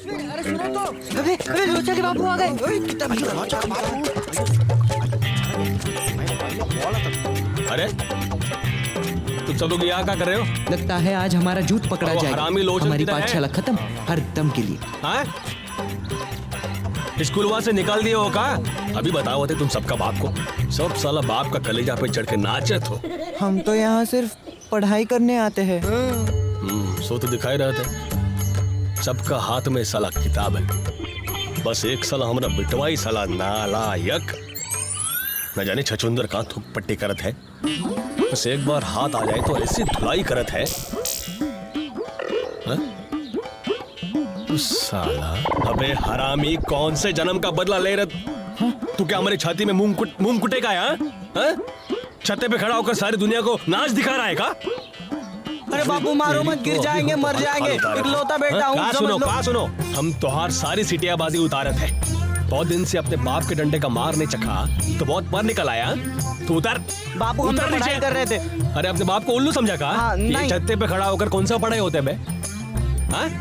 अरे सुनो तो। अबे लोचा के बाबू आ गए। अरे तुम सब लोग यहाँ क्या कर रहे हो? लगता है आज हमारा झूठ पकड़ा जाएगा। हमारी पाठशाला खत्म हर दम के लिए। हाँ? स्कूल वहां से निकाल दिए हो का? अभी बताओ थे तुम सबका बाप को। सब साला बाप का कलेजा पे चढ़ के नाचत हो। हम तो यहाँ सिर्फ पढ़ाई करने आते हैं। सो तो दिखाई रहा था। सबका हाथ में साला किताब है, बस एक साला हमारा बिटवाई साला नालायक न जाने छछुंदर कहाँ थूक पट्टी करत है। बस एक बार हाथ आ जाए तो ऐसी धुलाई करत है। साला अबे हरामी, कौन से जन्म का बदला ले रहा तू? क्या हमारी छाती में मूंग कुटेगा यहाँ? छत्ते पे खड़ा होकर सारी दुनिया को नाच दिखा रहा है का? अरे बाबू मारो मत, गिर जाएंगे, मर जाएंगे। इकलौता बेटा हूँ, समझ लो। सुनो, हम तोहार सारी सिटियाबाजी उतारत है। बहुत दिन से अपने बाप के डंडे का मार नहीं चखा तो बहुत पर निकल आया। तू उतर बाबू, हम पढ़ाई कर रहे थे। अरे अपने बाप को उल्लू समझा का? ये छत्ते पे खड़ा होकर कौन सा पढ़ाई होते बे?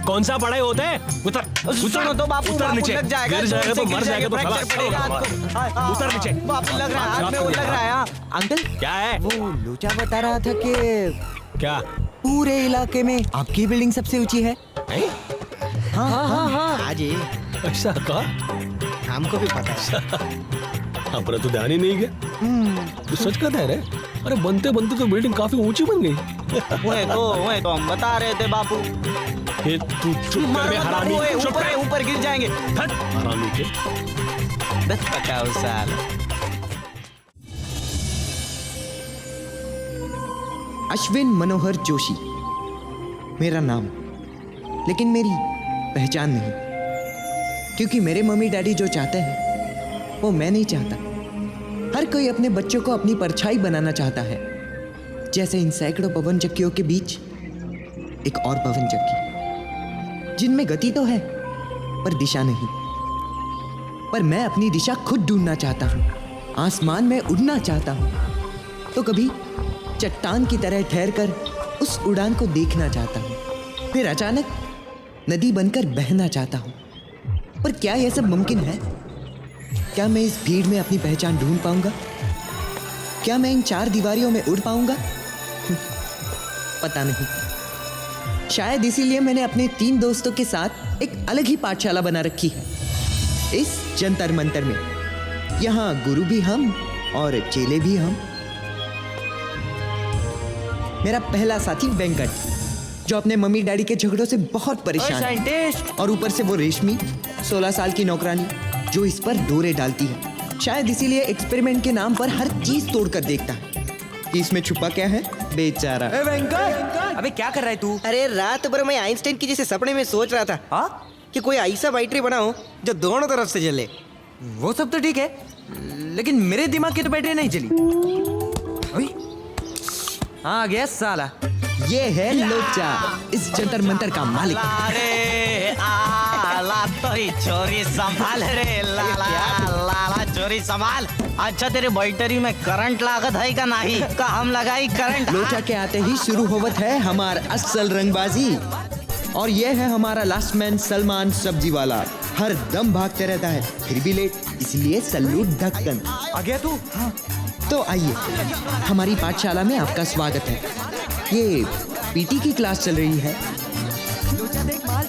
कौन सा पढ़ाई होते है? उतर सुनो तो बापू, उतर नीचे। लग जाएगा, गिर जाएगा तो मर जाएगा तो उतर नीचे। बापू लग रहा है, हाथ में वो लग रहा है। अंकल क्या है? वो लोचा बता रहा था कि क्या पूरे इलाके में आपकी बिल्डिंग सबसे ऊंची है। हाँ। आज ऐसा का? हमको भी पता है। अपना तो ध्यान ही नहीं गया। तू सच कहता है रे? अरे बनते बनते तो बिल्डिंग काफी ऊंची बन गई। वही तो हम बता रहे थे बापू। ये तू चुप कर बे हरामी, चुप कर। ऊपर गिर जाएंगे। हरामी के बस पकाओ साला। अश्विन मनोहर जोशी मेरा नाम, लेकिन मेरी पहचान नहीं, क्योंकि मेरे मम्मी डैडी जो चाहते हैं वो मैं नहीं चाहता। हर कोई अपने बच्चों को अपनी परछाई बनाना चाहता है, जैसे इन सैकड़ों पवन चक्कियों के बीच एक और पवन चक्की, जिनमें गति तो है पर दिशा नहीं। पर मैं अपनी दिशा खुद ढूंढना चाहता हूँ, आसमान में उड़ना चाहता हूँ, तो कभी चट्टान की तरह ठहरकर उस उड़ान को देखना चाहता हूँ, फिर अचानक नदी बनकर बहना चाहता हूँ। पर क्या यह सब मुमकिन है? क्या मैं इस भीड़ में अपनी पहचान ढूंढ पाऊंगा? क्या मैं इन चार दीवारियों में उड़ पाऊंगा? पता नहीं। शायद इसीलिए मैंने अपने 3 दोस्तों के साथ एक अलग ही पाठशाला बना रखी है इस जंतर मंतर में। यहाँ गुरु भी हम और चेले भी हम। मेरा पहला साथी वेंकट, जो अपने मम्मी डैडी के झगड़ों से बहुत परेशान है, और ऊपर से वो रेशमी 16 साल की नौकरानी जो इस पर डोरे डालती है। शायद इसीलिए एक्सपेरिमेंट के नाम पर हर चीज तोड़कर देखता है कि इसमें छुपा क्या है। बेचारा। वेंकट, अबे क्या कर रहा है तू? अरे रात भर मैं आइंस्टाइन की जैसे सपने में सोच रहा था कि कोई ऐसा बैटरी बनाओ जो दोनों तरफ से जले। वो सब तो ठीक है, लेकिन मेरे दिमाग की तो बैटरी नहीं चली। आ गया साला। ये है लोचा, इस जंतर मंतर का मालिक। अरे आला तोरी चोरी संभाल रे, लाला चोरी संभाल। अच्छा तेरे बैटरी में करंट लागत है का नहीं? का हम लगाई करंट? लोचा के आते ही शुरू होवत है हमार असल रंगबाजी। और ये है हमारा लास्ट मैन सलमान सब्जी वाला। हर दम भागते रहता है, फिर भी लेट, इसलिए सल्लूट ढक्कन। आ गया तू? तो आइए, हमारी पाठशाला में आपका स्वागत है। ये पीटी की क्लास चल रही है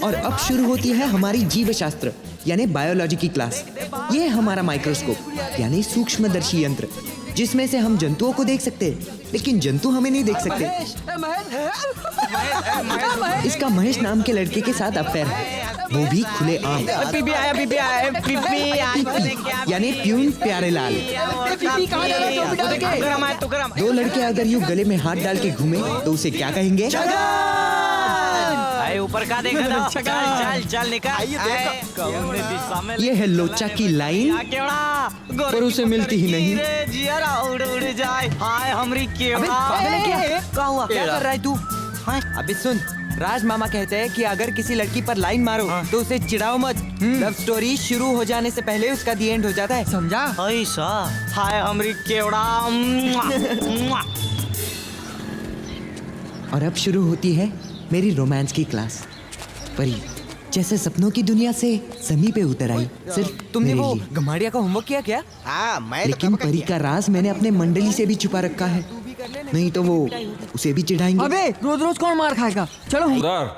और अब शुरू होती है हमारी जीव शास्त्र यानी बायोलॉजी की क्लास। ये हमारा माइक्रोस्कोप यानी सूक्ष्मदर्शी यंत्र, जिसमें से हम जंतुओं को देख सकते हैं, लेकिन जंतु हमें नहीं देख सकते। इसका महेश नाम के लड़के के साथ अफेयर है, वो भी खुले आम। पीपी यानी प्यून प्यारेलाल। दो लड़के अगर यूं गले में हाथ डाल के घूमे तो उसे क्या कहेंगे? ऊपर का देखा था? चल निकाल। ये है लोचा की लाइन, पर उसे मिलती ही नहीं। उड़ जाए। हाय हमरी क्या हुआ? क्या कर रहा है तू? अबे सुन, राज मामा कहते हैं कि अगर किसी लड़की पर लाइन मारो तो उसे चिढ़ाओ मत। लव स्टोरी शुरू हो जाने से पहले उसका दी एंड हो जाता है, समझा? ऐसा? हाय हमरी केवड़ा। और अब शुरू होती है मेरी रोमांस की क्लास। परी, जैसे सपनों की दुनिया से समी पे उतर आई सिर्फ तुमने मेरे वो लिए। गमाड़िया का होमवर्क किया क्या? हाँ मैं लेकिन परी का राज मैंने अपने मंडली से भी छुपा रखा है, नहीं तो वो उसे भी चिढ़ाएंगे। अबे रोज रोज कौन मार खाएगा? चलो उधर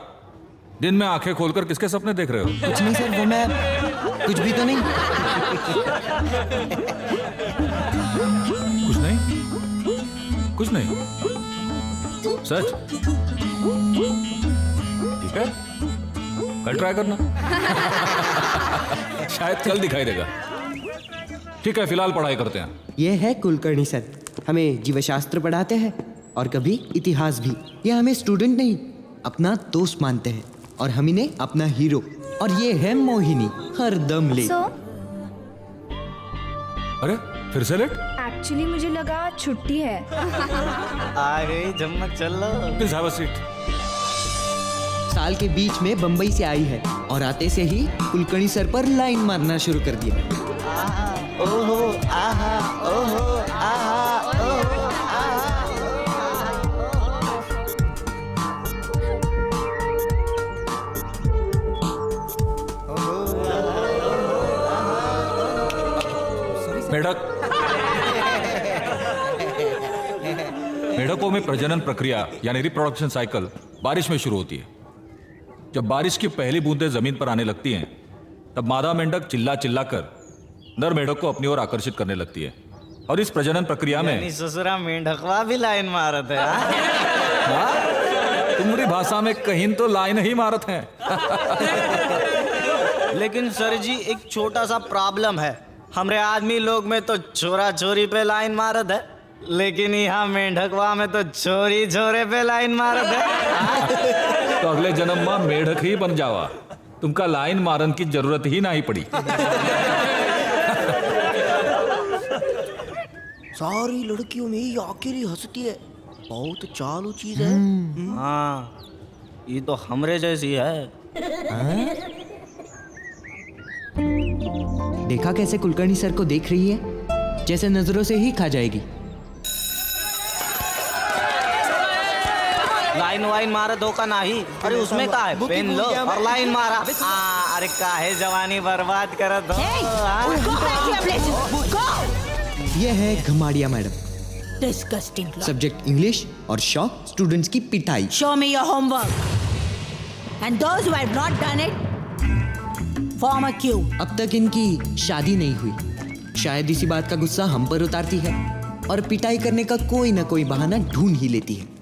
दिन में आंखें खोलकर किसके सपने देख रहे हो? कुछ नहीं सर, वो मैं कुछ भी तो नहीं। कुछ नहीं, कुछ नहीं, सच? ठीक है, कल ट्राई करना। शायद कल दिखाई देगा। ठीक है, फिलहाल पढ़ाई करते हैं। ये है कुलकर्णी सर, हमें जीवशास्त्र पढ़ाते हैं और कभी इतिहास भी। ये हमें स्टूडेंट नहीं अपना दोस्त मानते हैं और हम इन्हें अपना हीरो। और ये है मोहिनी, हर दम ले। सो अरे फिर से लेट? एक्चुअली मुझे लगा छुट्टी है। आ गई जम्मत, चलो। Please have a seat. साल के बीच में बंबई से आई है और आते से ही कुलकर्णी सर पर लाइन मारना शुरू कर दिया। ओहो आहा, ओहो आहा, ओहो मेढकों में प्रजनन प्रक्रिया यानी रिप्रोडक्शन साइकिल बारिश में शुरू होती है। जब बारिश की पहली बूंदें जमीन पर आने लगती हैं, तब मादा मेंढक चिल्ला चिल्ला कर नर मेढक को अपनी ओर आकर्षित करने लगती है। और इस प्रजनन प्रक्रिया में यानी ससुरा मेंढकवा भी लाइन मारत है। हाँ? तुम्हारी भाषा में कहीं तो लाइन ही मारत हैं। लेकिन सर जी एक छोटा सा प्रॉब्लम है, हमरे आदमी लोग में तो छोरा छोरी पे लाइन मारत है, लेकिन यहाँ मेंढकवा में तो छोरी छोरे पे लाइन मारत है। तो अगले जन्म में मेढक ही बन जावा, तुमका लाइन मारन की जरूरत ही नहीं पड़ी। सारी लड़कियों में ये अकेली हंसती है, बहुत चालू चीज है। हाँ, ये तो हमरे जैसी है। देखा कैसे कुलकर्णी सर को देख रही है, जैसे नजरों से ही खा जाएगी। लाइन वाइन मारा धोखा नहीं। अरे उसमें का है, पेन लो और लाइन मारा। अरे काहे जवानी बर्बाद करत हो। ये है घमाड़िया मैडम, Disgusting. सब्जेक्ट इंग्लिश और शौक स्टूडेंट्स की पिटाई। Show me your homework. And those who have not done it, form a queue. अब तक इनकी शादी नहीं हुई, शायद इसी बात का गुस्सा हम पर उतारती है और पिटाई करने का कोई ना कोई बहाना ढूंढ ही लेती है।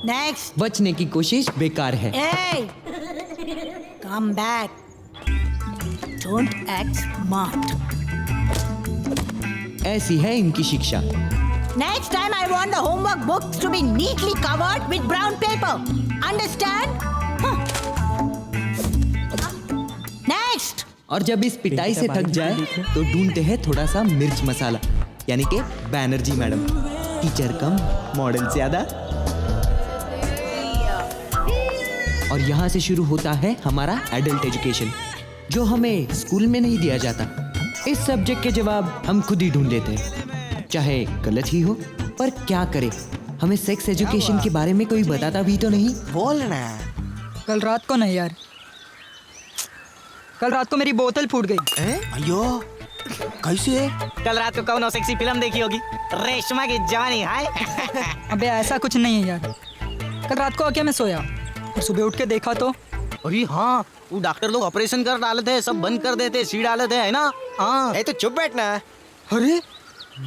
Next. बचने की कोशिश बेकार है। Hey! Come back. Don't act smart. ऐसी है इनकी शिक्षा। Next time I want the homework books to be neatly covered with brown paper. Understand? Huh. Next. और जब इस पिटाई से थक जाए तो ढूंढते हैं थोड़ा सा मिर्च मसाला, यानी कि बैनर्जी मैडम, टीचर कम मॉडल ज्यादा। और यहाँ से शुरू होता है हमारा एडल्ट एजुकेशन, जो हमें स्कूल में नहीं दिया जाता। इस सब्जेक्ट के जवाब हम खुद ही ढूंढ लेते हैं, चाहे गलत ही हो, पर क्या करें, हमें सेक्स एजुकेशन के बारे में कोई बताता भी तो नहीं। बोलना कल रात को नहीं यार, कल रात को मेरी बोतल फूट गई। अयो कैसे? कल रात को कौन सेक्सी फिल्म देखी होगी, रेशमा की जवानी है। अबे ऐसा कुछ नहीं है यार, कल रात को आके मैं सोया और सुबह उठ के देखा तो अरे हाँ, वो डॉक्टर लोग ऑपरेशन कर डाले थे, सब बंद कर देते, सी डाले थे, है ना? हाँ। ए तो चुप बैठना। अरे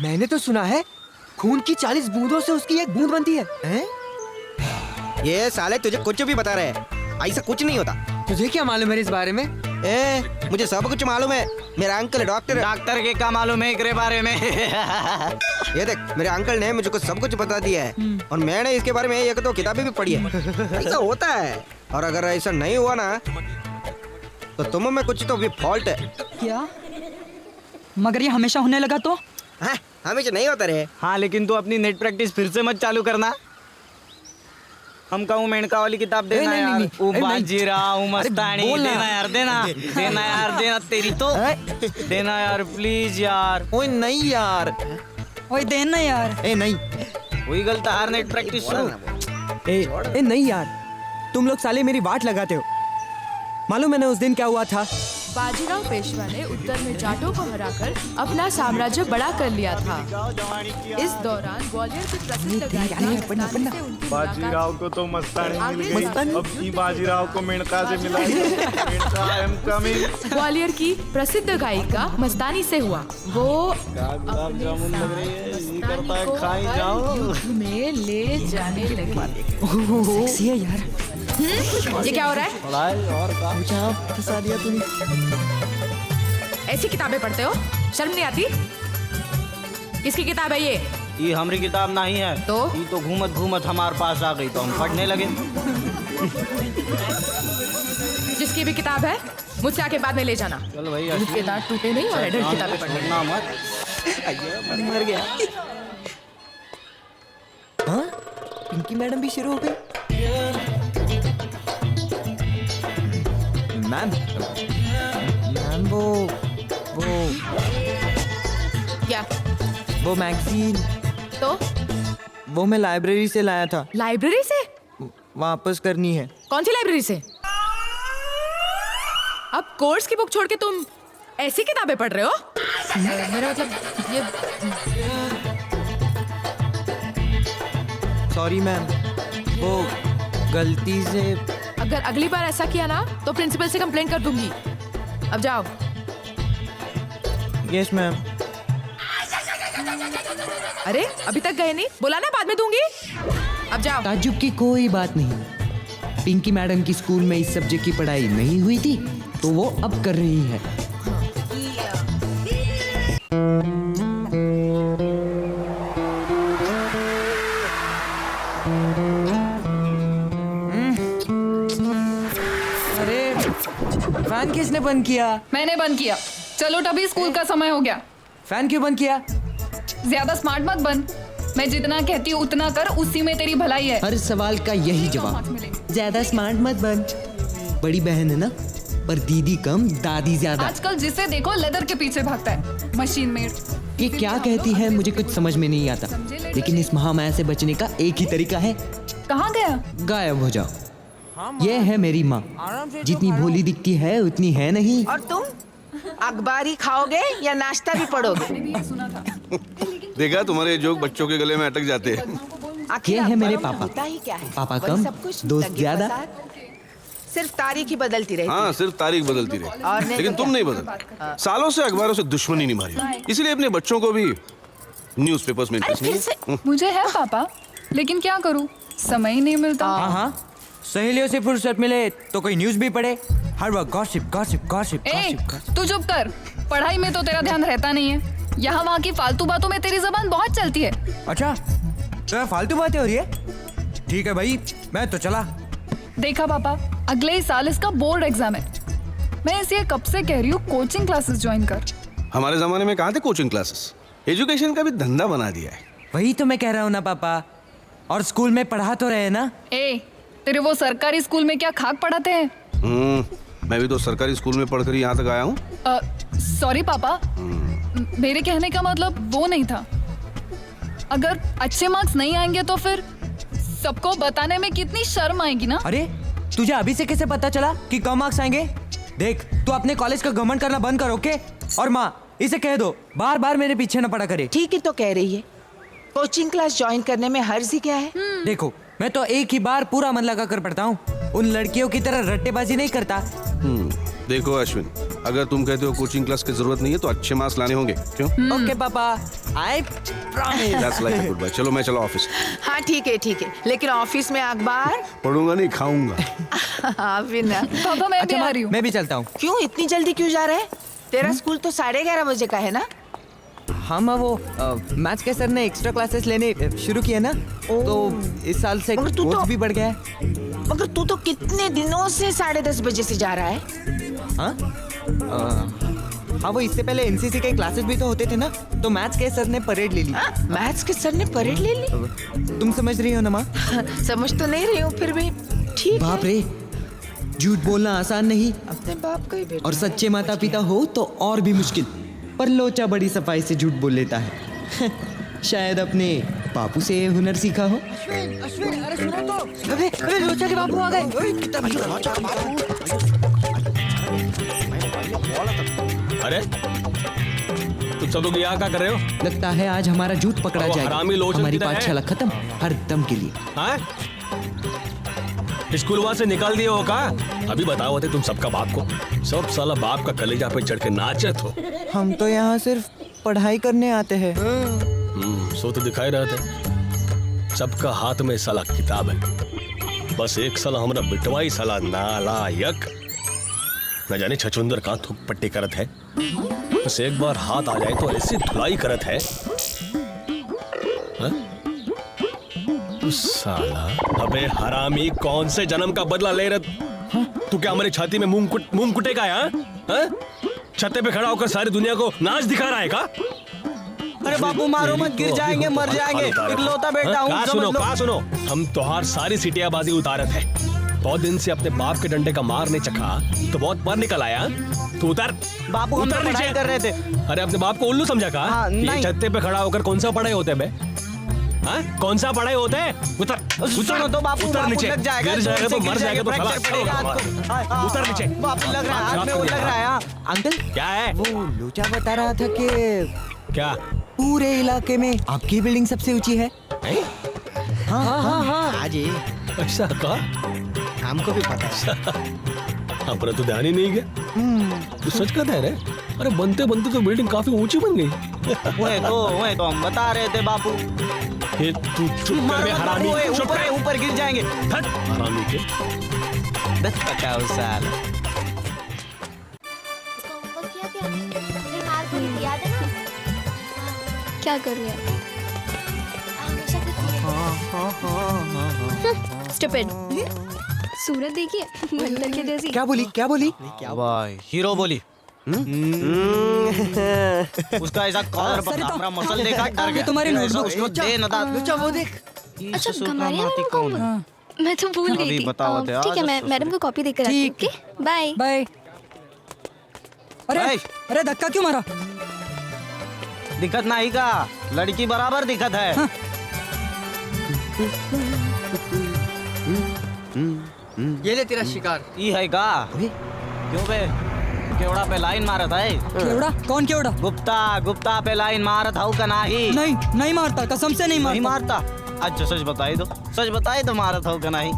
मैंने तो सुना है खून की 40 बूंदों से उसकी एक बूंद बनती है। ये साले तुझे कुछ भी बता रहे हैं, ऐसा कुछ नहीं होता। तुझे क्या मालूम है इस बारे में? मुझे सब कुछ मालूम है, मेरा अंकल डॉक्टर है। डॉक्टर के क्या मालूम है एकरे बारे में। ये देख, मेरे अंकल ने मुझे सब कुछ बता दिया है और मैंने इसके बारे में एक दो किताबें भी पढ़ी है। ऐसा होता है, और अगर ऐसा नहीं हुआ ना तो तुम में कुछ तो भी फॉल्ट है। क्या? मगर ये हमेशा होने लगा तो? हाँ, हमेशा नहीं होता रे। हाँ, लेकिन तू अपनी नेट प्रैक्टिस फिर से मत चालू करना। हम कहूँ मेनका वाली किताब देना नहीं, यार। नहीं, वो नहीं, बाजीराव, वो मस्तानी, बोलना। देना यार, देना देना यार, देना तेरी तो देना यार, प्लीज यार। ओए नहीं यार, ओए देना यार। ए नहीं, वही गलत हार नेट प्रैक्टिस शुरू। ए नहीं यार, तुम लोग साले मेरी वाट लगाते हो। मालूम है ना उस दिन क्या हुआ था? बाजीराव पेशवा ने उत्तर में जाटों को हराकर अपना साम्राज्य बड़ा कर लिया था। इस दौरान ग्वालियर की प्रसिद्ध गायिका मस्तानी से उनकी बाजीराव को तो मस्तानी मिल गई, अब की बाजीराव को मेनका से मिला। Menka I am coming. Gwalior की प्रसिद्ध गायिका मस्तानी से हुआ। वो गुलाब जामुन लग रही है, ये करता है खाई हर जाओ। युद्ध में ले जाने लगी। सेक्सी है यार। ये क्या हो रहा है? पढ़ाई और काम फंसा दिया तूने। ऐसी किताबें पढ़ते हो, शर्म नहीं आती? किसकी किताब है ये? ये हमारी किताब नहीं है, तो? ये तो घूमत घूमत हमारे पास आ गई तो हम पढ़ने लगे। जिसकी भी किताब है मुझसे आके बाद में ले जाना। चल भाई दूध के दांत टूटे नहीं और एडल्ट किताबें पढ़ने। पढ़ना मत। मन मर गया। हाँ? पिंकी मैडम भी शुरू हो गई। मैम वो क्या? वो मैगजीन तो वो मैं लाइब्रेरी से लाया था, लाइब्रेरी से? वापस करनी है। कौन सी लाइब्रेरी से? अब कोर्स की बुक छोड़ के तुम ऐसी किताबें पढ़ रहे हो? मेरा मतलब ये सॉरी मैम, वो गलती से। अगर अगली बार ऐसा किया ना तो प्रिंसिपल से कंप्लेंट कर दूंगी। अब जाओ। Yes ma'am. अरे अभी तक गए नहीं? बोला ना बाद में दूंगी। अब जाओ। ताज्जुब की कोई बात नहीं। पिंकी मैडम की स्कूल में इस सब्जेक्ट की पढ़ाई नहीं हुई थी तो वो अब कर रही है। अरे फैन किसने बंद किया? मैंने बंद किया। चलो तभी स्कूल का समय हो गया। फैन क्यों बंद किया? ज्यादा स्मार्ट मत बन। मैं जितना कहती हूँ उतना कर, उसी में तेरी भलाई है। हर सवाल का यही जवाब, ज्यादा स्मार्ट मत बन। बड़ी बहन है ना, पर दीदी कम दादी ज्यादा। आजकल जिसे देखो लेदर के पीछे भागता है, मशीन मेड। ये क्या कहती है मुझे कुछ समझ में नहीं आता, लेकिन इस महामाया से बचने का एक ही तरीका है, कहाँ गया? गायब हो जाओ। ये है मेरी माँ, जितनी भोली दिखती है उतनी है नहीं। और तुम अखबार ही खाओगे या नाश्ता भी पढ़ोगे? देखा, तुम्हारे जोक बच्चों के गले में अटक जाते हैं। ये है मेरे अखबारों में पापा। होता ही क्या है? पापा वही कम, सब कुछ, दोस्त दंगे ज्यादा। फसाद। सिर्फ तारीख ही बदलती रहती हाँ, है। सिर्फ तारीख बदलती रही, और नहीं लेकिन तो तुम क्या? नहीं बदल। सालों से अखबारों से दुश्मनी निभाई, इसलिए अपने बच्चों को भी न्यूज़पेपर्स में अरे इंटरेस्ट फिर नहीं से मुझे है पापा, लेकिन क्या करूँ, समय ही नहीं मिलता। हाँ हाँ, सहेलियों से फुर्सत मिले तो कोई न्यूज़ भी पढ़े। हर वक्त गॉसिप गॉसिप गॉसिप ए, गॉसिप। तू चुप कर। पढ़ाई में तो तेरा ध्यान रहता नहीं है। यहाँ वहाँ की फालतू बातों में तेरी जबान बहुत चलती है। अच्छा, तो फालतू बातें हो रही है। ठीक है भाई, मैं तो चला। देखा पापा, अगले ही साल इसका बोर्ड एग्जाम है। मैं इसलिए कब से कह रही हूँ कोचिंग क्लासेस ज्वाइन कर। हमारे जमाने में कहाँ थे कोचिंग क्लासेस? एजुकेशन का भी धंधा बना दिया है। वही तो मैं कह रहा हूँ ना पापा, और स्कूल में पढ़ा तो रहे ना। ए, तेरे वो सरकारी स्कूल में क्या खाक पढ़ाते हैं? मैं भी तो सरकारी स्कूल में पढ़कर यहाँ तक आया हूँ। सॉरी पापा, मेरे कहने का मतलब वो नहीं था। अगर अच्छे मार्क्स नहीं आएंगे तो फिर सबको बताने में कितनी शर्म आएगी ना। अरे तुझे अभी से कैसे पता चला कि कम मार्क्स आएंगे? देख, तू अपने कॉलेज का घमंड करना बंद कर, ओके? और माँ, इसे कह दो बार बार मेरे पीछे न पड़ा करे। ठीक ही तो कह रही है। कोचिंग क्लास ज्वाइन करने में हर्ज ही क्या है? देखो, मैं तो एक ही बार पूरा मन लगा कर पढ़ता हूँ, उन लड़कियों की तरह रट्टेबाजी नहीं करता। देखो अश्विन, अगर तुम कहते हो कोचिंग क्लास की जरूरत नहीं है तो अच्छे मार्क्स लाने होंगे। क्यों? ओके पापा, I promise. That's like a good boy। चलो मैं चला ऑफिस। हाँ ठीक है, लेकिन ऑफिस में अखबार? पढ़ूंगा नहीं, खाऊंगा। हाँ बिना। पापा मैं भी आ रही हूँ। मैं भी चलता हूँ। क्यों इतनी जल्दी क्यों जा रहा है? तेरा स्कूल तो 11:30 बजे का है ना? हाँ माँ, वो मैथ्स के सर ने एक्स्ट्रा क्लासेस लेने शुरू किए ना, तो इस साल से मगर तू कोर्स तो- भी बढ़ गया है। मगर तू तो कितने दिनों से 10:30 बजे से जा रहा है? हाँ हाँ, वो इससे पहले एनसीसी के क्लासेस भी तो होते थे ना, तो मैथ्स के सर ने परेड ले ली। मैथ्स के सर ने परेड ले ली? तुम समझ रही हो ना माँ? समझ तो नहीं रही हूँ, फिर भी ठीक बाप है। रे, झूठ बोलना आसान नहीं, अपने बाप का ही बेटा। और सच्चे माता पिता हो तो और भी मुश्किल। पर लोचा बड़ी सफाई से झूठ बोल लेता है। शायद अपने बापू से ये हुनर सीखा हो? अश्विन अरे सुनो तो। अबे लोचा के बापू आ गए। अरे तुम सब लोग यहाँ क्या कर रहे हो? लगता है आज हमारा जूत पकड़ा वो जाएगा। हरामी लोचन हमारी किधर है? पाठशाला खत्म हर दम के लिए। हाँ? स्कूल वहां से निकाल दिए हो का? अभी बताओ थे तुम सबका बाप को। सब साला बाप का कलेजा पे चढ़ के नाचत हो। हम तो यहाँ सिर्फ पढ़ाई करने आते हैं। सो तो दिखाई रहे थे। सबका हाथ में साला किताब है, बस एक साला हमारा बिटवाई साला नालायक न जाने छचुंदर कहाँ थूक पट्टी करत है। बस एक बार हाथ आ जाए तो ऐसी धुलाई करत है। हाँ? तू साला अबे हरामी कौन से जन्म का बदला ले रहा? तू क्या हमारी छाती में मूंग कुटेगा? हाँ? छत्ते पे खड़ा होकर सारी दुनिया को नाच दिखा रहा है का? अरे बापू मारो मत, गिर जाएंगे, मर जाएंगे। इकलौता बेटा हूँ, समझ लो। कहा सुनो, हम तोहार सारी सिटियाबाजी उतारत है। बहुत दिन से अपने बाप के डंडे का मार नहीं चखा तो बहुत बार निकल आया। तू उतर। बापू हम उतर तो पढ़ाई कर रहे थे। अरे अपने बाप को उल्लू समझा का? हाँ, ये नहीं। छत्ते पे खड़ा होकर कौन सा पढ़ाई होते है बे? हाँ? कौन सा पढ़ाई होते है? उतर सुनो तो बापू, उतर बापू नीचे। लग जाएगा, गिर जाएगा तो गिर मर जाएगा तो फ्रैक्चर पड़ेगा आपको। उतर नीचे। बापू लग रहा है, हाथ में वो लग रहा है। हाँ। अंकल क्या है? वो लोचा बता रहा था कि क्या? पूरे इलाके में आपकी बिल्डिंग सबसे ऊंची है। हाँ। हाँ जी, ऐसा का? हमको भी पता है। हमारा तो ध्यान ही नहीं गया। तू सच कहता है रे? अरे बनते बनते तो बिल्डिंग काफी ऊंची बन गई। वही तो हम बता रहे थे बापू। ये तू चुप कर बे हरामी। चुप ऊपर कर। ऊपर गिर जाएंगे। हट हरामी के। 10 पकाओ साल। क्या कर रहे हैं? स्टूपिड। सूरत देखिए, बंदर के जैसी। क्या बोली? वाह, हीरो बोली। उसका ऐसा कॉलर पकड़ा, हमारा मसल देखा, डर गया। तुम्हारी नोटबुक। उसको दे न दाद। लोचा वो देख। अच्छा, गमारिया मैडम को मैं तो भूल गई अभी थी। बताओ थे, ठीक है, मैं मैडम को कॉपी देकर आती हूँ। ठीक। Okay, bye. बाय। बाय। अरे धक्का क्यों मारा? दिक्कत नहीं का, लड़की बराबर दिक्कत है। ये ले तेरा शिकार। ई है का? क्यों बे? केवड़ा पे लाइन मारत है। केवड़ा? कौन केवड़ा? गुप्ता पे लाइन मारत हूँ का नहीं? नहीं मारता, कसम से नहीं नहीं मारता। मारता? अच्छा सच बताई दो मारत हो का नहीं?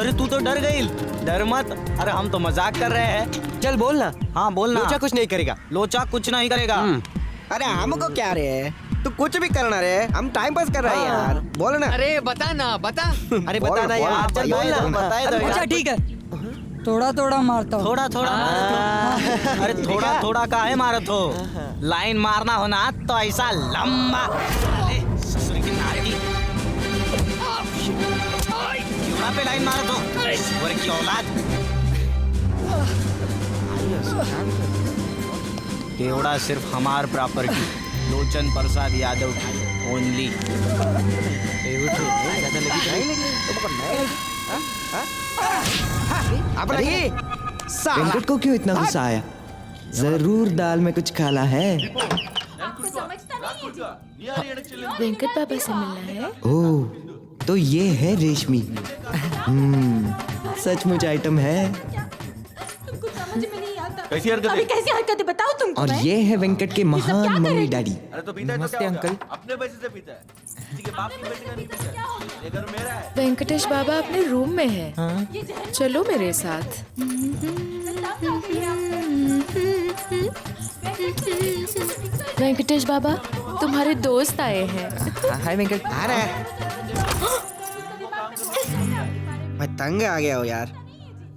अरे तू तो डर गई। डर मत, अरे हम तो मजाक कर रहे हैं। चल बोलना। हाँ बोलना। लोचा कुछ नहीं करेगा। लोचा कुछ नहीं करेगा। अरे हमको क्या रे, तू कुछ भी करना रे, हम टाइम पास कर रहे हैं यार। बोल ना। अरे बता ना, बता। अरे बता ना यार, चल बोल ना। बताए दो अच्छा यार। ठीक है, थोड़ा मारता हूँ। थोड़ा अरे थोड़ा काहे मारत हो? लाइन मारना हो ना तो ऐसा लंबा। अरे ससुर की नारी, केवड़ा पे लाइन मारत हो, ईश्वर की औलाद। केवड़ा सिर्फ हमार प्रॉपर्टी, लोचन प्रसाद यादव ओनली। वेंकट को क्यों इतना गुस्सा आया? जरूर दाल में कुछ काला है। वेंकट पापा से मिलना है। ओह, तो ये है रेशमी। सचमुच आइटम है। कैसी हरकतें बताओ तुमको। और ये है वेंकट के महान मम्मी डैडी। नमस्ते अंकल। वेंकटेश बाबा अपने रूम में है। चलो मेरे साथ। वेंकटेश बाबा, तुम्हारे दोस्त आए हैं। हाय वेंकट। अरे मैं तंग आ गया हूँ यार।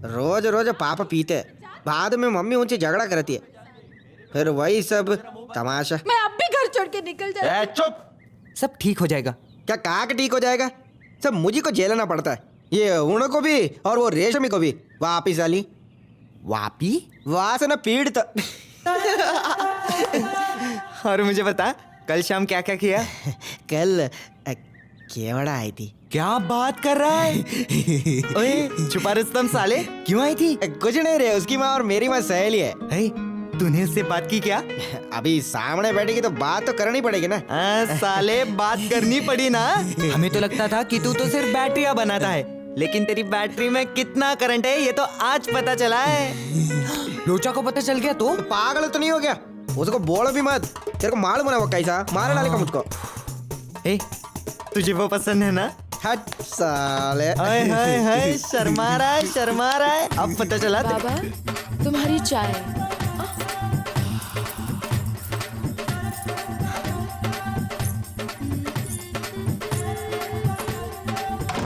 रोज रोज पापा पीते, बाद में मम्मी उनसे झगड़ा करती है, फिर वही सब तमाशा। मैं अब भी घर छोड़ के निकल जाऊँ। चुप। सब ठीक हो जाएगा। क्या काक ठीक हो जाएगा? सब मुझी को झेलना पड़ता है। ये उनको भी और वो रेशमी को भी। वापिस आली वापी? वहां से ना पीड़ित। और मुझे बता, कल शाम क्या क्या किया? कल केवड़ा आई थी। क्या बात कर रहा है? ओए छुपा रुस्तम साले, क्यों आई थी? कुछ नहीं रे, उसकी माँ और मेरी माँ सहेली है। तूने उससे बात की क्या? अभी सामने बैठेगी तो बात तो करनी पड़ेगी ना। साले बात करनी पड़ी ना। हमें तो लगता था कि तू तो सिर्फ बैटरियां बनाता है, लेकिन तेरी बैटरी में कितना करंट है ये तो आज पता चला है। लोचा को पता चल गया तो? पागल तो नहीं हो गया? उसको बोलो भी मत, तेरे को मालूम है वो कैसा मार डालेगा मुझको। ए, तुझे वो पसंद है ना? हट साले। हाय हाय हाय, शर्मा रहा है। अब पता चला। बाबा तुम्हारी चाय।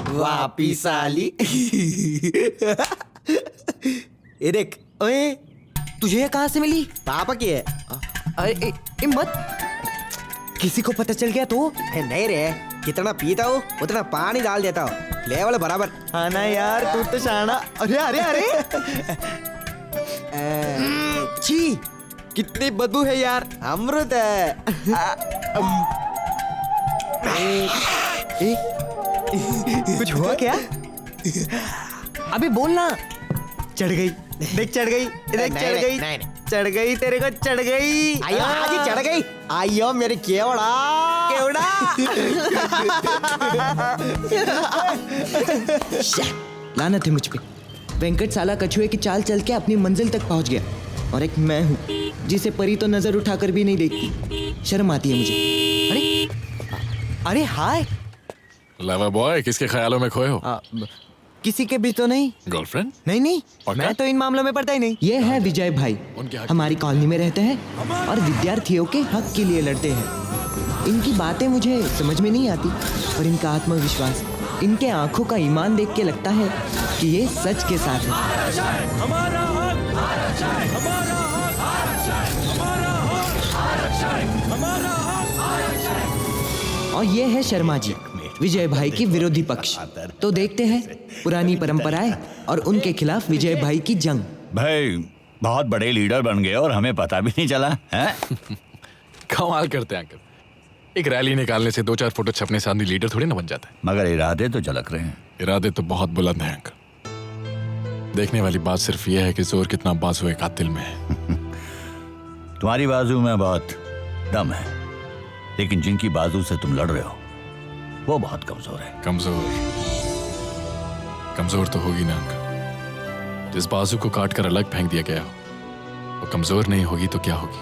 वापिस आली। ए देख, ओए, तुझे ये कहाँ से मिली? पापा की है। अरे मत, किसी को पता चल गया तो? नहीं रे, कितना पीता हूँ उतना पानी डाल देता हूँ, लेवल बराबर। हाँ ना यार, तू तो शाना। अरे अरे अरे छी, कितनी बदबू है यार। अमृत है। कुछ हुआ क्या? अबे बोलना। चढ़ गई, देख चढ़ गई, देख नहीं, चढ़ गई, नहीं, नहीं। चढ़ गई, तेरे को चढ़ गई। आइयो आज ही चढ़ गई। आइयो मेरी केवड़ा। लानत है मुझ पे। वेंकट साला कछुए की चाल चल के अपनी मंजिल तक पहुंच गया, और एक मैं हूँ जिसे परी तो नजर उठाकर भी नहीं देखती। शर्म आती है मुझे। अरे हाय। लवर बॉय, किसके ख्यालों में खोए हो? किसी के भी तो नहीं। गर्लफ्रेंड? नहीं, पक्का? मैं तो इन मामलों में पड़ता ही नहीं। ये है विजय भाई, हमारी कॉलोनी में रहते हैं और विद्यार्थियों के हक के लिए लड़ते हैं। इनकी बातें मुझे समझ में नहीं आती, और इनका आत्मविश्वास, इनके आंखों का ईमान देख के लगता है कि ये सच के साथ है। और ये है शर्मा जी, विजय भाई की विरोधी पक्ष। तो देखते हैं पुरानी परंपराएं और उनके खिलाफ विजय भाई की जंग। भाई बहुत बड़े लीडर बन गए और हमें पता भी नहीं चला है। कमाल करते हैं अंकल, एक रैली निकालने से 2-4 फोटो छपने से आदमी लीडर थोड़ी ना बन जाता है। मगर इरादे तो झलक रहे हैं। इरादे तो बहुत बुलंद हैं अंकल। देखने वाली बात सिर्फ ये है कि जोर कितना बाजू एक कातिल में है। तुम्हारी बाजू में बहुत दम है, लेकिन जिनकी बाजू से तुम लड़ रहे हो वो बहुत कमजोर है। कमजोर तो होगी ना अंकल। जिस बाजू को काट कर अलग फेंक दिया गया हो वो कमजोर नहीं होगी तो क्या होगी?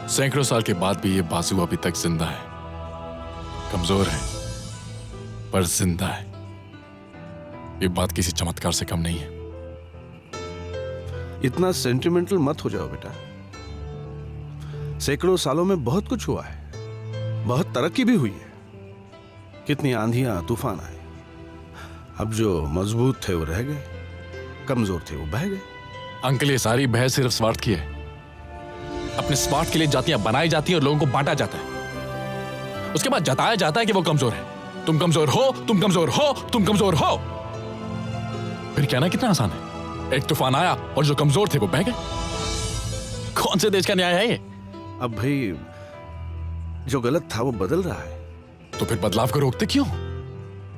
सैकड़ों साल के बाद भी ये बाजू अभी तक जिंदा है। कमजोर है पर जिंदा है। ये बात किसी चमत्कार से कम नहीं है। इतना सेंटिमेंटल मत हो जाओ बेटा। सैकड़ों सालों में बहुत कुछ हुआ है, बहुत तरक्की भी हुई है। कितनी आंधियां तूफान आए। अब जो मजबूत थे वो रह गए, कमजोर थे वो बह गए। अंकल ये सारी बहस सिर्फ स्वार्थ की है। अपने स्वार्थ के लिए जातियां बनाई जाती हैं और लोगों को बांटा जाता है। उसके बाद जताया जाता है कि वो कमजोर है। तुम कमजोर हो, तुम कमजोर हो, तुम कमजोर हो। फिर कहना कितना आसान है। एक तूफान आया और जो कमजोर थे वो बह गए। कौन से देश का न्याय है ये? अब भाई जो गलत था वो बदल रहा है। तो फिर बदलाव को रोकते क्यों?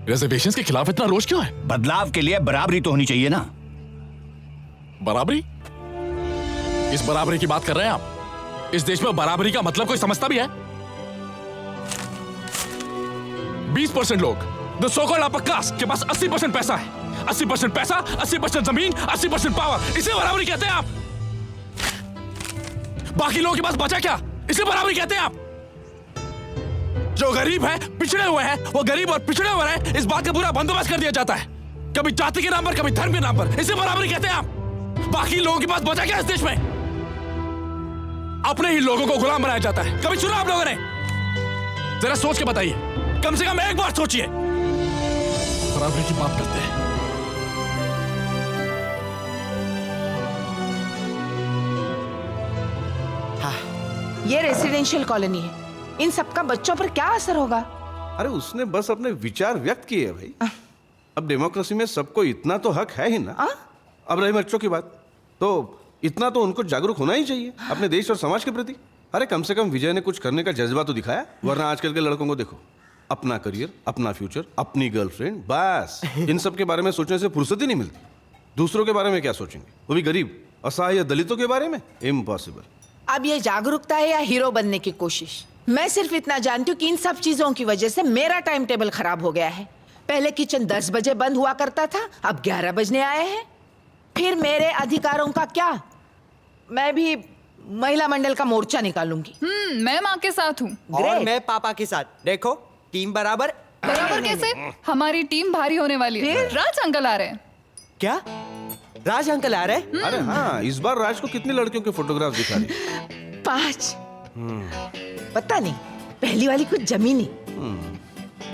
रिजर्वेशंस के खिलाफ इतना रोष क्यों है? बदलाव के लिए बराबरी तो होनी चाहिए ना। बराबरी? इस बराबरी की बात कर रहे हैं आप? इस देश में बराबरी का मतलब कोई समझता भी है? 20% लोग, the so called upper caste के पास 80% पैसा है। 80% पैसा, 80% जमीन, 80% पावर, इसे बराबरी कहते हैं आप? बाकी लोगों के पास बचा क्या? इसे बराबरी कहते हैं आप? जो गरीब है, पिछड़े हुए हैं, वो गरीब और पिछड़े हुए हैं, इस बात का पूरा बंदोबस्त कर दिया जाता है। कभी जाति के नाम पर, कभी धर्म के नाम पर। इसे बराबरी कहते हैं आप? बाकी लोगों के पास बचा क्या इस देश में? अपने ही लोगों को गुलाम बनाया जाता है। कभी सुना आप लोगों ने? जरा सोच के बताइए, कम से कम एक बार सोचिए। बराबरी की बात करते हैं। ये रेसिडेंशियल कॉलोनी है, इन सबका बच्चों पर क्या असर होगा? अरे उसने बस अपने विचार व्यक्त किए भाई। अब डेमोक्रेसी में सबको इतना तो हक है ही ना। अब रही बच्चों की बात, तो इतना तो उनको जागरूक होना ही चाहिए अपने देश और समाज के प्रति। अरे कम से कम विजय ने कुछ करने का जज्बा तो दिखाया, वरना आजकल के लड़कों को देखो, अपना करियर, अपना फ्यूचर, अपनी गर्लफ्रेंड, बस इन सब के बारे में सोचने से फुर्सत ही नहीं मिलती। दूसरों के बारे में क्या सोचेंगे, वो भी गरीब। असहाय दलितों के बारे में? इम्पॉसिबल। अब ये जागरूकता है या हीरो बनने की कोशिश? मैं सिर्फ इतना जानती हूँ कि इन सब चीजों की वजह से मेरा टाइम टेबल खराब हो गया है। पहले किचन 10 बजे बंद हुआ करता था, अब 11 बजने आए हैं। फिर मेरे अधिकारों का क्या? मैं भी महिला मंडल का मोर्चा निकालूंगी। मैं माँ के साथ हूँ। और मैं पापा के साथ। देखो टीम बराबर। बराबर कैसे? हमारी टीम भारी होने वाली है। राज अंकल आ रहे हैं। क्या? राज अंकल आ रहे हैं? अरे हाँ, इस बार राज को कितनी लड़कियों के फोटोग्राफ दिखा रही? 5। पता नहीं, पहली वाली कुछ जमी नहीं।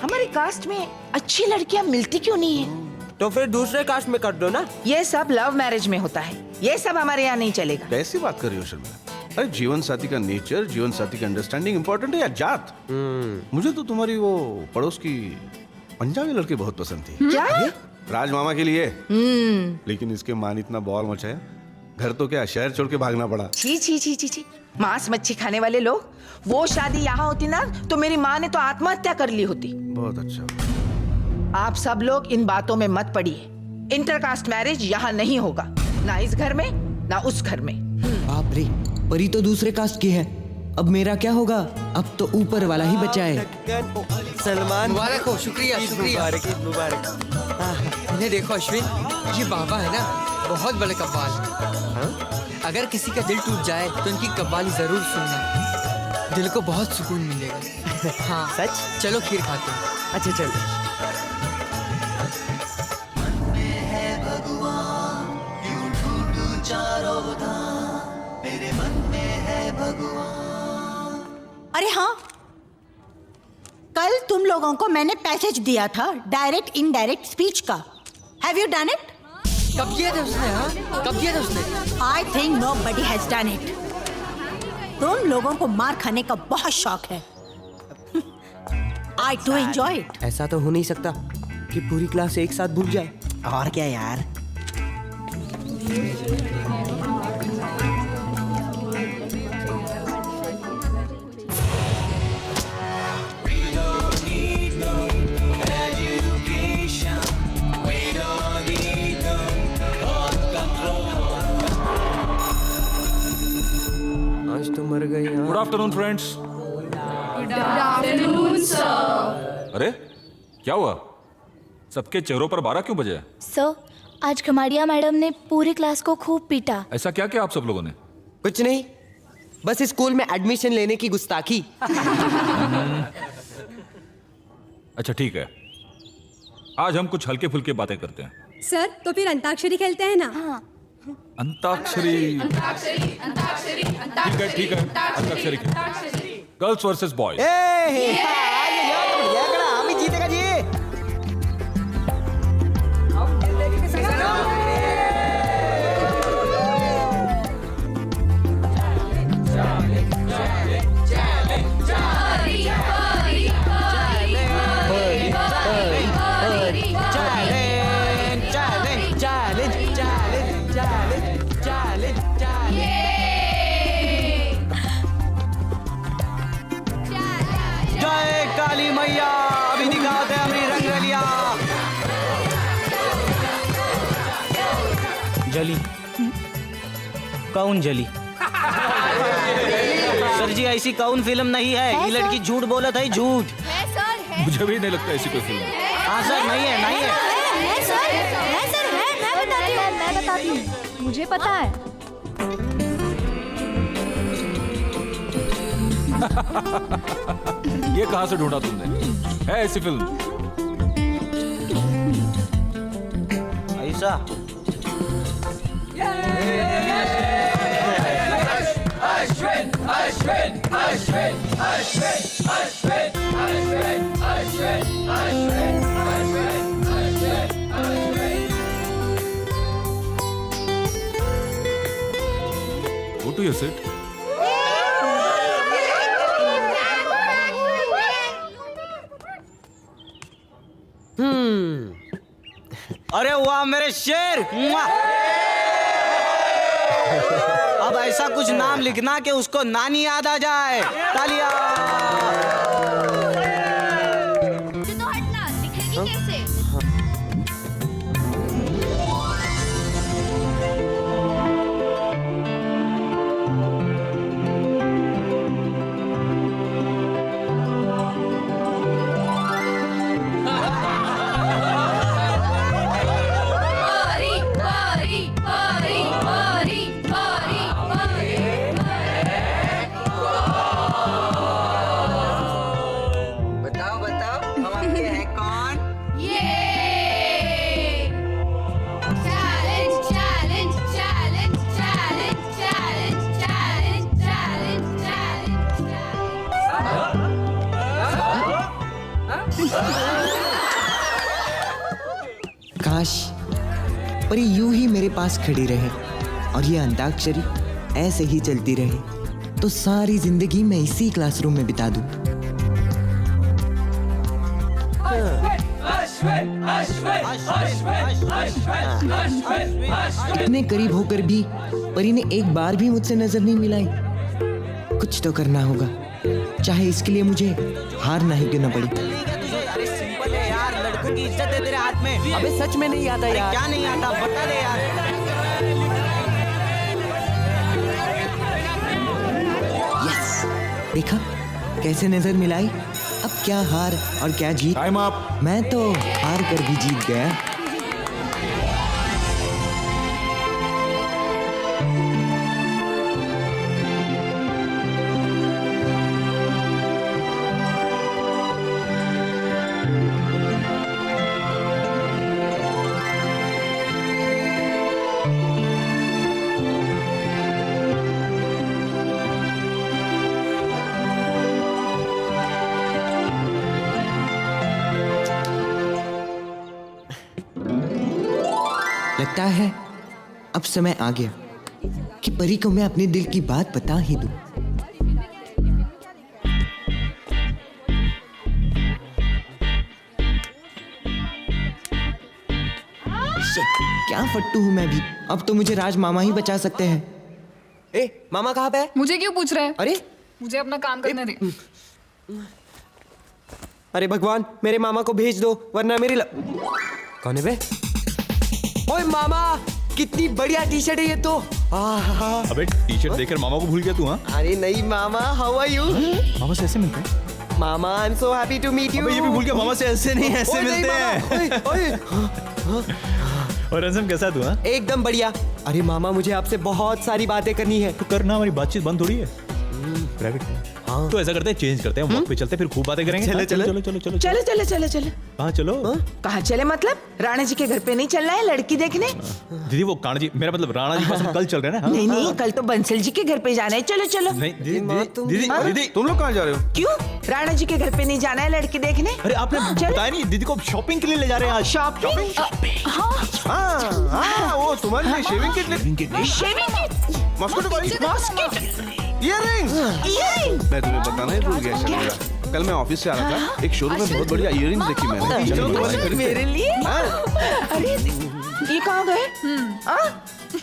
हमारी कास्ट में अच्छी लड़कियां मिलती क्यों नहीं है? तो फिर दूसरे कास्ट में कर दो ना। ये सब लव मैरिज में होता है, ये सब हमारे यहाँ नहीं चलेगा। कैसी बात कर रही हो शर्मिला? अरे जीवन साथी का नेचर, जीवन साथी का अंडरस्टैंडिंग इम्पोर्टेंट है या जात? मुझे तो तुम्हारी वो पड़ोस की पंजाबी लड़की बहुत पसंद थी। क्या? राज मामा के लिए। लेकिन इसके मां ने इतना बॉल मचाया, घर तो क्या शहर छोड़ के भागना पड़ा। छी छी छी छी छी, मांस मच्छी खाने वाले लोग। वो शादी यहाँ होती ना तो मेरी माँ ने तो आत्महत्या कर ली होती। बहुत अच्छा। आप सब लोग इन बातों में मत पड़िए। इंटरकास्ट मैरिज यहाँ नहीं होगा, ना इस घर में ना उस घर में। बाप रे, परी तो दूसरे कास्ट की है। अब मेरा क्या होगा? अब तो ऊपर वाला ही बचा है। सलमान मुबारक हो। शुक्रिया शुक्रिया। मुबारक। इन्हें देखो अश्विन, ये बाबा है ना, बहुत बड़े कव्वाल। अगर किसी का दिल टूट जाए तो इनकी कव्वाली जरूर सुनना, दिल को बहुत सुकून मिलेगा। हाँ सच? चलो खीर खाते हैं। अच्छा चलो। अरे हाँ, कल तुम लोगों को मैंने पैसेज दिया था डायरेक्ट इनडायरेक्ट स्पीच का। Have you done it? कब किया था उसने? हाँ कब किया था उसने? I think nobody has done it. तुम लोगों को मार खाने का बहुत शौक है। आई टू एंजॉय इट। ऐसा तो हो नहीं सकता कि पूरी क्लास एक साथ भूल जाए। और क्या यार। आज तो मर गई। Good afternoon friends. Good afternoon sir. अरे क्या हुआ? सबके चेहरों पर 12 क्यों बजे? सर, आज खमाड़िया मैडम ने पूरी क्लास को खूब पीटा। ऐसा क्या किया आप सब लोगों ने? कुछ नहीं, बस स्कूल में एडमिशन लेने की गुस्ताखी। अच्छा ठीक है, आज हम कुछ हल्के फुल्के बातें करते हैं। सर तो फिर अंताक्षरी खेलते हैं ना? हाँ। अंताक्षरी। ठीक है अंताक्षरी। Girls versus boys. हम जीतेगा जी। जय काली मैया, अभी दिखाते हैं हमारी रंगरलिया। जली कौन जली? सर जी ऐसी कौन फिल्म नहीं है, ये लड़की झूठ बोला था, झूठ। मुझे भी नहीं लगता ऐसी कोई फिल्म। हाँ सर, नहीं है नहीं है। मैं बताती हूँ, मुझे पता है। ये कहाँ से ढूंढा तुमने? है ऐसी फिल्म? ऐसा Ashwin Ashwin Ashwin Ashwin Ashwin Ashwin Ashwin Ashwin Ashwin Ashwin Ashwin. Go to your seat. अरे वाह मेरे शेर। अब ऐसा कुछ नाम लिखना कि उसको नानी याद आ जाए। तालियां। तो हटना, दिखेगी कैसे? काश परी यूं ही मेरे पास खड़ी रहे और ये अंताक्षरी ऐसे ही चलती रहे तो सारी जिंदगी मैं इसी क्लासरूम में बिता दूं। इतने करीब होकर भी परी ने एक बार भी मुझसे नजर नहीं मिलाई। कुछ तो करना होगा, चाहे इसके लिए मुझे हार नहीं क्यों न पड़े। अरे सिंपल है यार, लड़कों की इज्जत है तेरे हाथ में। अबे सच में नहीं आता यार। क्या नहीं आता बता दे यार। यस, देखा कैसे नजर मिलाई। अब क्या हार और क्या जीत। Time up. मैं तो हार कर भी जीत गया। लगता है अब समय आ गया कि परी को मैं अपने दिल की बात बता ही दूं। क्या फट्टू हूं मैं भी। अब तो मुझे राज मामा ही बचा सकते हैं। ए, मामा कहाँ पे है? मुझे क्यों पूछ रहा है? अरे मुझे अपना काम करने दे। अरे भगवान, मेरे मामा को भेज दो वरना मेरी कौन है बे? ओए मामा, कितनी बढ़िया टी शर्ट है ये तो। अबे टी शर्ट देखकर मामा को भूल गया तू? हाँ, अरे नहीं मामा, हाउ आर यू? मामा से ऐसे मिलते हैं? मामा, I am so happy to meet you. अबे ये भी भूल गया, मामा से ऐसे नहीं ऐसे मिलते हैं। और रंजन कैसा तू? हाँ, एकदम बढ़िया। अरे मामा, मुझे आपसे बहुत सारी बातें करनी है। तो करना, हमारी बातचीत बंद थोड़ी है। प्राइवेट में। हाँ। तो ऐसा करते हैं, चेंज करते हैं, वॉक पे चलते हैं, फिर खूब बातें करेंगे। चलो चलो चलो चलो चलो चलो चलो चलो चलो। हाँ चलो। कहाँ चले मतलब? राणा जी के घर पे नहीं चल रहा है लड़की देखने? दीदी वो कान्हा जी, मेरा मतलब राणा जी पास हम कल चल रहे हैं ना। नहीं नहीं, कल तो बंसल जी के घर पे जाना है। चलो चलो। नहीं दीदी दीदी तुम लोग कहाँ जा रहे हो? क्यों? राणा जी के घर पे नहीं जाना है लड़की देखने? अरे आपने बताया नहीं, दीदी को शॉपिंग के लिए ले जा रहे हैं आज। शॉपिंग? हाँ, वो तुम्हारे लिए shaving kit. Shaving kit? Mosquito mosquito? Earrings. मैं तुम्हें बताना ही भूल गया शर्मिला। कल मैं ऑफिस से आ रहा था, एक शोरूम में बहुत बढ़िया इयररिंग्स देखी मैंने। मेरे लिए? अरे ये कहाँ गए?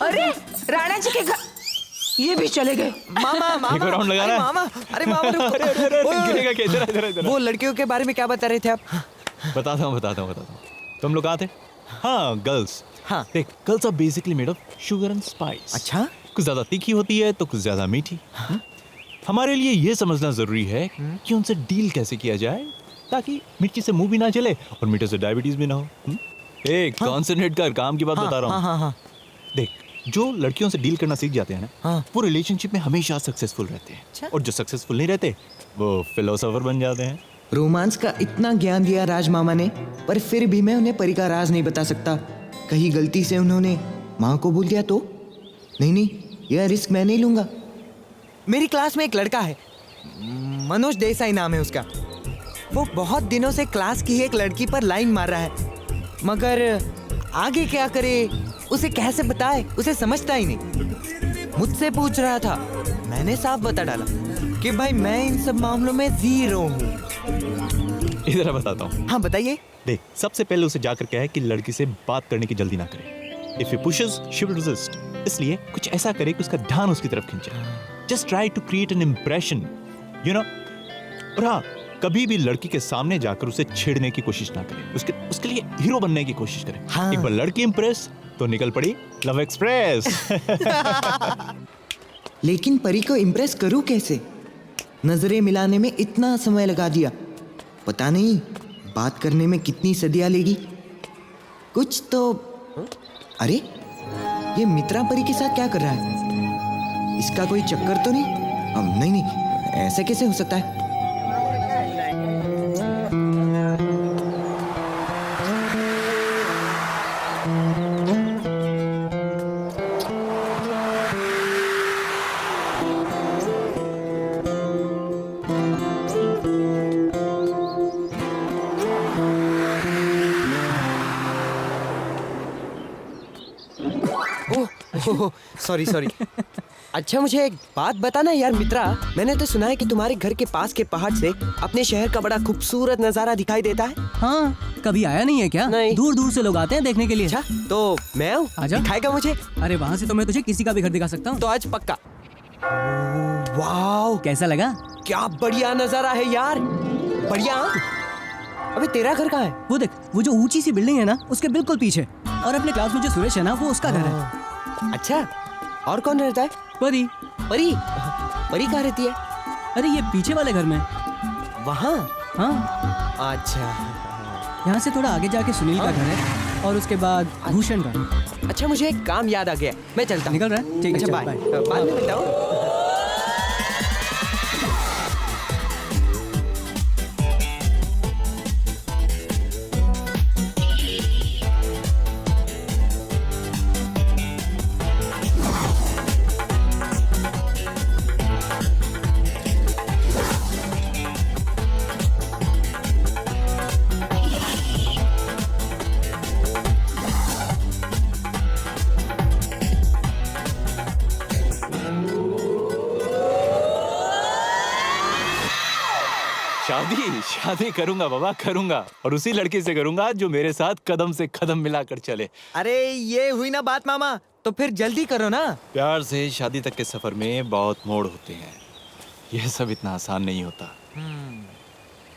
अरे राणा जी के घर ये भी चले गए। मामा एक राउंड लगा रहा है। मामा, अरे मामा रुको। गिरेगा क्या? इधर वो लड़कियों के बारे में क्या बता रहे थे आप? बताता हूँ। तुम लोग कहाँ थे? हाँ, गर्ल्स। हाँ देख, girls are basically made of sugar and spice. अच्छा, कुछ ज्यादा तीखी होती है तो कुछ ज्यादा मीठी। हमारे लिए ये समझना जरूरी है कि उनसे डील कैसे किया जाए ताकि मिर्ची से मुंह भी ना चले और मीठे से डायबिटीज भी ना हो। एक कॉन्सेंट्रेट कर, काम की बात बता रहा हूँ। हाँ। देख, जो लड़कियों से डील करना सीख जाते हैं ना, वो रिलेशनशिप में हमेशा सक्सेसफुल रहते हैं। और जो सक्सेसफुल नहीं रहते वो फिलोसोफर बन जाते हैं। रोमांस का इतना ज्ञान दिया राज मामा ने, पर फिर भी मैं उन्हें परी का राज नहीं बता सकता। कहीं गलती से उन्होंने माँ को भूल दिया तो? नहीं, यह रिस्क मैं नहीं लूंगा। मेरी क्लास में एक लड़का है, मनोज देसाई नाम है उसका। वो बहुत दिनों से क्लास की एक लड़की पर लाइन मार रहा है, मगर आगे क्या करे उसे कैसे बताए, उसे समझता ही नहीं। मुझसे पूछ रहा था, मैंने साफ बता डाला कि भाई मैं इन सब मामलों में जीरो हूँ। इधर बताता हूँ। हाँ बताइए। देख, सबसे पहले उसे जाकर क्या है कि लड़की से बात करने की जल्दी ना करे। If he pushes, she will resist. इसलिए कुछ ऐसा करे कि उसका ध्यान उसकी तरफ खींचे। Just try to create an impression, you know? और हाँ, कभी भी लड़की के सामने जाकर उसे छेड़ने की कोशिश ना करें। उसके लिए हीरो बनने की कोशिश करें। हाँ। एक बार लड़की इंप्रेस तो निकल पड़ी लव एक्सप्रेस। लेकिन परी को इम्प्रेस करूं कैसे? नजरें मिलाने में इतना समय लगा दिया, पता नहीं बात करने में कितनी सदियां लेगी। कुछ तो अरे ये मित्रा परी के साथ क्या कर रहा है? इसका कोई चक्कर तो नहीं? नहीं, ऐसे कैसे हो सकता है? Sorry sorry. अच्छा मुझे एक बात बताना यार मित्रा, मैंने तो सुना है कि तुम्हारे घर के पास के पहाड़ से अपने शहर का बड़ा खूबसूरत नजारा दिखाई देता है। हाँ, कभी आया नहीं है क्या? नहीं। दूर दूर से लोग आते हैं देखने के लिए। अच्छा तो मैं आऊँ, आजा। दिखाएगा मुझे? अरे वहाँ से तो मैं तुझे किसी का भी घर दिखा सकता हूँ। तो आज पक्का। वाओ, कैसा लगा? क्या बढ़िया नजारा है यार, बढ़िया। अबे तेरा घर कहाँ है? वो देख, वो जो ऊंची सी बिल्डिंग है ना, उसके बिल्कुल पीछे। और अपने क्लास में जो सुरेश है ना, वो उसका घर है। अच्छा, और कौन रहता है? परी। परी? परी कहाँ रहती है? अरे ये पीछे वाले घर में। वहाँ? हाँ। अच्छा, यहाँ से थोड़ा आगे जाके सुनील का घर है और उसके बाद भूषण का। अच्छा मुझे एक काम याद आ गया, मैं चलता हूँ। निकल रहा है? ठीक है, अच्छा चल, बाय, बाय। बाद में मिलता हूँ। शादी करूंगा बाबा, करूंगा, और उसी लड़की से करूंगा जो मेरे साथ कदम से कदम मिलाकर चले। अरे ये हुई ना बात मामा, तो फिर जल्दी करो ना। प्यार से शादी तक के सफर में बहुत मोड़ होते हैं, यह सब इतना आसान नहीं होता।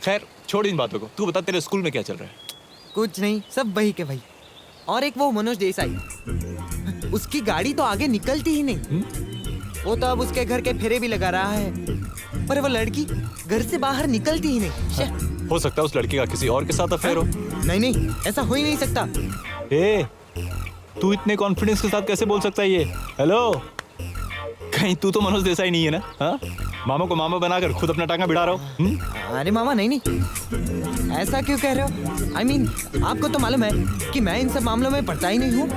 खैर छोड़ इन बातों को, तू बता तेरे स्कूल में क्या चल रहा है? कुछ नहीं, सब वही के वही। और एक वो मनोज देसाई, उसकी गाड़ी तो आगे निकलती ही नहीं। वो तो अब उसके घर के फेरे भी लगा रहा है, पर वो लड़की घर से बाहर निकलती ही नहीं। हो सकता है उस लड़की का किसी और के साथ अफेयर हो। नहीं नहीं, ऐसा हो ही नहीं सकता। ए, तू इतने कॉन्फिडेंस के साथ कैसे बोल सकता है ये? हेलो, कहीं तू तो मनोज देसाई नहीं है ना? हाँ, मामा को मामा बनाकर खुद अपना टांगा भिड़ा रहा हो। अरे मामा नहीं नहीं, ऐसा क्यों कह रहे हो? I mean, आपको तो मालूम है कि मैं इन सब मामलों में पड़ता ही नहीं हूँ।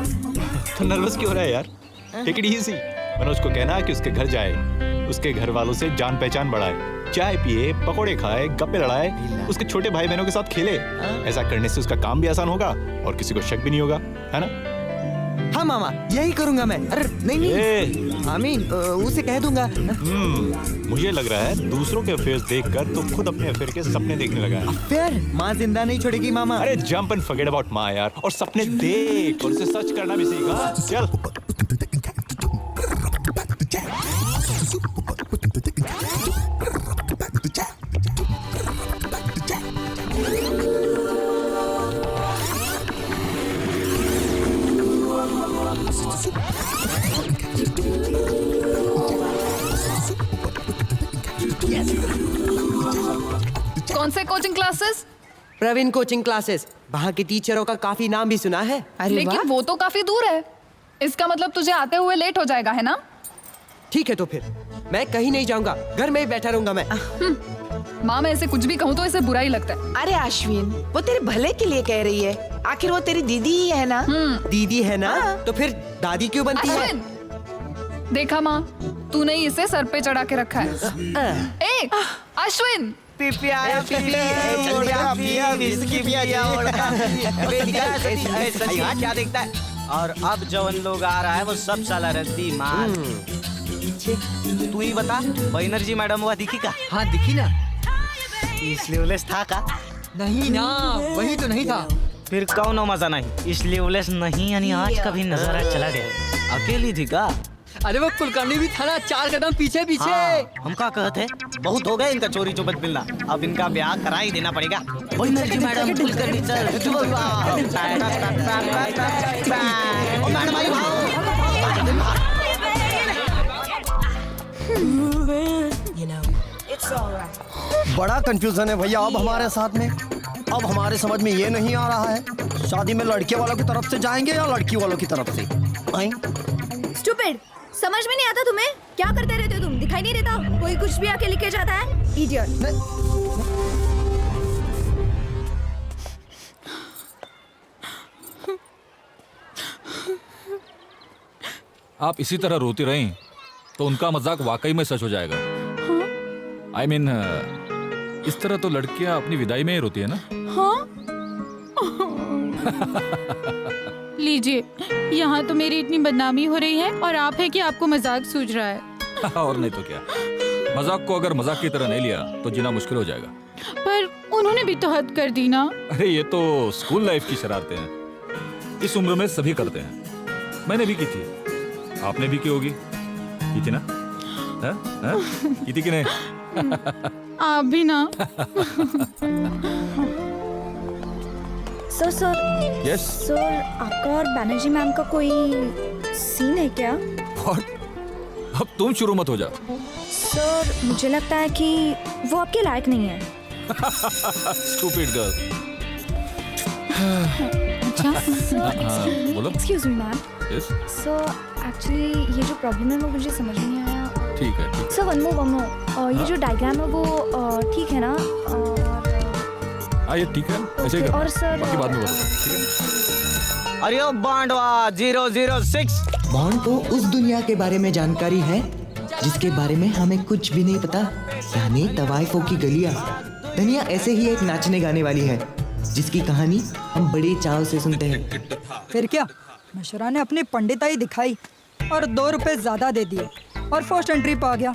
तो नर्वस क्यों हो रहा है यार? Take it easy. मनोज को कहना कि उसके घर जाए, उसके घर वालों से जान पहचान बढ़ाए, चाय पिए, पकोड़े खाए, गप्पे लड़ाए, उसके छोटे भाई बहनों के साथ खेले। ऐसा करने से उसका काम भी आसान होगा और किसी को शक भी नहीं होगा, है ना? हाँ मामा, यही करूंगा मैं। अरे नहीं नहीं, आमीन, उसे कह दूंगा। मुझे लग रहा है दूसरों के अफेयर्स देखकर तो खुद अपने अफेयर के सपने देखने लगा है। अफेयर? माँ जिंदा नहीं छोड़ेगी मामा। अरे जंप एंड फॉरगेट अबाउट माँ यार, और सपने देख और उसे सच करना भी सीख। हाँ चल। कौन से coaching classes? Praveen coaching classes. वहाँ के टीचरों का काफी नाम भी सुना है। लेकिन वो तो काफी दूर है, इसका मतलब तुझे आते हुए लेट हो जाएगा, है ना? ठीक है तो फिर मैं कहीं नहीं जाऊंगा, घर में ही बैठा रहूंगा मैं। माँ मैं ऐसे कुछ भी कहूँ तो इसे बुरा ही लगता है। अरे अश्विन, वो तेरे भले के लिए कह रही है, आखिर वो तेरी दीदी ही है ना? दीदी है ना? तो फिर दादी क्यों बनती है? देखा माँ, तूने ही इसे सर पे चढ़ा के रखा है। ए, अश्विन! पिपी आया, पिपी जल्दी आ, पिया विस्की पिया क्या देखता है? और अब जवन लोग आ रहा है वो सब साला रद्दी माल। तू ही बता, बैनर्जी मैडम हुआ दिखी का? हाँ दिखी ना। स्लीवलेस था का? नहीं ना, वही तो नहीं था। फिर कौन मजा नहीं, स्लीवलेस नहीं यानी आज का भी नजारा चला गया। अकेली थी का? अरे वो कुलकर्णी भी था ना, 4 कदम पीछे पीछे। हाँ, हम क्या कहते हैं, बहुत हो गए इनका चोरी चुपत मिलना, अब इनका ब्याह करा ही देना पड़ेगा। Banerjee madam Kulkarni sir, madam आई बड़ा कंफ्यूजन है भैया अब हमारे साथ में। अब हमारे समझ में ये नहीं आ रहा है, शादी में लड़के वालों की तरफ से जाएंगे या लड़की वालों की तरफ से? स्टूपिड, समझ में नहीं आता तुम्हें? क्या करते रहते हो तुम? दिखाई नहीं देता? कोई कुछ भी आके लिखे जाता है? इडियट। आप इसी तरह रोती रहीं तो उनका मजाक वाकई में सच हो जाएगा। I mean, इस तरह तो लड़कियां अपनी विदाई में ही रोती है ना? हाँ? लीजिए, यहाँ तो मेरी इतनी बदनामी हो रही है और आप है कि आपको मजाक सूझ रहा है। और नहीं तो क्या, मजाक को अगर मजाक की तरह नहीं लिया तो जीना मुश्किल हो जाएगा। पर उन्होंने भी तो हद कर दी ना। अरे ये तो स्कूल लाइफ की शरारतें हैं, इस उम्र में सभी करते हैं। मैंने भी की थी, आपने भी की होगी, की थी ना? की थी कि नहीं? आप भी ना। Sir Yes? सर, आपका और बैनर्जी मैम का कोई सीन है क्या? अब तुम शुरू मत हो जा। सर मुझे लगता है कि वो आपके लायक नहीं है। Stupid girl. अच्छा, बोलो। Excuse me ma'am. Yes? Sir actually ये जो प्रॉब्लम है वो मुझे समझ नहीं आया। ठीक है, ठीक है। सर वन मोर ये जो डायग्राम है वो ठीक है ना? ये ठीक है, ऐसे ही Okay, करना। और सर, बाकी बाद में बोलो, ठीक है? अरे ओ बांडवा 006। बॉन्ड को उस दुनिया के बारे में जानकारी है जिसके बारे में हमें कुछ भी नहीं पता, यानी तवाइफों की गलियां। दुनिया ऐसे ही एक नाचने गाने वाली है जिसकी कहानी हम बड़े चाव से सुनते हैं। फिर क्या, मशरा ने अपनी पंडिताई दिखाई और 2 रुपए ज्यादा दे दिए और फर्स्ट एंट्री पा गया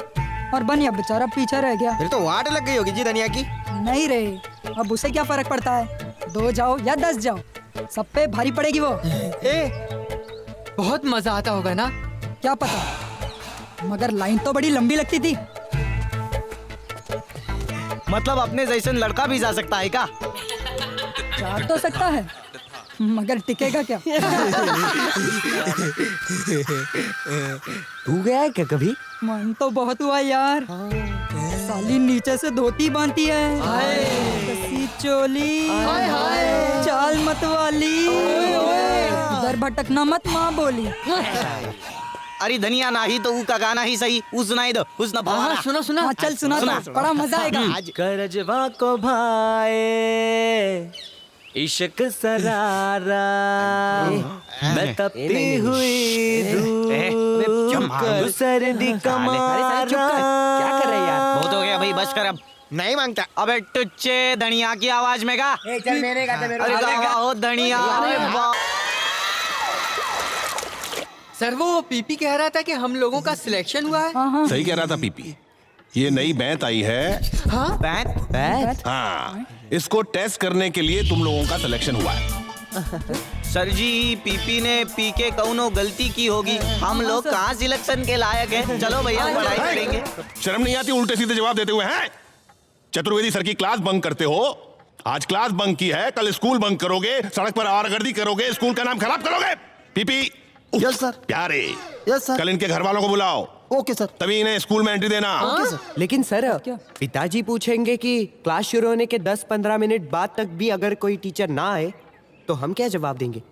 और बनिया बेचारा पीछे रह गया। फिर तो वाट लग गई होगी जी धनिया की। नहीं रे, अब उसे क्या फर्क पड़ता है, 2 जाओ या 10 जाओ, सब पे भारी पड़ेगी वो। बहुत मजा आता होगा ना? क्या पता, मगर लाइन तो बड़ी लंबी लगती थी। मतलब अपने जैसे लड़का भी जा सकता है क्या? जा तो सकता है, मगर टिकेगा क्या? तू गया है क्या कभी? मन तो बहुत हुआ यार। साली नीचे से धोती बांधती है, कसी चोली, चाल मत वाली, इधर भटकना मत माँ बोली। अरे धनिया नाही तो ऊ का गाना ही सही, ऊ सुनाई दो, हुस्न भवाना। सुना। हाँ, चल सुना दो, बड़ा मजा आएगा। करजवा को भाए इश्क सरारा, मैं तपती हुई धूप सर्दी का मारा। क्या कर रहे हैं यार? बहुत हो गया भाई, बस कर अब। नहीं मांगता। अबे टुच्चे धनिया की आवाज में गा। चल मेरे गाते मेरे। अरे गावा हो धनिया। अरे वाह। सर वो पीपी कह रहा था कि हम लोगों का सिलेक्शन हुआ है। सही कह रहा था पीपी। ये नई बैंत आई है। हाँ? बैंत? हाँ, इसको टेस्ट करने के लिए तुम लोगों का सिलेक्शन हुआ है। सर जी, पीपी ने पी के कौनो गलती की होगी, हम लोग कहाँ सिलेक्शन के लायक हैं। चलो भैया पढ़ाई करेंगे। शर्म नहीं आती उल्टे सीधे जवाब देते हुए हैं? चतुर्वेदी सर की क्लास बंक करते हो। आज क्लास बंक की है, कल स्कूल बंक करोगे, सड़क पर आवारागर्दी करोगे, स्कूल का नाम खराब करोगे। पीपी। Yes sir. प्यारे। Yes sir. कल इनके घर वालों को बुलाओ। Okay sir. तभी इन्हें स्कूल में एंट्री देना। Okay sir. लेकिन सर, पिताजी पूछेंगे कि क्लास शुरू होने के 10-15 मिनट बाद तक भी अगर कोई टीचर ना आए तो हम क्या जवाब देंगे?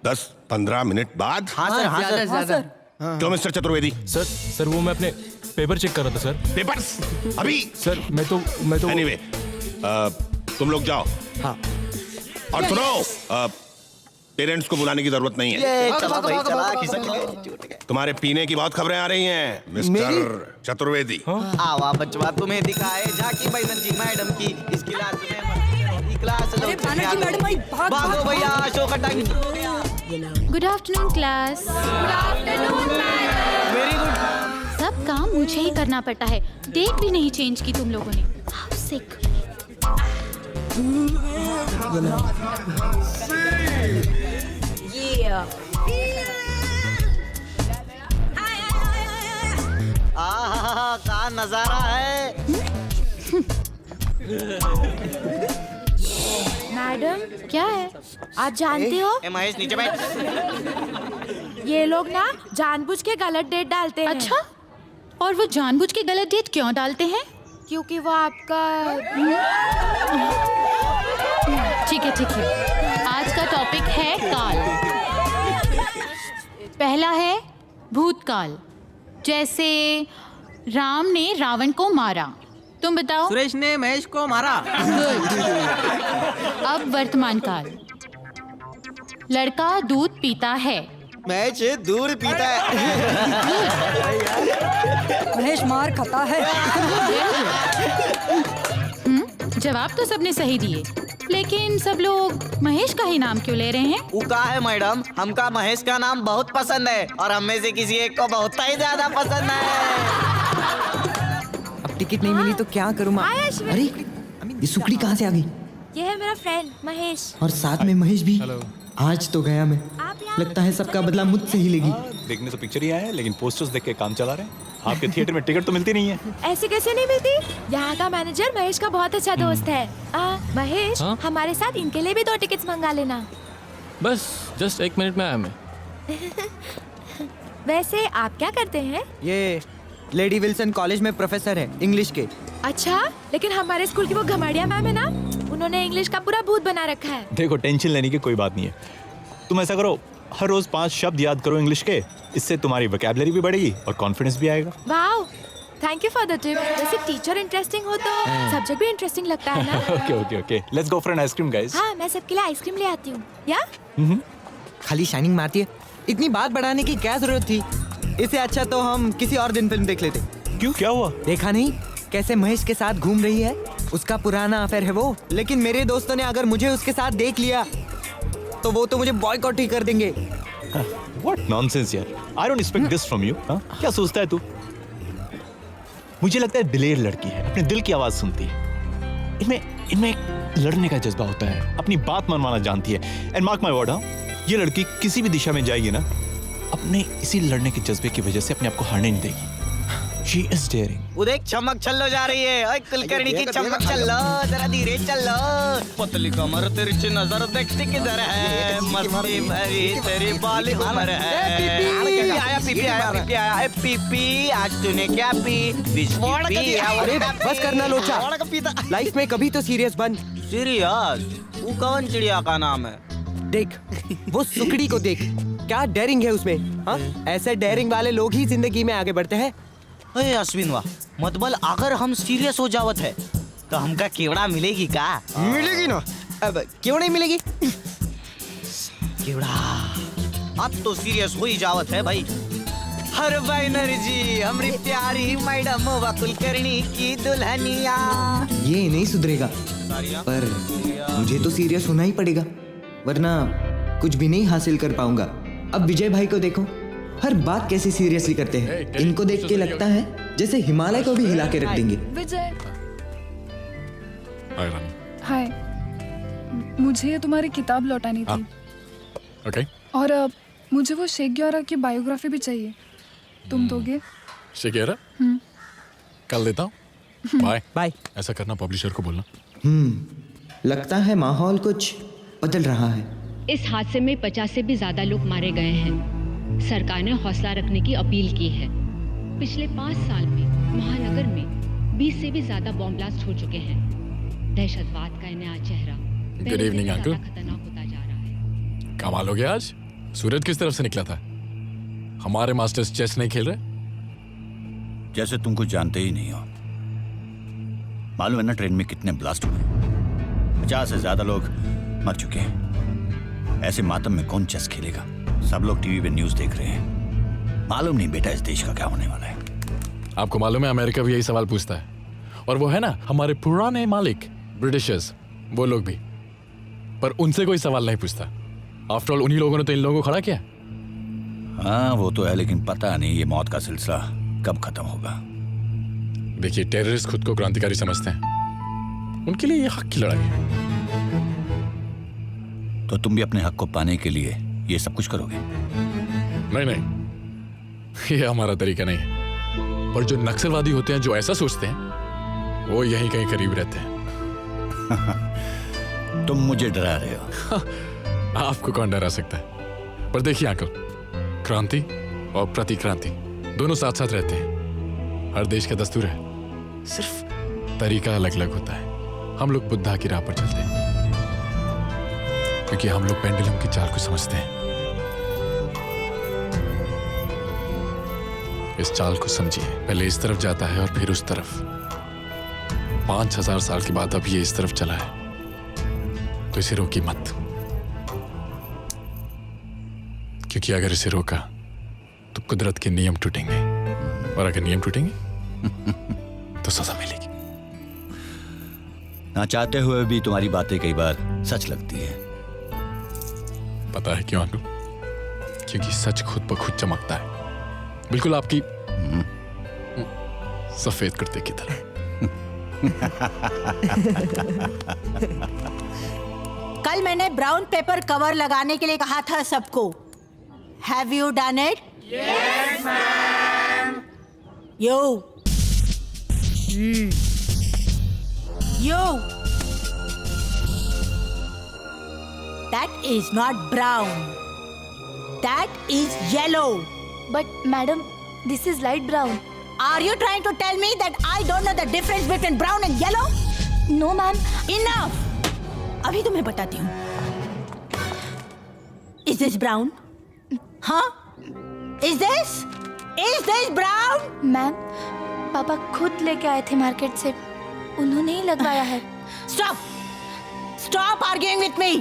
10-15 मिनट बाद? हाँ सर, हाँ सर, हाँ सर। क्यों मिस्टर चतुर्वेदी? सर वो मैं अपने पेपर चेक कर रहा था सर। पेपर्स? अभी? सर मैं तो एनीवे, तुम लोग जाओ। हाँ। और सुनो, पेरेंट्स को बुलाने की जरूरत नहीं है। चला भाई, चला, खिसक ले। तुम्हारे पीने की बहुत खबरें आ रही हैं मिस्टर चतुर्वेदी। आवा बचवा, तुम्हें दिखाए झाकी बैनर्जी मैडम की इस क्लास में। क्लास लो, भागो भैया, शो का टाइम हो गया। Good afternoon class. Good afternoon madam. Very good. सब काम मुझे ही करना पड़ता है, डेट भी नहीं चेंज की तुम लोगों ने। हाउ सिक। आहा, क्या नजारा है। मैडम क्या है, आप जानते हो ए महेश नीचे बैठ। ये लोग ना जानबूझ के गलत डेट डालते हैं। अच्छा, और वो जानबूझ के गलत डेट क्यों डालते हैं? क्योंकि वो आपका ठीक है। आज का टॉपिक है काल। पहला है भूतकाल, जैसे राम ने रावण को मारा। तुम बताओ। सुरेश ने महेश को मारा। अब वर्तमान काल, लड़का दूध पीता है। महेश दूध पीता है। महेश मार खाता है। जवाब तो सबने सही दिए। लेकिन सब लोग महेश का ही नाम क्यों ले रहे हैं? वो का है मैडम, हमका महेश का नाम बहुत पसंद है और हम में से किसी एक को बहुत ही ज्यादा पसंद है। अब टिकट नहीं मिली तो क्या करूँ माँ? अरे ये सुकड़ी कहाँ से आ गई? ये है मेरा फ्रेंड महेश। और साथ में महेश भी। आज तो गया मैं। लगता है सबका बदला मुझसे ही लेगी। देखने तो पिक्चर ही आया है, लेकिन पोस्टर्स देख के काम चला रहे हैं। आपके थिएटर में टिकट तो मिलती नहीं है। ऐसे कैसे नहीं मिलती? यहाँ का मैनेजर महेश का बहुत अच्छा दोस्त है। महेश, हमारे साथ इनके लिए भी 2 टिकट्स मंगा लेना। बस जस्ट 1 मिनट में आया मैं। वैसे आप क्या करते हैं? ये लेडी विल्सन कॉलेज में प्रोफेसर है इंग्लिश के। अच्छा, लेकिन हमारे स्कूल की वो घमड़िया मैम है ना, उन्होंने इंग्लिश का पूरा भूत बना रखा है। देखो, टेंशन लेने की कोई बात नहीं है। तुम ऐसा करो, हर रोज 5 शब्द याद करो इंग्लिश के। इससे तुम्हारी वोकैबुलरी भी बढ़ेगी और कॉन्फिडेंस भी आएगा। Wow, thank you for the tip. वैसे टीचर इंटरेस्टिंग हो तो सब्जेक्ट भी इंटरेस्टिंग लगता है ना। Okay okay okay, let's go for an ice cream guys. हाँ, मैं सबके लिए आइसक्रीम ले आती हूँ। या खाली शाइनिंग मारती है, इतनी बात बढ़ाने की क्या जरूरत थी? इससे अच्छा तो हम किसी और दिन फिल्म देख लेते। क्यों, क्या हुआ? देखा नहीं कैसे महेश के साथ घूम रही है? उसका पुराना अफेयर है वो। लेकिन मेरे दोस्तों ने अगर मुझे उसके साथ देख लिया तो वो तो मुझे बॉयकॉट ही कर देंगे। What nonsense यार, I don't expect this from you। क्या सोचता है तू? मुझे लगता है दिलेर लड़की है, अपने दिल की आवाज सुनती है। इनमें एक लड़ने का जज्बा होता है, अपनी बात मनवाना जानती है। एंड मार्क माय वर्ड, ये लड़की किसी भी दिशा में जाएगी ना, अपने इसी लड़ने के जज्बे की वजह से अपने आप को हारने नहीं देगी। She is daring। वो देख चमक छल्लो जा रही है। ओए कुलकर्णी की चमक छल्लो, जरा धीरे चलो। पतली कमर तिरछी नजर देखती किधर है, मस्ती भरी तेरी बाली उम्र है। पीपी आया, पीपी आया, पीपी आया। ए पीपी, आज तूने क्या पी? विस्की। अरे बस करना लोचा, लाइफ में कभी तो सीरियस बन। सीरियस? वो कौन चिड़िया का नाम है? देख वो सुकड़ी को देख, क्या डेयरिंग है उसमें। हाँ, ऐसे डेयरिंग वाले लोग ही जिंदगी में आगे बढ़ते हैं। अरे अश्विन वाह, मतलब अगर हम सीरियस हो जावत है तो हमका केवड़ा मिलेगी का? मिलेगी ना। अब क्यों नहीं मिलेगी? केवड़ा अब तो सीरियस हो ही जावत है भाई। हर बैनर जी, हमारी प्यारी मैडम व कुलकर्णी की दुल्हनिया। ये नहीं सुधरेगा, पर मुझे तो सीरियस होना ही पड़ेगा, वरना कुछ भी नहीं हासिल कर पाऊंगा। अब विजय भाई को देखो, हर बात कैसे सीरियसली करते हैं। इनको देख के लगता है जैसे हिमालय को भी हिला के रख देंगे। विजय, हाय, मुझे तुम्हारी किताब लौटानी थी। ओके। और मुझे वो शेख ग्यारह की बायोग्राफी भी चाहिए, तुम दोगे? शेख ग्यारह? कल देता हूँ। Bye bye. ऐसा करना, पब्लिशर को बोलना। लगता है माहौल कुछ बदल रहा है। इस हादसे में 50 से भी ज्यादा लोग मारे गए हैं। सरकार ने हौसला रखने की अपील की है। पिछले 5 साल में महानगर में 20 से भी ज्यादा बॉम्ब ब्लास्ट हो चुके हैं। दहशतवाद का नया चेहरा गुड इवनिंग अंकल। खतरनाक होता जा रहा है। कमाल हो गया आज। सूरज किस तरफ से निकला था? हमारे मास्टर्स चेस नहीं खेल रहे? जैसे तुम कुछ जानते ही नहीं हो। मालूम है ना ट्रेन में कितने ब्लास्ट हुए? 50 से ज्यादा लोग मर चुके हैं। ऐसे मातम में कौन चेस खेलेगा? सब लोग टीवी पे न्यूज़ देख रहे हैं। मालूम नहीं बेटा इस देश का क्या होने वाला है। आपको मालूम है अमेरिका भी यही सवाल पूछता है। और वो है ना हमारे पुराने मालिक ब्रिटिशर्स, वो लोग भी, पर उनसे कोई सवाल नहीं पूछता। आफ्टर ऑल उन्हीं लोगों ने तो इन लोगों को खड़ा किया। हाँ वो तो है, लेकिन पता नहीं ये मौत का सिलसिला कब खत्म होगा। देखिए, टेररिस्ट खुद को क्रांतिकारी समझते हैं, उनके लिए ये हक की लड़ाई है। तो तुम भी अपने हक को पाने के लिए ये सब कुछ करोगे? नहीं नहीं, ये हमारा तरीका नहीं है। पर जो नक्सलवादी होते हैं, जो ऐसा सोचते हैं, वो यहीं कहीं करीब रहते हैं। तुम मुझे डरा रहे हो। आपको कौन डरा सकता है? पर देखिए अंकल, क्रांति और प्रतिक्रांति दोनों साथ साथ रहते हैं। हर देश का दस्तूर है, सिर्फ तरीका अलग अलग होता है। हम लोग बुद्धा की राह पर चलते हैं क्योंकि हम लोग पेंडुलम की चाल को समझते हैं। इस चाल को समझिए, पहले इस तरफ जाता है और फिर उस तरफ। 5000 साल के बाद अब ये इस तरफ चला है, तो इसे रोकी मत, क्योंकि अगर इसे रोका तो कुदरत के नियम टूटेंगे, और अगर नियम टूटेंगे तो सजा मिलेगी। ना चाहते हुए भी तुम्हारी बातें कई बार सच लगती है। पता है क्यों आलू? क्योंकि सच खुद ब खुद चमकता है, बिल्कुल आपकी सफेद कुर्ते की तरह। कल मैंने ब्राउन पेपर कवर लगाने के लिए कहा था सबको। Have you done it? Yes ma'am. Yo that is not brown, that is yellow. But madam, this is light brown. Are you trying to tell me that I don't know the difference between brown and yellow? No, ma'am. Enough. अभी तुम्हें बताती हूँ। Is this brown? हाँ? Is this brown? Ma'am, पापा खुद लेके आए थे मार्केट से, उन्होंने ही लगवाया है। Stop arguing with me.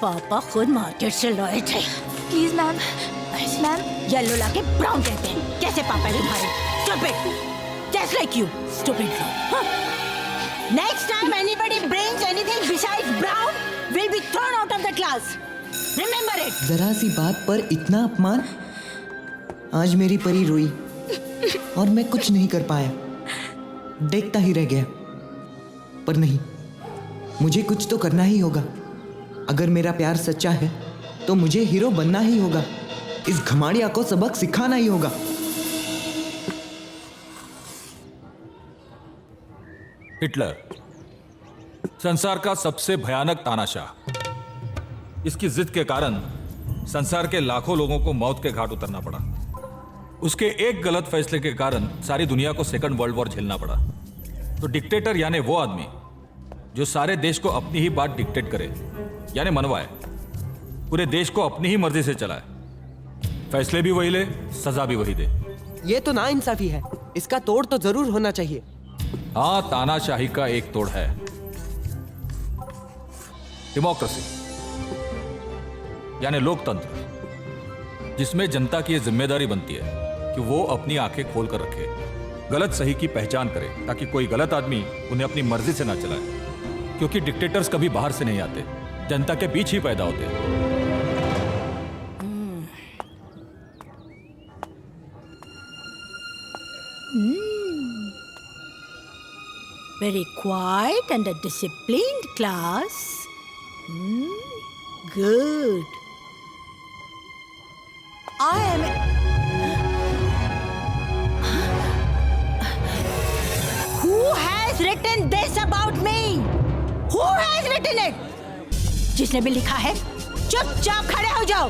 पापा खुद मार्केट से लाए थे। Please ma'am. मैम, येलो लाके ब्राउन कहते हैं। कैसे पापा है तुम्हारे? Stupid. Just like you. Stupid. Huh? Next time anybody brings anything besides brown will be thrown out of the class. Remember it. जरा सी बात पर इतना अपमान। आज मेरी परी रोई और मैं कुछ नहीं कर पाया, देखता ही रह गया। पर नहीं, मुझे कुछ तो करना ही होगा। अगर मेरा प्यार सच्चा है तो मुझे हीरो बनना ही होगा। इस घमाड़िया को सबक सिखाना ही होगा। हिटलर संसार का सबसे भयानक तानाशाह। इसकी जिद के कारण संसार के लाखों लोगों को मौत के घाट उतरना पड़ा। उसके एक गलत फैसले के कारण सारी दुनिया को सेकंड वर्ल्ड वॉर झेलना पड़ा। तो डिक्टेटर यानी वो आदमी जो सारे देश को अपनी ही बात डिक्टेट करे, यानी मनवाए, पूरे देश को अपनी ही मर्जी से चलाए, फैसले भी वही ले, सजा भी वही दे। ये तो नाइंसाफी है, इसका तोड़ तो जरूर होना चाहिए। हाँ, तानाशाही का एक तोड़ है, डेमोक्रेसी यानी लोकतंत्र, जिसमें जनता की यह जिम्मेदारी बनती है कि वो अपनी आंखें खोल कर रखे, गलत सही की पहचान करे, ताकि कोई गलत आदमी उन्हें अपनी मर्जी से ना चलाए। क्योंकि डिक्टेटर्स कभी बाहर से नहीं आते, जनता के बीच ही पैदा होते हैं। Very quiet and a disciplined class. Good. I am. Who has written this about me? Who has written it? जिसने भी लिखा है, चुपचाप खड़े हो जाओ।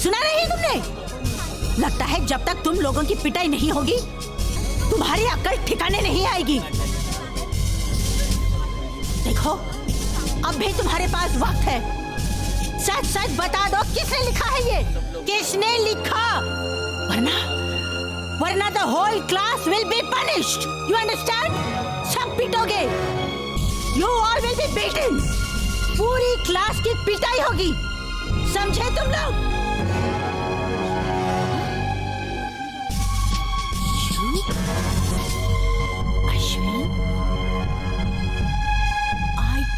सुना नहीं तुमने? लगता है जब तक तुम लोगों की पिटाई नहीं होगी, तुम्हारी अक्ल ठिकाने नहीं आएगी। देखो, अब भी तुम्हारे पास वक्त है। सच सच बता दो, किसने लिखा है ये? किसने लिखा? वरना the whole class will be punished. You understand? सब पिटोगे। You all will be beaten. पूरी क्लास की पिटाई होगी, समझे तुम लोग?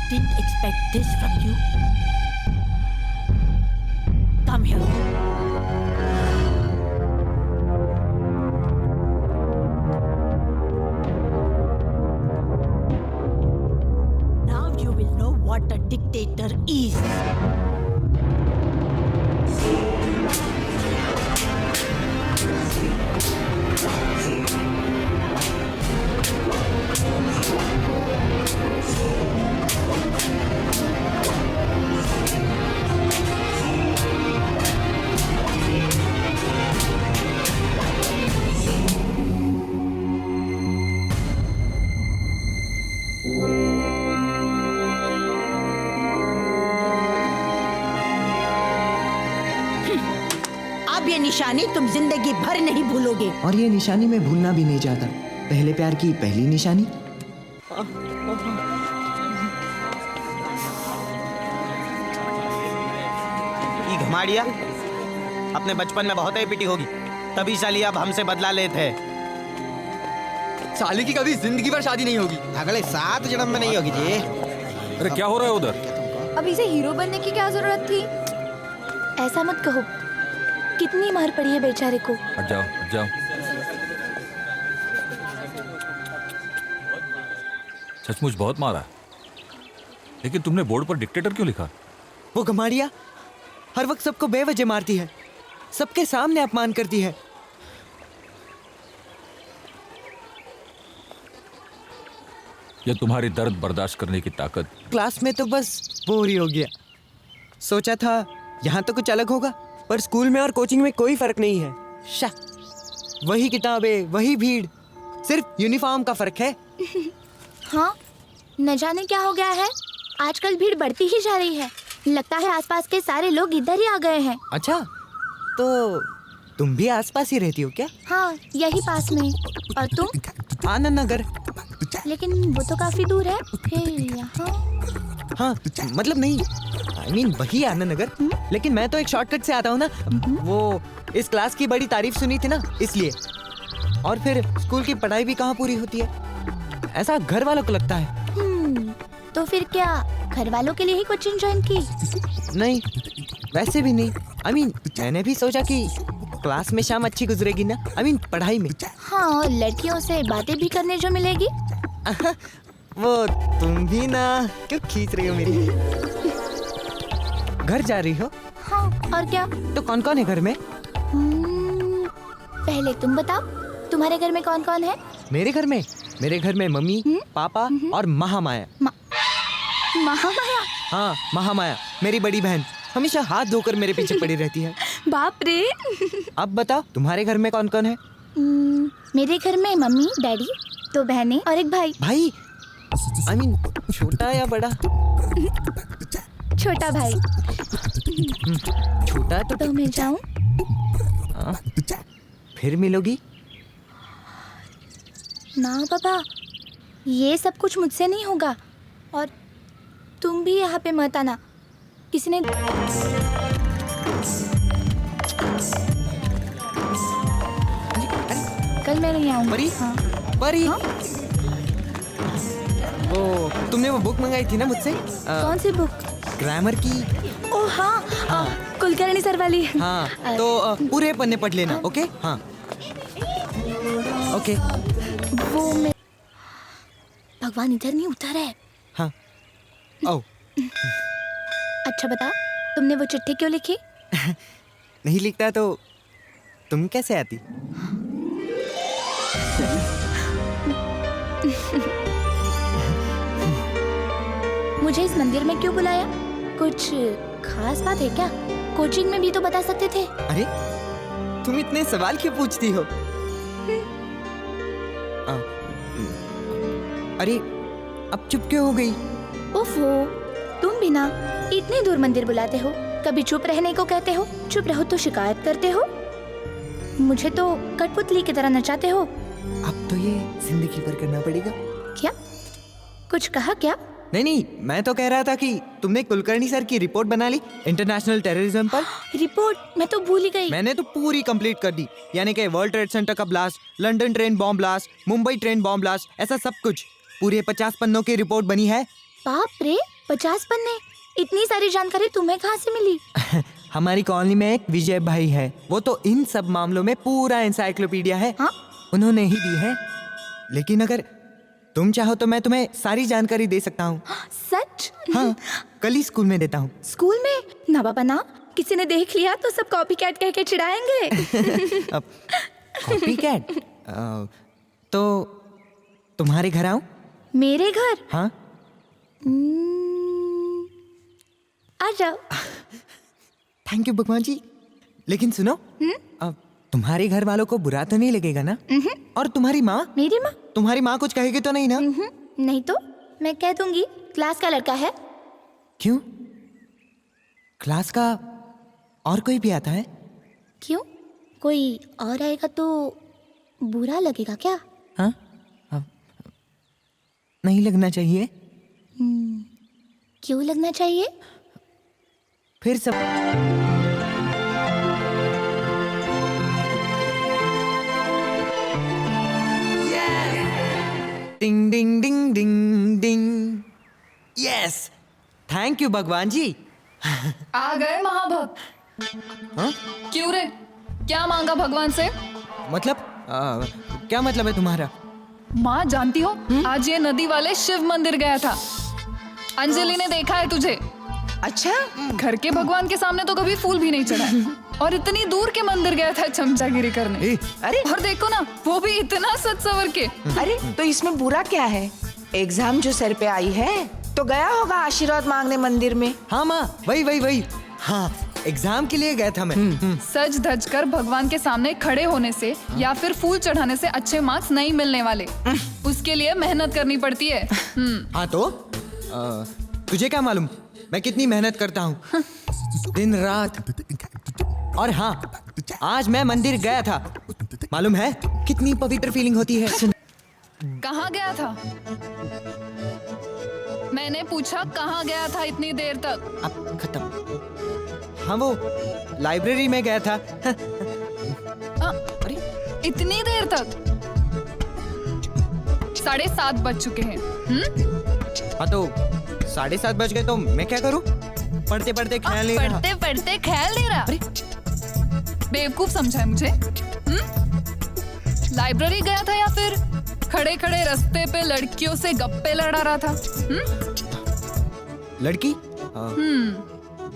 Didn't expect this from you. Come here. Now you will know what a dictator is. अब ये निशानी तुम जिंदगी भर नहीं भूलोगे। और ये निशानी मैं भूलना भी नहीं चाहता। पहले प्यार की पहली निशानी। ये घमाड़िया अपने बचपन में बहुत ही पिटी होगी, तभी साली अब हमसे बदला लेते हैं। साले की कभी जिंदगी भर शादी नहीं होगी। अगले 7 जन्म में नहीं होगी जी। अरे क्या हो रहा है उधर? अब इसे हीरो बनने की क्या जरूरत थी? ऐसा मत कहो, कितनी मार पड़ी है बेचारे को। हट जाओ, हट जाओ। सचमुच बहुत मारा, लेकिन तुमने बोर्ड पर डिक्टेटर क्यों लिखा? वो गमारिया हर वक्त सबको बेवजह मारती है, सबके सामने अपमान करती है। यह तुम्हारी दर्द बर्दाश्त करने की ताकत। क्लास में तो बस बोर ही हो गया। सोचा था यहाँ तो कुछ अलग होगा, पर स्कूल में और कोचिंग में कोई फर्क नहीं है। शा, वही किताबें, वही भीड़, सिर्फ यूनिफॉर्म का फर्क है। हाँ, न जाने क्या हो गया है, आजकल भीड़ बढ़ती ही जा रही है। लगता है आसपास के सारे लोग इधर ही आ गए हैं। अच्छा, तो तुम भी आसपास ही रहती हो क्या? हाँ, यही पास में। और तुम? आनंद नगर। लेकिन वो तो काफी दूर है। फिर यहाँ? हाँ, मतलब नहीं, I mean, वही आनंद नगर, लेकिन मैं तो एक शॉर्टकट से आता हूँ ना। वो इस क्लास की बड़ी तारीफ सुनी थी ना, इसलिए। और फिर स्कूल की पढ़ाई भी कहाँ पूरी होती है, ऐसा घर वालों को लगता है। तो फिर क्या घर वालों के लिए ही कोचिंग ज्वाइन की? नहीं, वैसे भी नहीं। I mean, मैंने भी सोचा कि क्लास में शाम अच्छी गुजरेगी ना, I mean, पढ़ाई में। हाँ, लड़कियों से बातें भी करने जो मिलेगी। वो तुम भी ना क्यों खींच रही हो मेरी? घर जा रही हो? हाँ, और क्या? तो कौन कौन है घर में? पहले तुम बताओ, तुम्हारे घर में कौन कौन है? मेरे घर में मम्मी, पापा और महामाया। महामाया? हाँ, महामाया मेरी बड़ी बहन, हमेशा हाथ धोकर मेरे पीछे पड़ी रहती है। बाप रे। अब बताओ, तुम्हारे घर में कौन कौन है? मेरे घर में मम्मी, डैडी, 2 बहनें और 1 भाई। भाई? I mean, छोटा या बड़ा? छोटा भाई। छोटा तो मैं जाऊं? फिर मिलोगी? ना पापा, ये सब कुछ मुझसे नहीं होगा। और तुम भी यहाँ पे मत आना, किसी ने। कल मैं नहीं आऊंगी। परी? हाँ। परी? हाँ? वो तुमने वो बुक मंगाई थी ना मुझसे? कौन सी बुक? ग्रामर की। ओह हाँ, कुलकर्णी सर वाली। हाँ, तो पूरे पन्ने पढ़ लेना, ओके? हाँ, ओके। वो मैं भगवान इधर नहीं उतर है। हाँ, आओ। अच्छा बता, तुमने वो चिट्ठी क्यों लिखी? नहीं लिखता तो तुम कैसे आती? मुझे इस मंदिर में क्यों बुलाया? कुछ खास बात है क्या? कोचिंग में भी तो बता सकते थे। अरे, तुम इतने सवाल क्यों पूछती हो? अरे, अब चुप क्यों हो गई? ओफो, तुम भी ना इतने दूर मंदिर बुलाते हो, कभी चुप रहने को कहते हो, चुप रहो तो शिकायत करते हो, मुझे तो कठपुतली की तरह नचाते हो। अब तो ये जिंदगी भर करना पड़ेगा। क्या? कुछ कहा क्या? नहीं, मैं तो कह रहा था कि तुमने कुलकर्णी सर की रिपोर्ट बना ली इंटरनेशनल टेररिज्म पर। रिपोर्ट? मैं तो भूल ही गई। मैंने तो पूरी कंप्लीट कर दी, यानी कि वर्ल्ड ट्रेड सेंटर का blast, London train bomb blast, Mumbai train bomb blast, ऐसा सब कुछ। पूरे 50 पन्नों की रिपोर्ट बनी है। बाप रे, 50 पन्ने! इतनी सारी जानकारी तुम्हें कहाँ से मिली? हमारी कॉलोनी में एक विजय भाई है, वो तो इन सब मामलों में पूरा एनसाइक्लोपीडिया है। हाँ? उन्होंने ही दी है। लेकिन अगर तुम चाहो तो मैं तुम्हें सारी जानकारी दे सकता हूँ। सच? हाँ, कल ही स्कूल में देता हूँ। स्कूल में? ना बाबा ना, किसी ने देख लिया तो सब कॉपी कैट कह के चिढ़ाएंगे। Copy cat? तो तुम्हारे घर आऊं? मेरे घर? हाँ। आ जाओ। थैंक यू भगवान जी। लेकिन सुनो, अब तुम्हारे घर वालों को बुरा तो नहीं लगेगा ना? और तुम्हारी माँ? मेरी माँ? तुम्हारी माँ कुछ कहेगी तो नहीं ना? नहीं तो मैं कह दूंगी, क्लास का लड़का है। क्यों? क्लास का और कोई भी आता है? क्यों? कोई और आएगा तो बुरा लगेगा क्या? हाँ? नहीं लगना चाहिए। क्यों लगना चाहिए? फिर सब टिंग डिंग डिंग डिंग डिंग। यस, थैंक यू भगवान जी। आ गए महाभक्त। हाँ? क्यों रे, क्या मांगा भगवान से? मतलब क्या मतलब है तुम्हारा? माँ जानती हो, आज ये नदी वाले शिव मंदिर गया था। अंजलि ने देखा है तुझे। अच्छा? घर के भगवान के सामने तो कभी फूल भी नहीं चढ़ाया और इतनी दूर के मंदिर गया था चमचागिरी करने। अरे और देखो ना, वो भी इतना सच सवर के। अरे तो इसमें बुरा क्या है? एग्जाम जो सर पे आई है तो गया होगा आशीर्वाद मांगने मंदिर में। हाँ माँ, वही। हाँ, एग्जाम के लिए गया था मैं। सज धज कर भगवान के सामने खड़े होने से या फिर फूल चढ़ाने से अच्छे मार्क्स नहीं मिलने वाले। उसके लिए मेहनत करनी पड़ती है। हाँ तो तुझे क्या मालूम मैं कितनी मेहनत करता हूँ दिन रात। और हाँ, आज मैं मंदिर गया था। मालूम है कितनी पवित्र फीलिंग होती है। कहाँ गया था? मैंने पूछा कहाँ गया था इतनी देर तक? अब खत्म। हाँ, वो लाइब्रेरी में गया था। अरे इतनी देर तक? 7:30 बज चुके हैं। हाँ तो 7:30 बज गए तो मैं क्या करूँ? पढ़ते पढ़ते ख्याल नहीं रहा। पढ़ते पढ़ते ख्याल नहीं रहा? बेवकूफ समझा है मुझे? लाइब्रेरी गया था या फिर खड़े खड़े रास्ते पे लड़कियों से गप्पे लड़ा रहा था? लड़की?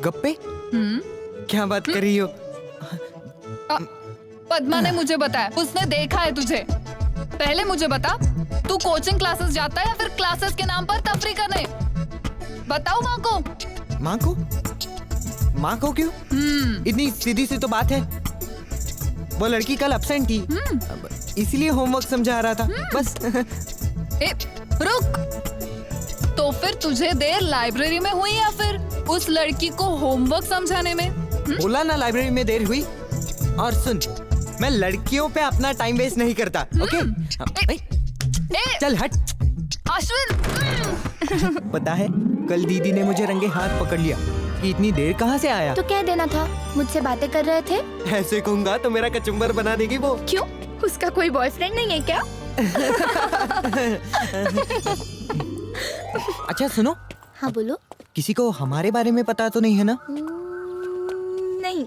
गप्पे? क्या बात कर रही हो? पद्मा ने मुझे बताया, उसने देखा है तुझे। पहले मुझे बता, तू कोचिंग क्लासेस जाता है या फिर क्लासेस के नाम पर तफरी करने? बताओ माँ को। माँ को? माँ को क्यों? इतनी सीधी सी तो बात है। वो लड़की कल एब्सेंट थी, इसलिए होमवर्क समझा रहा था बस। रुक, तो फिर तुझे देर लाइब्रेरी में हुई या फिर उस लड़की को होमवर्क समझाने में? बोला ना लाइब्रेरी में देर हुई। और सुन, मैं लड़कियों पे अपना टाइम वेस्ट नहीं करता। ओके? चल हट। अश्विन, पता है कल दीदी ने मुझे रंगे हाथ पकड़ लिया कि इतनी देर कहाँ से आया। तो कह देना था मुझसे बातें कर रहे थे। ऐसे कहूंगा तो मेरा कचुम्बर बना देगी वो। क्यों? उसका कोई बॉयफ्रेंड नहीं है क्या? अच्छा सुनो। हाँ बोलो। किसी को हमारे बारे में पता तो नहीं है ना? नहीं।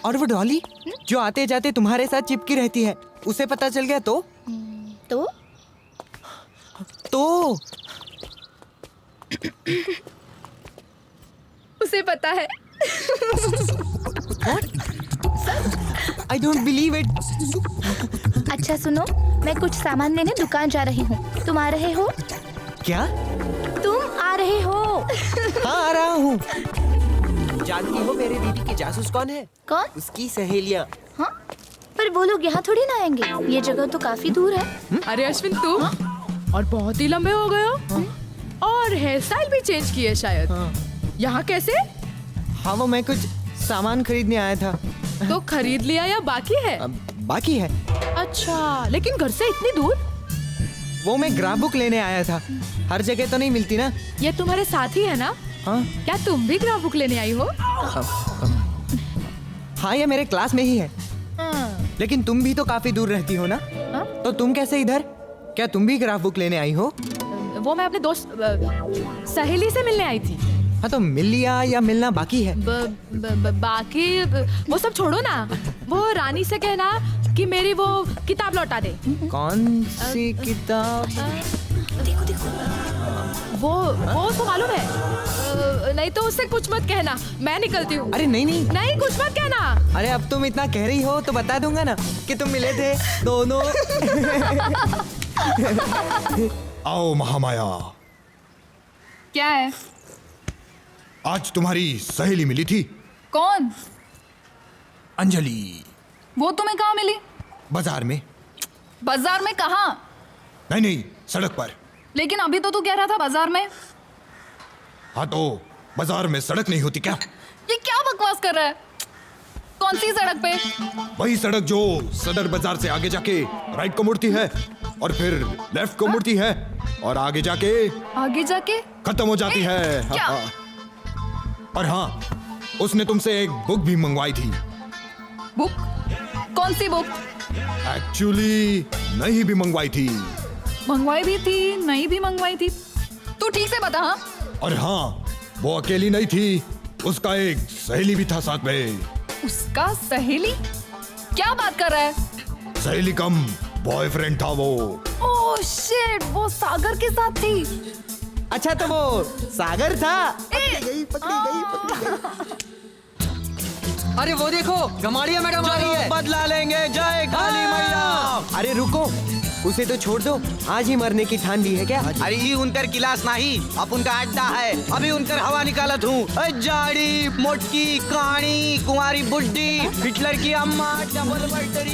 और वो डॉली जो आते जाते तुम्हारे साथ चिपकी रहती है, उसे पता चल गया तो? उसे पता है। I don't believe it. अच्छा सुनो, मैं कुछ सामान लेने दुकान जा रही हूँ। तुम आ रहे हो? क्या? तुम आ रहे हो? हाँ आ रहा हूँ। जानती हो मेरे दीदी की जासूस कौन है? कौन? उसकी सहेलियाँ। हाँ? पर वो लोग यहाँ थोड़ी ना आएंगे, ये जगह तो काफी दूर है। अरे अश्विन तुम? और बहुत ही लंबे हो गए हो। और हेयर स्टाइल भी चेंज की है शायद। यहाँ कैसे? हाँ वो मैं कुछ सामान खरीदने आया था। तो खरीद लिया या बाकी है? बाकी है। अच्छा, लेकिन घर से इतनी दूर? वो मैं ग्राफ बुक लेने आया था। हर जगह तो नहीं मिलती ना। ये तुम्हारे साथी है ना? हाँ। क्या तुम भी ग्राफ बुक लेने आई हो? हाँ ये मेरे क्लास में ही है। लेकिन तुम भी तो काफी दूर रहती हो ना? तो तुम कैसे इधर? क्या तुम भी ग्राफ बुक लेने आई हो? वो मैं अपने दोस्त सहेली से मिलने आई थी। हाँ तो मिल लिया या मिलना बाकी है? बाकी वो सब छोड़ो ना। वो रानी से कहना कि मेरी वो किताब लौटा दे। कौन सी किताब? देखो देखो। वो उसको मालूम है। नहीं तो उससे कुछ मत कहना, मैं निकलती हूँ। अरे नहीं कुछ मत कहना। अरे अब तुम इतना कह रही हो तो बता दूंगा ना कि तुम मिले थे दोनों। आओ महामाया। क्या है? आज तुम्हारी सहेली मिली थी। कौन? अंजलि। वो तुम्हें कहाँ मिली? बाजार में। बाजार में कहाँ? नहीं सड़क पर। लेकिन अभी तो तू कह रहा था बाजार में। हाँ तो बाजार में सड़क नहीं होती क्या? ये क्या बकवास कर रहा है? कौन सी सड़क पे? वही सड़क जो सदर बाजार से आगे जाके राइट को मुड़ती है और फिर लेफ्ट को मुड़ती है और आगे जाके खत्म हो जाती है। क्या? और हाँ, उसने तुमसे एक बुक भी मंगवाई थी। बुक? कौन सी बुक? एक्चुअली नहीं भी मंगवाई थी। मंगवाई भी थी, नहीं भी मंगवाई थी। तू ठीक से बता। हाँ? और हाँ, वो अकेली नहीं थी, उसका एक सहेली भी था साथ में। उसका सहेली? क्या बात कर रहा है? सहेली कम बॉयफ्रेंड था वो। ओह शिट, वो सागर के साथ थी। अच्छा तो वो सागर था। अरे वो देखो, गमाड़िया मैडम आ रही है। बदला लेंगे, जय काली मैया। अरे रुको, उसे तो छोड़ दो, आज ही मरने की ठान ली है क्या? अरे ये उनकर क्लास नहीं, अब उनका अड्डा है। अभी उनकर हवा निकालत हूँ। जाड़ी मोटकी कहानी कुंवारी बुड्ढी हिटलर की अम्मा डबल बटरी।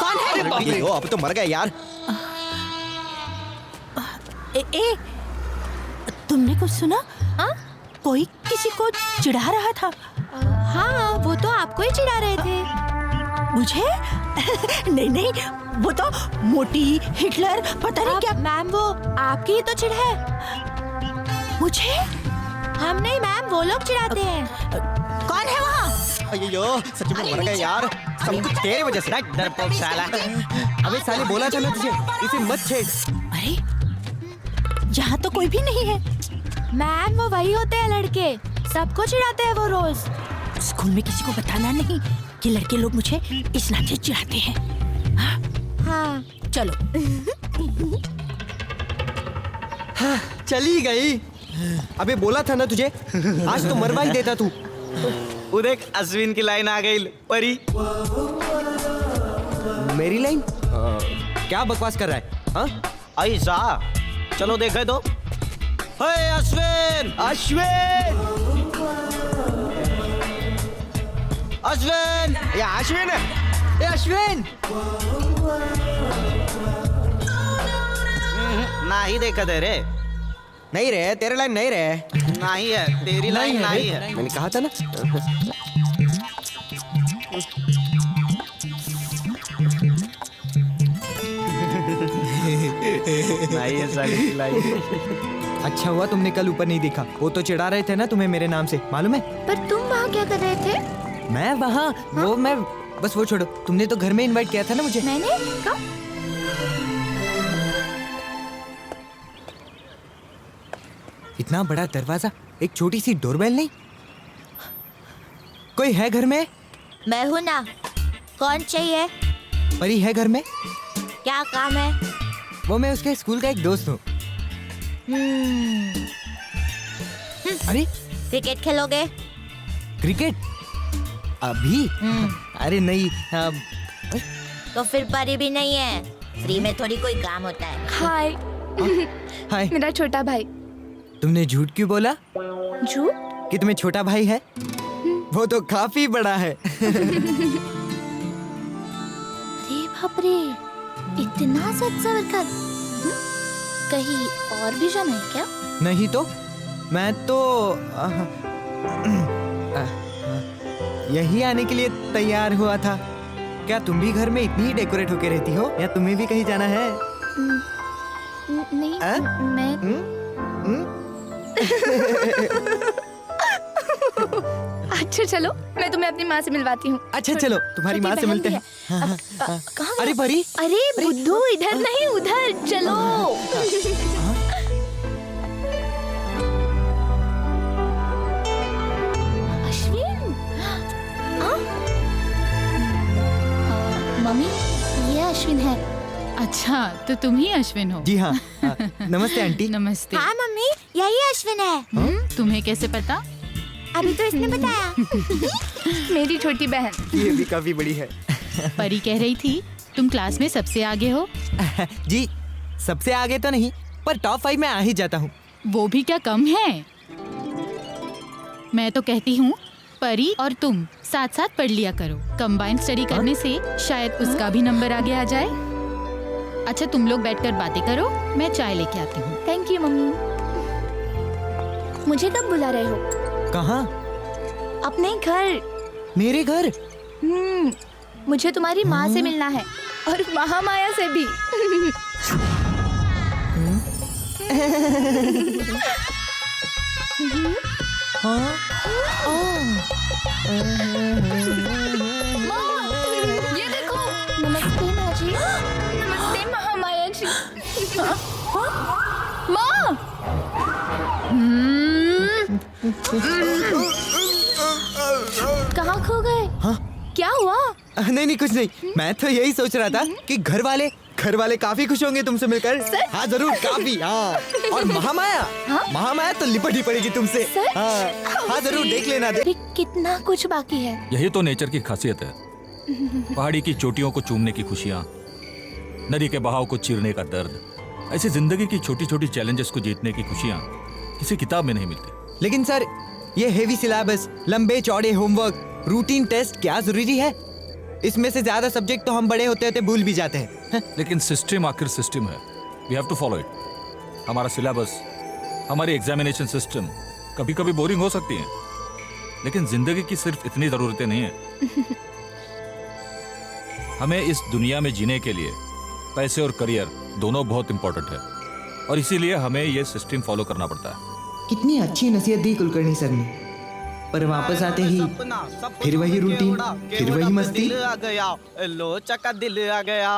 कौन है? अब तो मर गए यार। ए, तुमने कुछ सुना? हाँ? कोई किसी को चिढ़ा रहा था। हाँ, वो तो आपको ही चिढ़ा रहे थे। मुझे? नहीं, वो तो मोटी हिटलर पता नहीं क्या। मैम वो आपकी ही तो चिढ़ है। मुझे? हम नहीं मैम, वो लोग चिढ़ाते हैं। कौन है वहाँ? अयो सच में मर गए यार, सब कुछ तेरी वजह से। डरपोक साला। अबे साले बोला था ना तुझे, इसे मत छेड़। अरे यहाँ तो कोई भी नहीं है। मैम वो वही होते हैं लड़के, सबको चिढ़ाते हैं वो रोज। स्कूल में किसी को बताना नहीं कि लड़के लोग मुझे इस नाम से चिढ़ाते हैं। हाँ चलो। हाँ, चली गई। अबे बोला था ना तुझे, आज तो मरवा ही देता तू। उदेख अश्विन की लाइन आ गई। परी मेरी लाइन? क्या बकवास कर रहा है? हाँ? ऐसा चलो देखे तो। हे अश्विन, अश्विन, अश्विन, ये अश्विन है। ए अश्विन, ना ही देखा दे रे। नहीं रे, तेरे लाइन नहीं रे। नहीं है, तेरी लाइन नहीं है। मैंने कहा था ना। नहीं है साली लाइन। अच्छा हुआ तुमने कल ऊपर नहीं देखा, वो तो चिढ़ा रहे थे ना तुम्हें मेरे नाम से, मालूम है? पर तुम वहाँ क्या कर रहे थे? मैं वहाँ, वो मैं बस वो छोड़ो, तुमने तो घर में इनवाइट किया था ना मुझे। मैंने? कब? इतना बड़ा दरवाजा, एक छोटी सी डोरबेल नहीं? कोई है घर में? मैं हूँ ना। कौन चाहिए? परी है घर में? क्या काम है? वो मैं उसके स्कूल का एक दोस्त हूँ। अरे क्रिकेट खेलोगे? क्रिकेट? अभी? अरे नहीं, तो फिर परी भी नहीं है। फ्री में थोड़ी कोई काम होता है। हाय। हाय। मेरा छोटा भाई। तुमने झूठ क्यों बोला? झूठ? कि तुम्हें छोटा भाई है? वो तो काफी बड़ा है। अरे बाप रे, इतना सच सवर कर। कहीं और भी जाना है क्या? नहीं तो मैं तो यही आने के लिए तैयार हुआ था। क्या तुम भी घर में इतनी ही डेकोरेट होके रहती हो या तुम्हें भी कहीं जाना है? नहीं, मैं अच्छा चलो, मैं तुम्हें अपनी माँ से मिलवाती हूँ। अच्छा चलो, तुम्हारी माँ से मिलते हैं। अरे परी, अरे बुद्धू, इधर नहीं उधर चलो। अश्विन, मम्मी ये अश्विन है। अच्छा तो तुम ही अश्विन हो? जी हाँ। नमस्ते आंटी। नमस्ते। हाँ मम्मी, यही अश्विन है। तुम्हें कैसे पता? अभी तो इसने बताया। मेरी छोटी बहन। ये भी काफी बड़ी है। परी कह रही थी तुम क्लास में सबसे आगे हो। जी, सबसे आगे तो नहीं, पर टॉप 5 में आ ही जाता हूँ। वो भी क्या कम है? मैं तो कहती हूँ परी और तुम साथ साथ पढ़ लिया करो। कंबाइंड स्टडी करने से शायद उसका भी नंबर आगे आ जाए। अच्छा तुम लोग बैठकर बातें करो, मैं चाय लेके आती हूँ। Thank you mummy. मुझे कब बुला रहे हो? कहाँ? अपने घर। मेरे घर? मुझे तुम्हारी माँ से मिलना है और महामाया से भी। हाँ? ये देखो। नमस्ते माँ जी। नमस्ते महामाया जी। माँ! कहाँ खो गए? हाँ? क्या हुआ? नहीं कुछ नहीं, मैं तो यही सोच रहा था कि घर वाले काफी खुश होंगे तुमसे मिलकर। हाँ जरूर, काफी। हाँ, और महामाया तो लिपट ही पड़ेगी तुमसे। हाँ जरूर, देख लेना। कितना कुछ बाकी है। यही तो नेचर की खासियत है। पहाड़ी की चोटियों को चूमने की खुशियाँ, नदी के बहाव को चीरने का दर्द, ऐसी जिंदगी की छोटी छोटी चैलेंजेस को जीतने की खुशियाँ किसी किताब में नहीं मिलती। लेकिन सर, ये हेवी सिलेबस, लंबे चौड़े होमवर्क, रूटीन टेस्ट क्या जरूरी है? इसमें से ज्यादा सब्जेक्ट तो हम बड़े होते होते भूल भी जाते हैं। लेकिन सिस्टम आखिर सिस्टम है, we have to follow it. हमारा सिलेबस, हमारी एग्जामिनेशन सिस्टम कभी कभी बोरिंग हो सकती है, लेकिन जिंदगी की सिर्फ इतनी जरूरतें नहीं है। हमें इस दुनिया में जीने के लिए पैसे और करियर दोनों बहुत इंपॉर्टेंट है, और इसीलिए हमें ये सिस्टम फॉलो करना पड़ता है। कितनी अच्छी नसीहत दी कुलकर्णी सर ने, पर वापस आते ही फिर वही रूटीन, फिर वही मस्ती। आ गया, लोचा का दिल आ गया।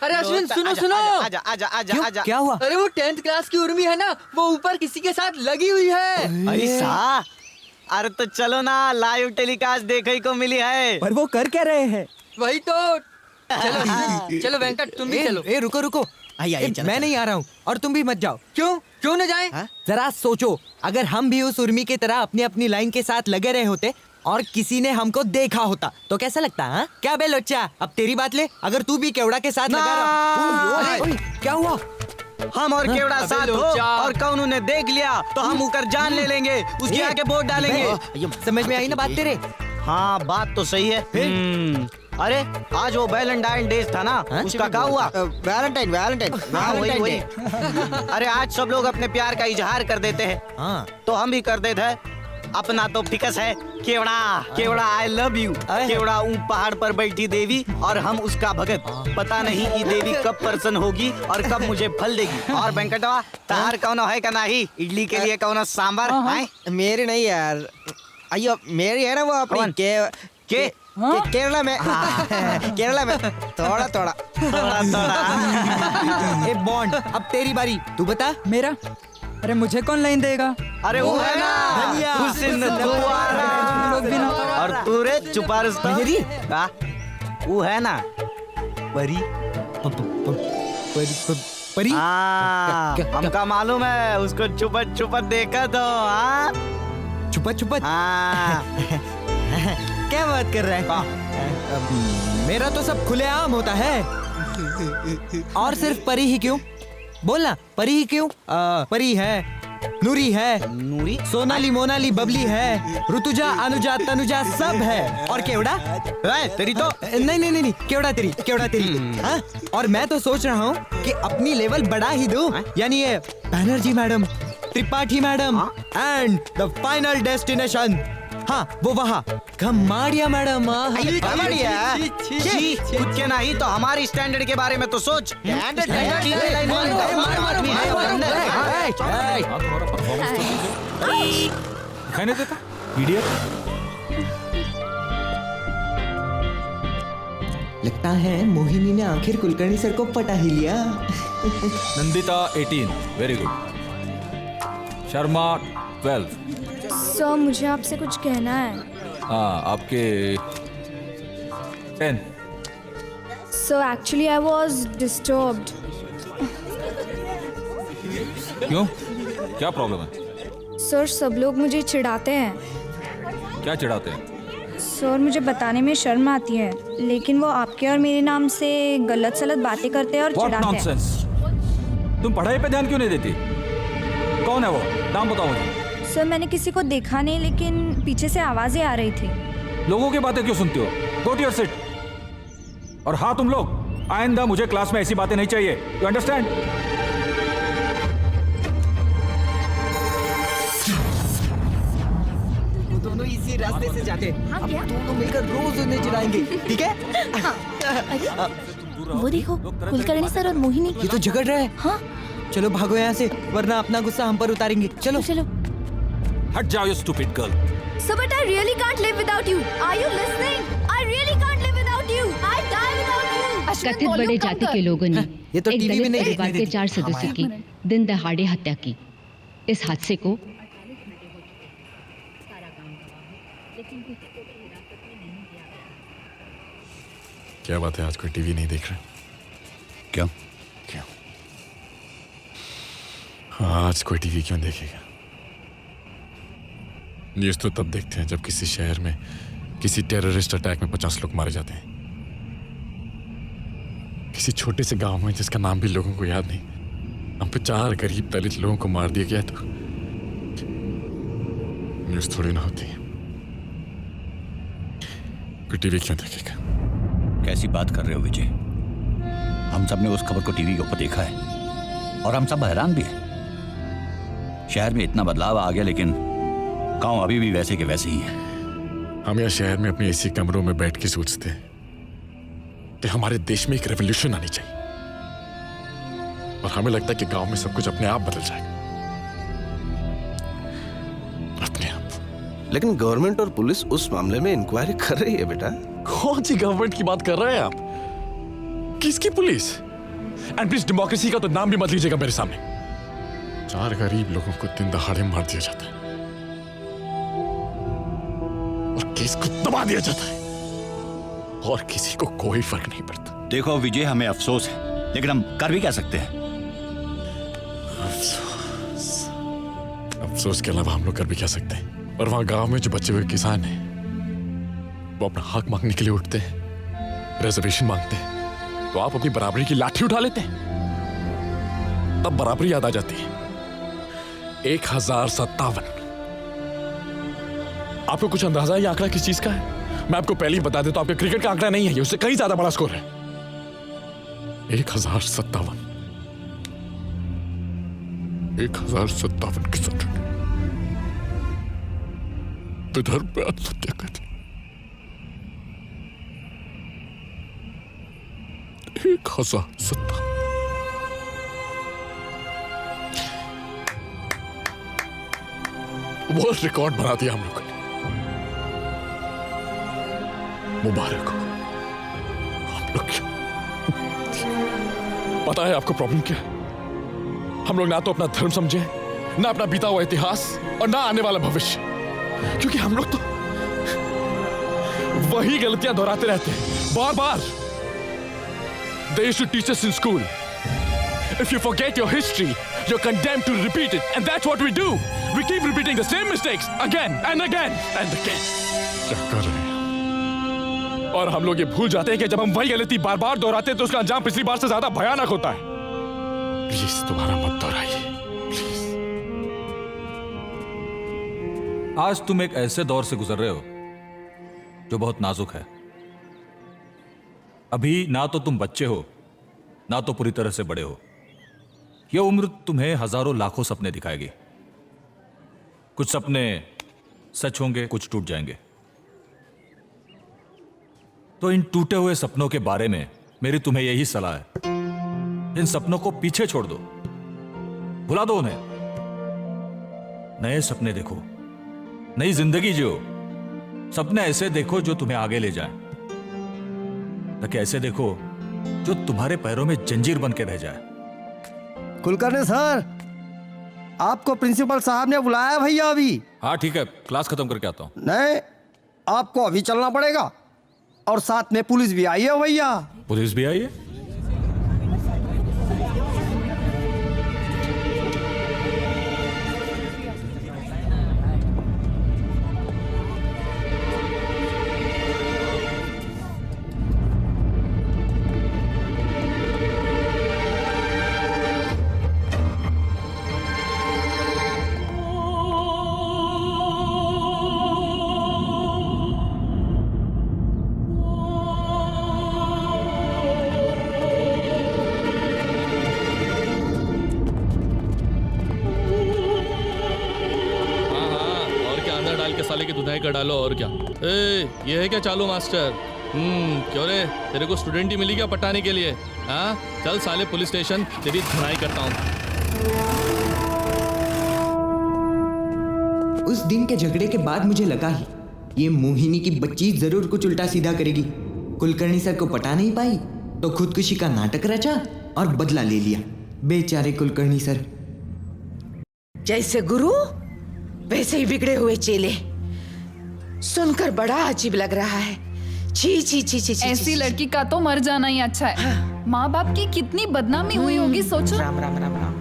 अरे अश्विन, सुनो। आजा आजा आजा आजा। क्या हुआ? अरे वो 10th क्लास की उर्मी है ना, वो ऊपर किसी के साथ लगी हुई है। ऐसा? अरे तो चलो ना, लाइव टेलीकास्ट देखने को मिली है। पर वो कर क्या रहे हैं? वही तो। चलो वेंकट, तुम भी चलो। रुको। मैं नहीं आ रहा हूँ, और तुम भी मत जाओ। क्यों न जाएं? जरा सोचो, अगर हम भी उस उर्मी की तरह अपनी अपनी लाइन के साथ लगे रहे होते और किसी ने हमको देखा होता तो कैसा लगता? हाँ क्या बे लोचा, अब तेरी बात ले। अगर तू भी केवड़ा के साथ लगा रहा। क्या हुआ? हम और केवड़ा साथ हो और कौन उन्हें देख लिया तो हम उकर जान ले लेंगे, उसके आगे वोट डालेंगे। समझ में आई ना बात तेरे? हाँ बात तो सही है। अरे आज वो वैलेंटाइन डे था ना, उसका क्या हुआ? वैलेंटाइन वही। अरे आज सब लोग अपने प्यार का इजहार कर देते हैं, तो हम भी कर देते हैं। अपना तो फिक्स है, केवड़ा आई लव यू। केवड़ा पहाड़ पर बैठी देवी और हम उसका भगत। पता नहीं ये देवी कब प्रसन्न होगी और कब मुझे फल देगी। और वेंकटवा, तार कौन है का नहीं? इडली के लिए कौन सांबर है? मेरी नहीं यार, अयो मेरी है ना वो अपनी केरला में। केरला में थोड़ा ए बॉन्ड, अब तेरी बारी, तू बता। मेरा? अरे मुझे कौन लाइन देगा? अरे वो है ना हुस्न दुआरा। और तू रे चुपा रुस्तम। वो है ना परी। हमका मालूम है, उसको छुपत देखा तो। छुपत क्या बात कर रहा है? मेरा तो सब खुलेआम होता है। और सिर्फ परी ही क्यों? बोलना, परी ही क्यों? परी है, नूरी है, सोनाली, मोनाली, बबली है, ऋतुजा, अनुजा, तनुजा सब है। और केवड़ा तेरी तो नहीं, केवड़ा तेरी। हाँ? और मैं तो सोच रहा हूँ कि अपनी लेवल बढ़ा ही दूं, यानी ये Banerjee madam, Tripathi madam and the final destination, हाँ वो वहाँ खमाड़िया मैडम। खुद के नहीं तो हमारी स्टैंडर्ड के बारे में तो सोच। खाने देता इडियट। लगता है मोहिनी ने आखिर कुलकर्णी सर को पटा ही लिया। Nandita 18, very good. Sharma 12। Sir मुझे आपसे कुछ कहना है। हाँ, आपके 10। Sir actually I was disturbed. क्यों, क्या प्रॉब्लम है? सर सब लोग मुझे चिढ़ाते हैं। क्या चिढ़ाते हैं? सर मुझे बताने में शर्म आती है, लेकिन वो आपके और मेरे नाम से गलत सलत बातें करते हैं और What चिढ़ाते हैं। nonsense? तुम पढ़ाई पे ध्यान क्यों नहीं देती? कौन है वो? नाम बताओ मुझे। सर मैंने किसी को देखा नहीं, लेकिन पीछे से आवाजें आ रही थी। लोगों की बातें क्यों सुनती हो? Go to your seat. और हाँ तुम लोग, आइंदा मुझे क्लास में ऐसी बातें नहीं चाहिए। You understand? दोनों इसी रास्ते से जाते हैं। अब दोनों मिलकर रोज उन्हें चिढ़ाएंगे, ठीक है? वो देखो, कुलकर्णी सर और मोहिनी। ये तो झगड़ रहे हैं। हाँ? चलो भागो यहाँ से, वरना अपना गुस्सा हम पर उतारेंगे। चलो। हट जाओ you stupid girl. So but I really can't live without you. Are you listening? I really can't live without you. I die without you. कथित बड़े जाति के लोगों ने ये तो एक टीवी में दलित नहीं परिवार देखने के देती। 4 सदस्यों की दिन दहाड़े हत्या की। इस हादसे को क्या बात है, आज कोई टीवी नहीं देख रहे? क्यों? क्यों? आज कोई टीवी क्यों देखेगा? न्यूज़ तो तब देखते हैं जब किसी शहर में किसी टेररिस्ट अटैक में 50 लोग मारे जाते हैं। किसी छोटे से गांव में जिसका नाम भी लोगों को याद नहीं, हम पे 4 गरीब दलित लोगों को मार दिया गया, तो न्यूज़ थोड़ी ना होती है। कोई टीवी क्यों देखेगा? कैसी बात कर रहे हो विजय? हम सब ने उस खबर को टीवी के ऊपर देखा है और हम सब हैरान भी हैं। शहर में इतना बदलाव आ गया लेकिन गांव अभी भी वैसे के वैसे ही है। हम यहाँ शहर में अपने इसी कमरों में बैठ के सोचते हैं कि हमारे देश में एक रेवोल्यूशन आनी चाहिए, और हमें लगता है कि गांव में सब कुछ अपने आप बदल जाएगा, अपने आप। लेकिन गवर्नमेंट और पुलिस उस मामले में इंक्वायरी कर रही है बेटा। कौन सी गवर्नमेंट की बात कर रहे हैं आप? किसकी पुलिस? एंड प्लीज डेमोक्रेसी का तो नाम भी मत लीजिएगा मेरे सामने। 4 गरीब लोगों को दिन दहाड़े मार दिया जाता है और केस को दबा दिया जाता है और किसी को कोई फर्क नहीं पड़ता। देखो विजय, हमें अफसोस है लेकिन हम कर भी क्या सकते हैं? अफसोस के अलावा हम लोग कर भी क्या सकते हैं? और वहां गांव में जो बचे हुए किसान हैं वो अपना हक मांगने के लिए उठते हैं, रिजर्वेशन मांगते हैं, तो आप अपनी बराबरी की लाठी उठा लेते हैं। तब बराबरी याद आ जाती है। 1057। आपको कुछ अंदाजा है ये आंकड़ा किस चीज का है? मैं आपको पहले ही बता देता हूं, आपके क्रिकेट का आंकड़ा नहीं है, ये उससे कहीं ज्यादा बड़ा स्कोर है। 1057 किसान विदर्भ में आत्महत्या कर दी। 1057। वर्ल्ड रिकॉर्ड बना दिया हम लोगों ने। मुबारक हो हम लोग। पता है आपको प्रॉब्लम क्या है? हम लोग ना तो अपना धर्म समझे, ना अपना बीता हुआ इतिहास और ना आने वाला भविष्य, क्योंकि हम लोग तो वही गलतियां दोहराते रहते हैं बार बार। They used to teach us in school. If you forget your history, you're condemned to repeat it, and that's what we do. We keep repeating the same mistakes again and again and again. क्या कर रहे हैं? और हम लोग ये भूल जाते हैं कि जब हम वही गलती बार बार दोहराते हैं तो उसका अंजाम पिछली बार से ज्यादा भयानक होता है। प्लीज दोबारा मत दोहराइए। आज तुम एक ऐसे दौर से गुजर रहे हो जो बहुत नाजुक है। अभी ना तो तुम बच्चे हो, ना तो पूरी तरह से बड़े हो। यह उम्र तुम्हें हजारों लाखों सपने दिखाएगी। कुछ सपने सच होंगे, कुछ टूट जाएंगे। तो इन टूटे हुए सपनों के बारे में मेरी तुम्हें यही सलाह है, इन सपनों को पीछे छोड़ दो, भुला दो उन्हें। नए सपने देखो, नई जिंदगी जियो। सपने ऐसे देखो जो तुम्हें आगे ले जाए, ताकि ऐसे देखो जो तुम्हारे पैरों में जंजीर बन के रह जाए। कुलकर्णी सर, आपको प्रिंसिपल साहब ने बुलाया भैया अभी। हाँ ठीक है, क्लास खत्म करके आता हूँ। नहीं, आपको अभी चलना पड़ेगा, और साथ में पुलिस भी आई है भैया। पुलिस भी आई है? का डालो और क्या। ये है क्या चालू मास्टर? क्यों रे, तेरे को स्टूडेंट ही मिली क्या पटाने के लिए? हाँ चल साले पुलिस स्टेशन, तेरी धुनाई करता हूँ। उस दिन के झगड़े के बाद मुझे लगा ही ये मोहिनी की बच्ची जरूर कुछ उल्टा सीधा करेगी। कुलकर्णी सर को पटा नहीं पाई तो खुदकुशी का नाटक रचा और बदला ले लिया। बेचारे कुलकर्णी सर। जैसे गुरु वैसे ही बिगड़े हुए चेले। सुनकर बड़ा अजीब लग रहा है। छी छी छी छी। ऐसी लड़की का तो मर जाना ही अच्छा है। माँ बाप की कितनी बदनामी हुई होगी सोचो। राम राम राम राम।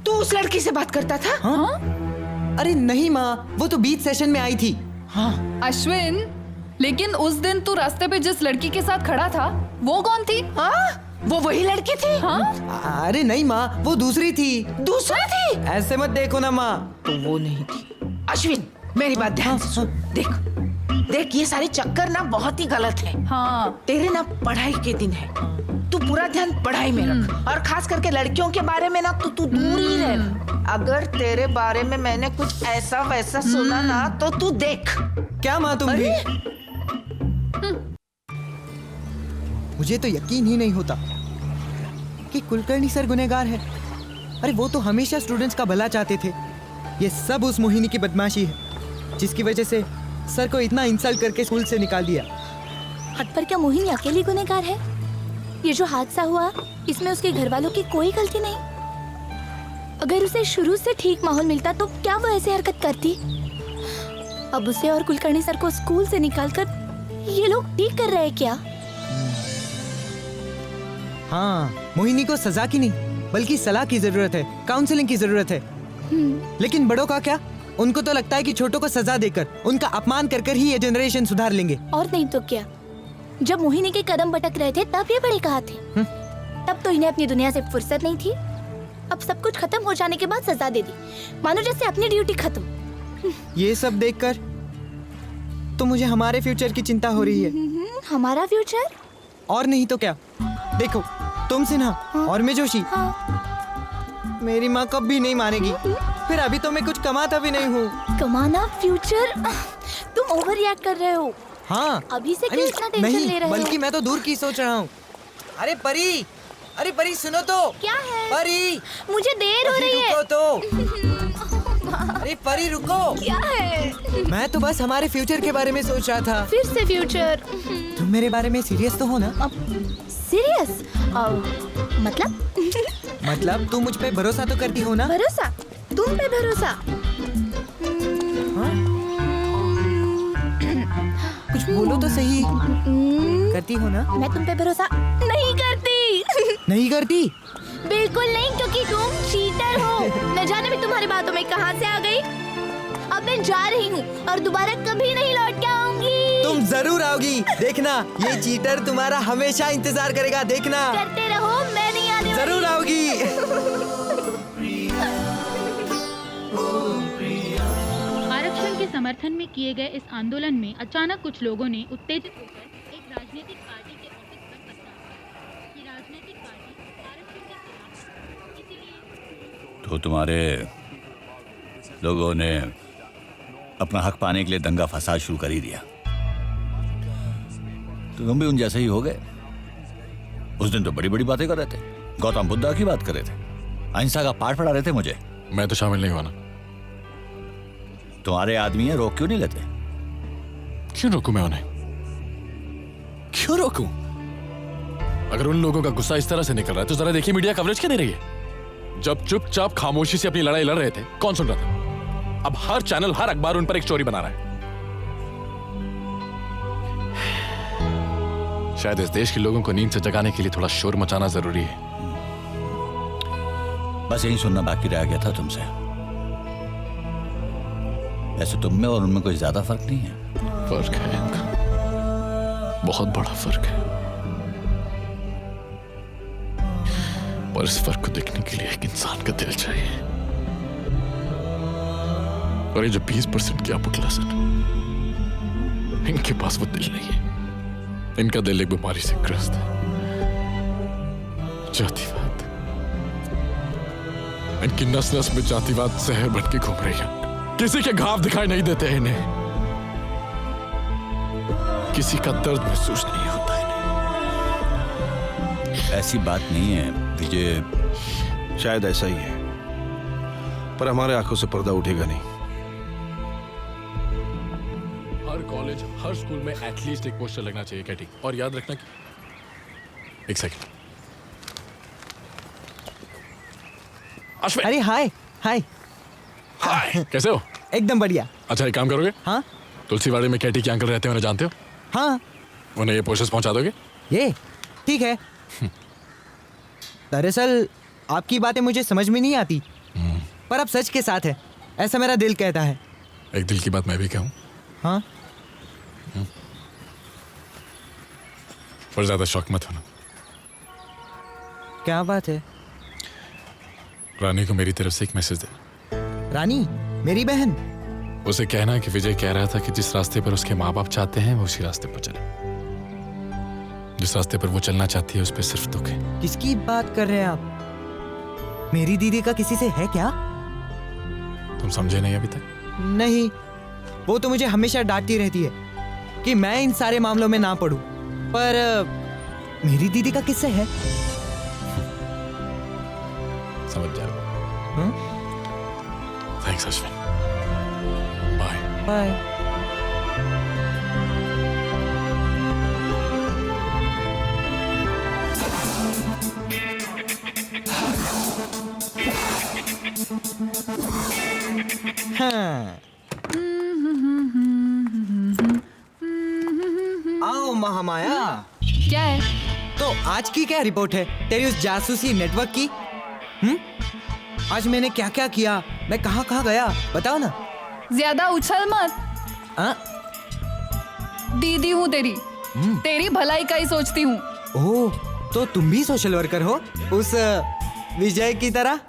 तू उस लड़की से बात करता था? हाँ? अरे नहीं माँ, वो तो बीच सेशन में आई थी। हाँ अश्विन, लेकिन उस दिन तू रास्ते पे जिस लड़की के साथ खड़ा था वो कौन थी? हाँ? वो वही लड़की थी? हाँ? अरे नहीं माँ, वो दूसरी थी। दूसरी थी? ऐसे मत देखो ना माँ। तो वो नहीं थी। अश्विन मेरी बात ध्यान से सुन। देख देख, ये सारे चक्कर ना बहुत ही गलत है। हाँ। तेरे ना पढ़ाई के दिन है, तू पूरा ध्यान पढ़ाई में रख। और खास करके लड़कियों के बारे में ना तू दूर ही रह। अगर तेरे बारे में मैंने कुछ ऐसा वैसा सुना ना तो तू देख। क्या माँ तुम भी? मुझे तो यकीन ही नहीं होता कि कुलकर्णी सर गुनहगार है। अरे वो तो हमेशा स्टूडेंट्स का भला चाहते थे। ये सब उस मोहिनी की बदमाशी है जिसकी वजह से सर को इतना इंसल्ट करके स्कूल से निकाल दिया। हद पर क्या मोहिनी अकेली गुनहगार है? ये जो हादसा हुआ इसमें उसके घर वालों की कोई गलती नहीं। अगर उसे शुरू से ठीक माहौल मिलता तो क्या वो ऐसी हरकत करती? अब उसे और कुलकर्णी सर को स्कूल से निकालकर ये लोग ठीक कर रहे हैं क्या? हाँ, मोहिनी को सजा की नहीं बल्कि सलाह की जरूरत है, काउंसलिंग की जरूरत है। लेकिन बड़ों का क्या? उनको तो लगता है कि छोटों को सजा देकर, उनका अपमान कर कर ही ये जनरेशन सुधार लेंगे। और नहीं तो क्या, जब मोहिनी के कदम भटक रहे थे तब ये बड़े कहा थे। तब तो इन्हें अपनी दुनिया से फुर्सत नहीं थी। अब सब कुछ खत्म हो जाने के बाद सजा दे दी, मानो जैसे अपनी ड्यूटी खत्म। ये सब देखकर तो मुझे हमारे फ्यूचर की चिंता हो रही है। हमारा फ्यूचर? और नहीं तो क्या। देखो, तुम सिन्हा और मैं जोशी। मेरी माँ कब भी नहीं मानेगी। फिर अभी तो मैं कुछ कमाता भी नहीं हूँ। कमाना फ्यूचर? तुम ओवर रिएक्ट कर रहे हो। हाँ, अभी से क्यों इतना टेंशन ले रहे हो? बल्कि मैं तो दूर की सोच रहा हूँ। अरे परी, अरे परी सुनो तो। क्या है? परी, मुझे देर हो रही है। रुको तो। अरे परी रुको। क्या है? मैं तो बस हमारे फ्यूचर के बारे में सोच रहा था। फिर से फ्यूचर? तुम मेरे बारे में सीरियस तो हो ना? सीरियस? मतलब तुम मुझ पे भरोसा तो करती हो ना? भरोसा? तुम पे भरोसा? कुछ बोलो तो सही। करती हो ना? मैं तुम पे भरोसा नहीं करती। नहीं करती? बिल्कुल नहीं, क्योंकि तुम चीटर हो। न जाने मैं तुम्हारी बातों में कहां से आ गई। अब मैं जा रही हूँ और दोबारा कभी नहीं लौट के आऊंगी। तुम जरूर आओगी, देखना। ये चीटर तुम्हारा हमेशा इंतजार करेगा, देखना। करते रहो, मैं नहीं आने वाली। जरूर आओगी। आरक्षण के समर्थन में किए गए इस आंदोलन में अचानक कुछ लोगों ने उत्तेजित होकर एक राजनीतिक पार्टी के ऑफिस पर पथराव कि राजनीतिक पार्टी आरक्षण के खिलाफ, इसीलिए तो तुम्हारे लोगों ने अपना हक पाने के लिए दंगा फसाद शुरू कर ही दिया, तो तुम भी उन जैसे ही हो गए। उस दिन तो बड़ी बड़ी बातें कर रहे थे, गौतम बुद्धा की बात कर रहे थे, अहिंसा का पाठ पढ़ा रहे थे मुझे। मैं तो शामिल नहीं हुआ ना। तुम्हारे आदमी है, रोक क्यों नहीं लेते? क्यों रोकूं मैं उन्हें? क्यों रोकूं? अगर उन लोगों का गुस्सा इस तरह से निकल रहा है तो जरा देखिए मीडिया कवरेज क्या दे रही है। जब चुपचाप खामोशी से अपनी लड़ाई लड़ रहे थे, कौन सुन रहा था? अब हर चैनल, हर अखबार उन पर एक स्टोरी बना रहा है। शायद इस देश के लोगों को नींद से जगाने के लिए थोड़ा शोर मचाना जरूरी है। बस यही सुनना बाकी रह गया था तुमसे। ऐसे तुम में और उनमें कोई ज्यादा फर्क नहीं है। फर्क है, बहुत बड़ा फर्क है। पर इस फर्क को देखने के लिए एक इंसान का दिल चाहिए। और ये जो 20% की अपू क्लास है, इनके पास वो दिल नहीं है। इनका दिल एक बीमारी से ग्रस्त है, जातिवाद। इनकी नस नस में जातिवाद जहर बन के घूम रही है। किसी के घाव दिखाई नहीं देते इन्हें, किसी का दर्द महसूस नहीं होता इन्हें। ऐसी बात नहीं है विजय। शायद ऐसा ही है, पर हमारे आंखों से पर्दा उठेगा नहीं। हर कॉलेज, हर स्कूल में एटलीस्ट एक पोस्टर लगना चाहिए कैटी। और याद रखना कि एक सेकंड, अश्विन। अरे हाय हाय हाय कैसे हो? एकदम बढ़िया। अच्छा एक काम करोगे? हाँ तुलसीवाड़ी में कैटी के अंकल रहते हैं, उन्हें जानते हो? हाँ। उन्हें ये पोस्टर्स पहुंचा दोगे? ये ठीक है। दरअसल आपकी बातें मुझे समझ में नहीं आती, पर अब सच के साथ है, ऐसा मेरा दिल कहता है। एक दिल की बात मैं भी कहूँ? हाँ। पर ज्यादा शौक मत होना। क्या बात है? रानी को मेरी तरफ से एक मैसेज देना। रानी मेरी बहन? उसे कहना कि विजय कह रहा था कि जिस रास्ते पर उसके माँ बाप चाहते हैं वो उसी रास्ते पर चले। जिस रास्ते पर वो चलना चाहती है उस पर सिर्फ दुख है। किसकी बात कर रहे हैं आप? मेरी दीदी का किसी से है क्या? तुम समझे नहीं अभी तक? नहीं, वो तो मुझे हमेशा डांटती रहती है कि मैं इन सारे मामलों में ना पड़ूं, पर मेरी दीदी का किससे है? समझ जाओ। थैंक्स अश्विन। Bye bye. हाँ। आओ महामाया। क्या है? तो आज की क्या रिपोर्ट है तेरी उस जासूसी नेटवर्क की? आज मैंने क्या क्या किया, मैं कहाँ कहाँ गया, बताओ ना। ज्यादा उछल मत। दीदी हूँ तेरी, तेरी भलाई का ही सोचती हूँ। ओह, तो तुम भी सोशल वर्कर हो उस विजय की तरह?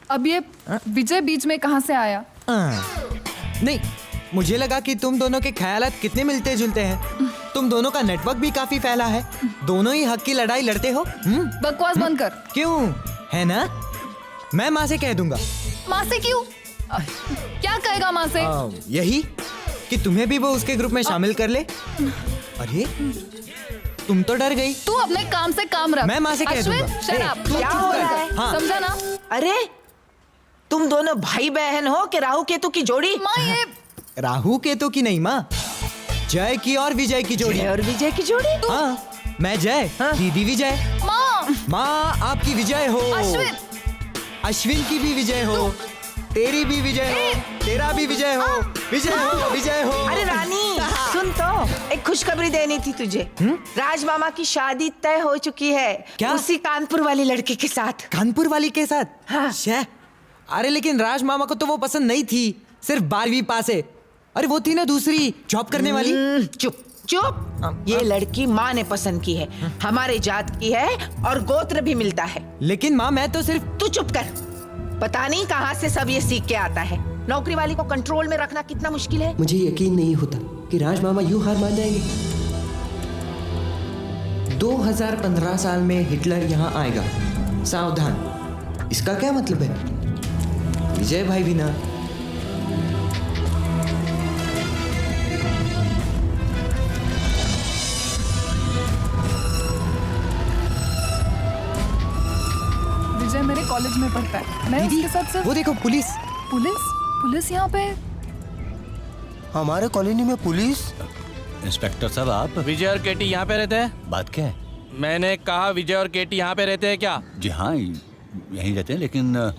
अब ये विजय बीच में कहाँ से आया? नहीं, मुझे लगा कि तुम दोनों के ख्यालात कितने मिलते जुलते हैं। तुम दोनों का नेटवर्क भी काफी फैला है, दोनों ही हक की लड़ाई लड़ते हो। बकवास बंद कर। क्यों? है ना, मैं माँ से कह दूंगा। माँ से क्यों? क्या कहेगा माँ से? यही कि तुम्हें भी वो उसके ग्रुप में शामिल कर ले। अरे तुम तो डर गई। तू अपने काम से काम रख। मैं माँ से कह दूंगा। Shut up. क्या हो रहा है? हाँ। समझा ना? अरे तुम दोनों भाई बहन हो कि राहु केतु की जोड़ी? माँ ये राहु केतु की नहीं माँ, जय की और विजय की जोड़ी। जय और विजय की जोड़ी? हाँ, मैं जय, दीदी विजय। माँ आपकी विजय हो। अश्विन की भी विजय हो, तेरी भी विजय हो, तेरा भी विजय हो, विजय हो, विजय हो। अरे रानी सुन तो, एक खुशखबरी देनी थी तुझे। राज मामा की शादी तय हो चुकी है। क्या? उसी कानपुर वाली लड़की के साथ। कानपुर वाली के साथ? हाँ। अरे लेकिन राज मामा को तो वो पसंद नहीं थी, सिर्फ 12वीं पास है। अरे वो थी ना दूसरी जॉब करने वाली। चुप चुप, ये लड़की माँ ने पसंद की है, हमारे जात की है और गोत्र भी मिलता है। लेकिन माँ मैं तो सिर्फ। तू चुप कर, पता नहीं कहाँ से सब ये सीख के आता है। नौकरी वाली को कंट्रोल में रखना कितना मुश्किल है। मुझे यकीन नहीं होता कि राज मामा यूं हार मान जाएंगे। 2015 साल में हिटलर यहाँ आएगा, सावधान। इसका क्या मतलब है? विजय भाई भी ना। विजय मेरे कॉलेज में पढ़ता है, मैं उसके साथ सिर्फ। वो देखो पुलिस। पुलिस यहाँ पे? हमारे कॉलोनी में पुलिस? इंस्पेक्टर साहब आप? विजय और केटी यहाँ पे रहते हैं? बात क्या है? मैंने कहा विजय और केटी यहाँ पे रहते हैं क्या? जी हाँ, यहीं रहते हैं, लेकिन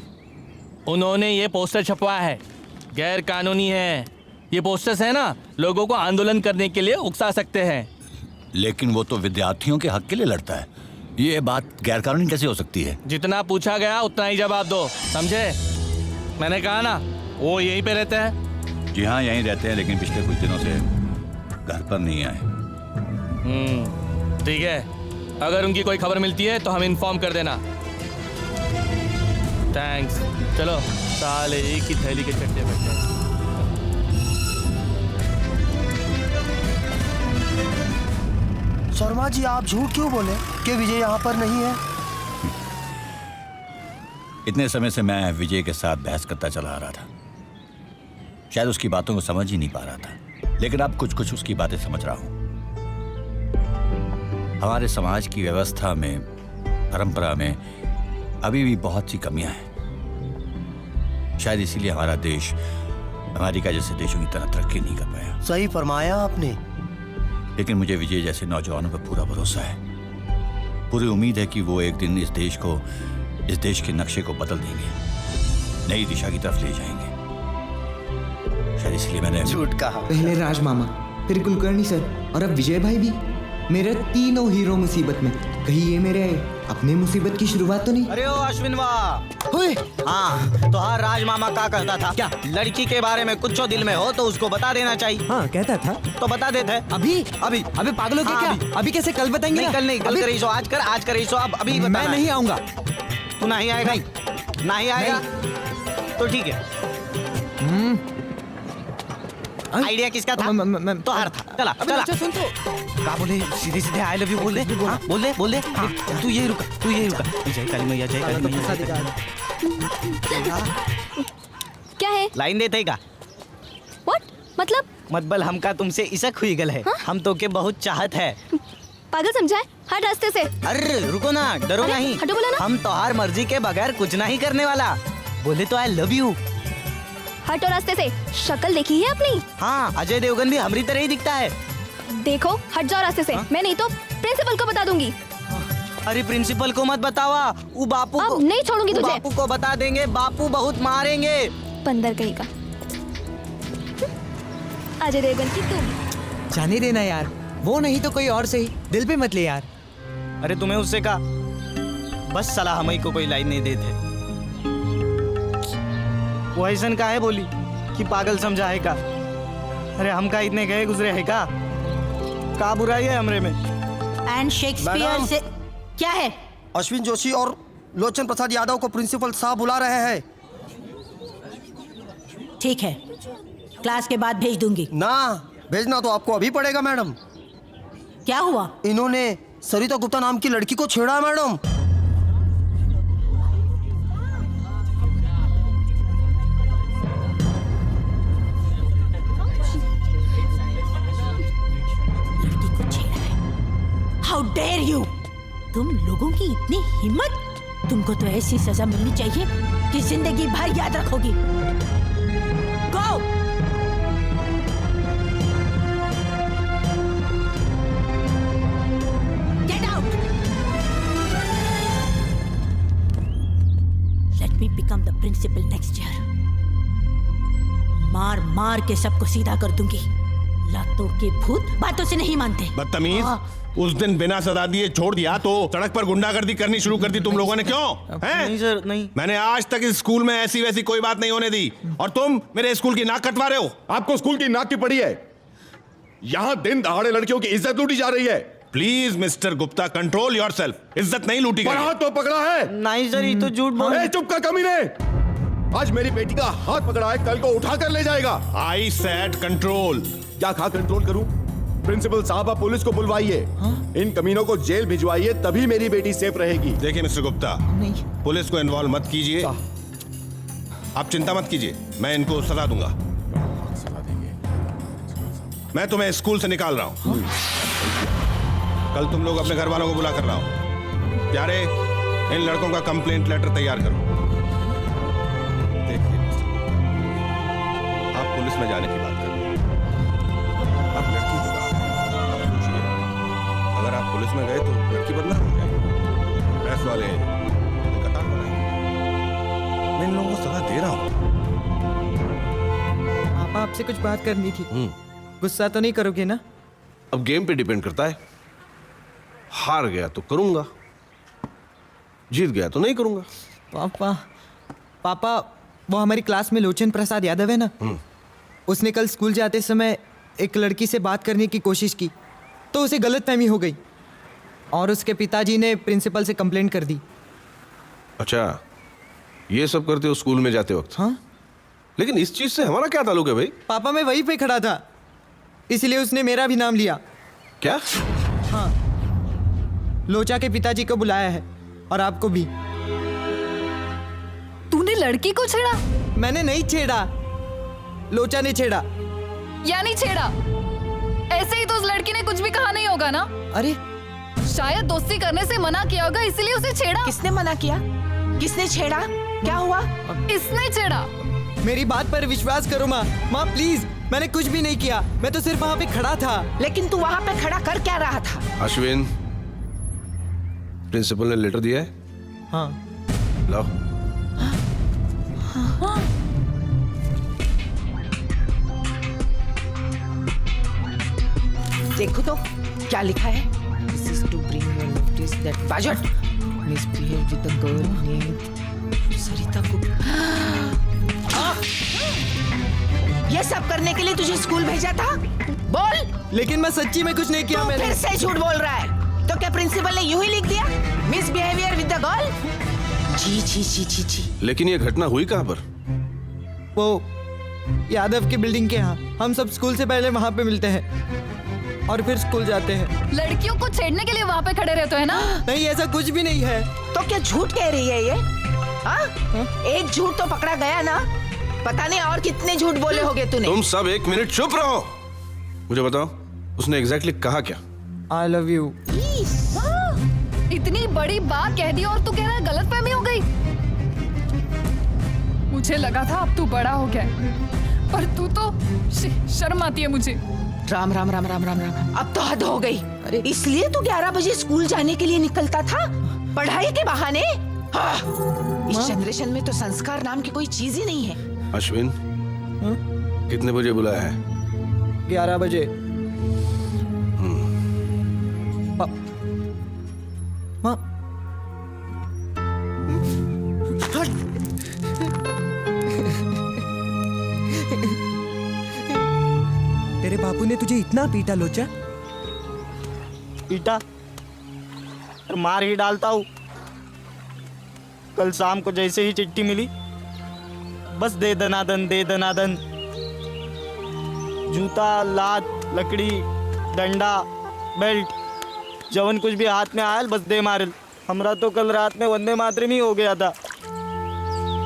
उन्होंने ये पोस्टर छपवाया है, गैर कानूनी है। ये पोस्टर्स है ना, लोगों को आंदोलन करने के लिए उकसा सकते हैं। लेकिन वो तो विद्यार्थियों के हक के लिए लड़ता है, ये बात गैर कानूनी कैसे हो सकती है? जितना पूछा गया उतना ही जवाब दो, समझे? मैंने कहा ना, वो यहीं पे रहते हैं। जी हाँ, यहीं रहते हैं, लेकिन पिछले कुछ दिनों से घर पर नहीं आए। ठीक है, अगर उनकी कोई खबर मिलती है तो हम इन्फॉर्म कर देना। थैंक्स। चलो साले एक ही थैली के चट्टे बैठे। शर्मा जी आप झूठ क्यों बोले कि विजय यहाँ पर नहीं है? इतने समय से मैं विजय के साथ बहस करता चला आ रहा था, शायद उसकी बातों को समझ ही नहीं पा रहा था, लेकिन अब कुछ कुछ उसकी बातें समझ रहा हूं। हमारे समाज की व्यवस्था में, परंपरा में अभी भी बहुत सी कमियां हैं। शायद इसीलिए हमारा देश अमेरिका जैसे देशों की तरह तरक्की नहीं कर पाया। सही फरमाया आपने। लेकिन मुझे विजय जैसे नौजवानों पर पूरा भरोसा है, पूरी उम्मीद है कि वो एक दिन इस देश को इस देश के नक्शे को बदल देंगे, नई दिशा की तरफ ले जाएंगे। शायद इसलिए मैंने झूठ कहा। पहले राज मामा, फिर कुलकर्णी सर और अब विजय भाई भी। मेरे तीनों हीरो मुसीबत में। कहीं ये मेरे अपने मुसीबत की शुरुआत तो नहीं? अरे ओ अश्विन वाह। हाँ, तो हाँ, राज मामा का कहता था क्या लड़की के बारे में कुछ दिल में हो तो उसको बता देना चाहिए। हाँ कहता था। तो बता देते। अभी अभी अभी पागलों के क्या? अभी कैसे? कल बताएंगे नहीं, ना? कल नहीं, कल करी सो आज करी सो अब अभी मैं नहीं आऊंगा। तू नहीं आएगा? नहीं आएगा तो ठीक है। आइडिया किसका था? तो हार था। चला चला। सुन तो। क्या बोले? सीधे सीधे आई लव यू बोल दे। हाँ, बोल दे। तू यही रुका। जय काली मैया, जय काली मैया। क्या है? लाइन देते का? What? मतलब हमका तुमसे इसक हुई गल है। हम तो के बहुत चाहत है। पागल समझाए? हट रास्ते से। अरे रुको ना, डरो नहीं। हटो बोला ना। हम तोहार मर्जी के बगैर कुछ नहीं करने वाला। बोले तो आई लव यू। हटो रास्ते से। शक्ल देखी है अपनी? हाँ, अजय देवगन भी हमारी तरह ही दिखता है। देखो, हट जाओ रास्ते से। मैं नहीं तो प्रिंसिपल को बता दूंगी। अरे प्रिंसिपल को मत बतावा, वो बापू अब को नहीं छोड़ूंगी तुझे। बापू को बता देंगे, बापू बहुत मारेंगे। बंदर कहीं का। अजय देवगन की तुम। जाने देना यार, वो नहीं तो कोई और सही। दिल पे मत ले यार। अरे तुम्हें उससे कहा बस सलाह हमें को कोई लाइन नहीं देते। वो ऐसन का है बोली कि पागल समझा है का। अरे हम का इतने गए गुजरे है का बुराई है हमरे में? एंड शेक्सपियर से क्या है? अश्विन जोशी और लोचन प्रसाद यादव को प्रिंसिपल साहब बुला रहे हैं। ठीक है, क्लास के बाद भेज दूंगी। ना, भेजना तो आपको अभी पड़ेगा मैडम। क्या हुआ? इन्होंने सरिता गुप्ता नाम की लड़की को छेड़ा मैडम। How dare you! तुम लोगों की इतनी हिम्मत! तुमको तो ऐसी सजा मिलनी चाहिए कि जिंदगी भर याद रखोगी। Go! Get out! Let me become the principal next year. मार मार के सबको सीधा कर दूंगी। लातों के भूत बातों से नहीं मानते। बदतमीज! उस दिन बिना सजा दिए छोड़ दिया तो सड़क पर गुंडागर्दी करनी शुरू कर दी तुम लोगों ने। क्यों? हैं? नहीं सर, नहीं। मैंने आज तक इस स्कूल में ऐसी वैसी कोई बात नहीं होने दी और तुम मेरे स्कूल की नाक कटवा रहे हो। आपको स्कूल की नाक की पड़ी है। यहाँ दिन दहाड़े लड़कियों की इज्जत लूटी जा रही है। Please mister Gupta, control yourself. इज्जत नहीं लूटी गई। हाथ तो पकड़ा है। नहीं सर, ये तो झूठ बोल। चुप कर कमीने! आज मेरी बेटी का हाथ पकड़ा है, कल को उठा कर ले जाएगा। I said control. क्या कहा कंट्रोल करूं? प्रिंसिपल साहब, आप पुलिस को बुलवाइए। इन कमीनों को जेल भिजवाइए, तभी मेरी बेटी सेफ रहेगी। देखिए मिस्टर गुप्ता, पुलिस को इन्वॉल्व मत कीजिए। आप चिंता मत कीजिए, मैं इनको सजा दूंगा। मैं तुम्हें स्कूल से निकाल रहा हूं। कल तुम लोग अपने घर वालों को बुला कर रहा हूं। प्यारे, इन लड़कों का कंप्लेंट लेटर तैयार करो। देखिए आप पुलिस में जाने की बात कर रहे हैं। आप लड़की की बात आप सोचिए, अगर आप पुलिस में गए तो लड़की बदनाम हो जाएगी। प्रेस वाले कतार बनाएंगे। मैं इन लोगों को सजा दे रहा हूं। पापा, आपसे कुछ बात करनी थी। गुस्सा तो नहीं करोगे ना? अब गेम पे डिपेंड करता है। हार गया तो करूंगा, जीत गया तो नहीं करूंगा। पापा, वो हमारी क्लास में लोचन प्रसाद यादव है ना, उसने कल स्कूल जाते समय एक लड़की से बात करने की कोशिश की तो उसे गलतफहमी हो गई और उसके पिताजी ने प्रिंसिपल से कंप्लेंट कर दी। अच्छा, ये सब करते हो स्कूल में जाते वक्त? हाँ। लेकिन इस चीज से हमारा क्या ताल्लुक है भाई? पापा, मैं वहीं पे खड़ा था, इसलिए उसने मेरा भी नाम लिया। क्या? हाँ, लोचा के पिताजी को बुलाया है और आपको भी। तूने लड़की को छेड़ा? मैंने नहीं छेड़ा, लोचा ने छेड़ा। यानी छेड़ा? ऐसे ही तो उस लड़की ने कुछ भी कहा नहीं होगा ना? अरे शायद दोस्ती करने से मना किया होगा, इसलिए उसे छेड़ा। किसने मना किया? किसने छेड़ा? क्या हुआ? इसने छेड़ा। मेरी बात पर विश्वास करो माँ। माँ प्लीज, मैंने कुछ भी नहीं किया, मैं तो सिर्फ वहाँ पे खड़ा था। लेकिन तू वहाँ पे खड़ा कर क्या रहा था? अश्विन, प्रिंसिपल ने लेटर दिया है? हाँ। लो। देखो तो क्या लिखा है। This is to bring your notice that Bajot misbehaved with the girl named सरिता गुप्ता। ये सब करने के लिए तुझे स्कूल भेजा था? बोल। लेकिन मैं सच्ची में कुछ नहीं किया मैंने। फिर से झूठ बोल रहा है। तो क्या प्रिंसिपल ने यूं ही लिख दिया मिसबिहेवियर विद द गर्ल? जी जी जी जी जी। लेकिन ये घटना हुई कहाँ पर? वो यादव की बिल्डिंग के यहाँ। हम सब स्कूल से पहले वहाँ पे मिलते हैं और फिर स्कूल जाते हैं। लड़कियों को छेड़ने के लिए वहाँ पे खड़े रहते हैं ना? नहीं, ऐसा कुछ भी नहीं है। तो क्या झूठ कह रही है ये? एक झूठ तो पकड़ा गया ना, पता नहीं और कितने झूठ बोले होगे तूने। तुम सब 1 मिनट चुप रहो। मुझे बताओ उसने एग्जैक्टली कहा क्या? I love you। इतनी बड़ी बात कह दी और तू कह रहा है गलतफहमी हो गई। मुझे लगा था अब तू बड़ा हो गया, पर तू तो शर्म आती है मुझे। राम राम राम राम राम राम, अब तो हद हो गई। इसलिए तू 11 बजे स्कूल जाने के लिए निकलता था, पढ़ाई के बहाने? इस जनरेशन में तो संस्कार नाम की कोई चीज ही नहीं है। अश्विन, कितने बजे बुलाया है? 11 बजे। तेरे बापू ने तुझे इतना पीटा लोचा? पीटा? और मार ही डालता हूँ। कल शाम को जैसे ही चिट्ठी मिली, बस दे दनादन दे दनादन। जूता, लात, लकड़ी, डंडा, बेल्ट, जवन कुछ भी हाथ में आयल बस दे मारल। हमरा तो कल रात में वंदे मातरम ही हो गया था।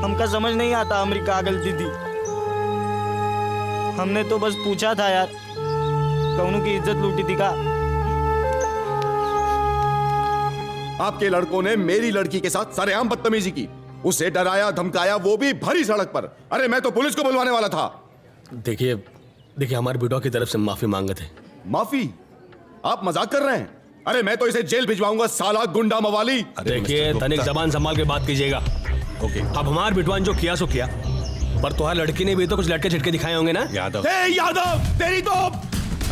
हमका समझ नहीं आता हमारी का गलती थी। हमने तो बस पूछा था यार, कौनों की इज्जत लूटी थी का? आपके लड़कों ने मेरी लड़की के साथ सरेआम बदतमीजी की, उसे डराया धमकाया, वो भी भरी सड़क पर। अरे मैं तो पुलिस को बुलवाने वाला था। देखिए हमारे बेटों की तरफ से माफी मांगते हैं। माफी? आप मजाक कर रहे हैं? अरे मैं तो इसे जेल भिजवाऊंगा, साला गुंडा मवाली। देखिए तनिक जबान संभाल के बात कीजिएगा। ओके, अब हमारे बिटवान जो किया सो किया, पर तुम्हारी लड़की ने भी तो कुछ लटके छिटके दिखाए होंगे ना? यादव, तेरी तो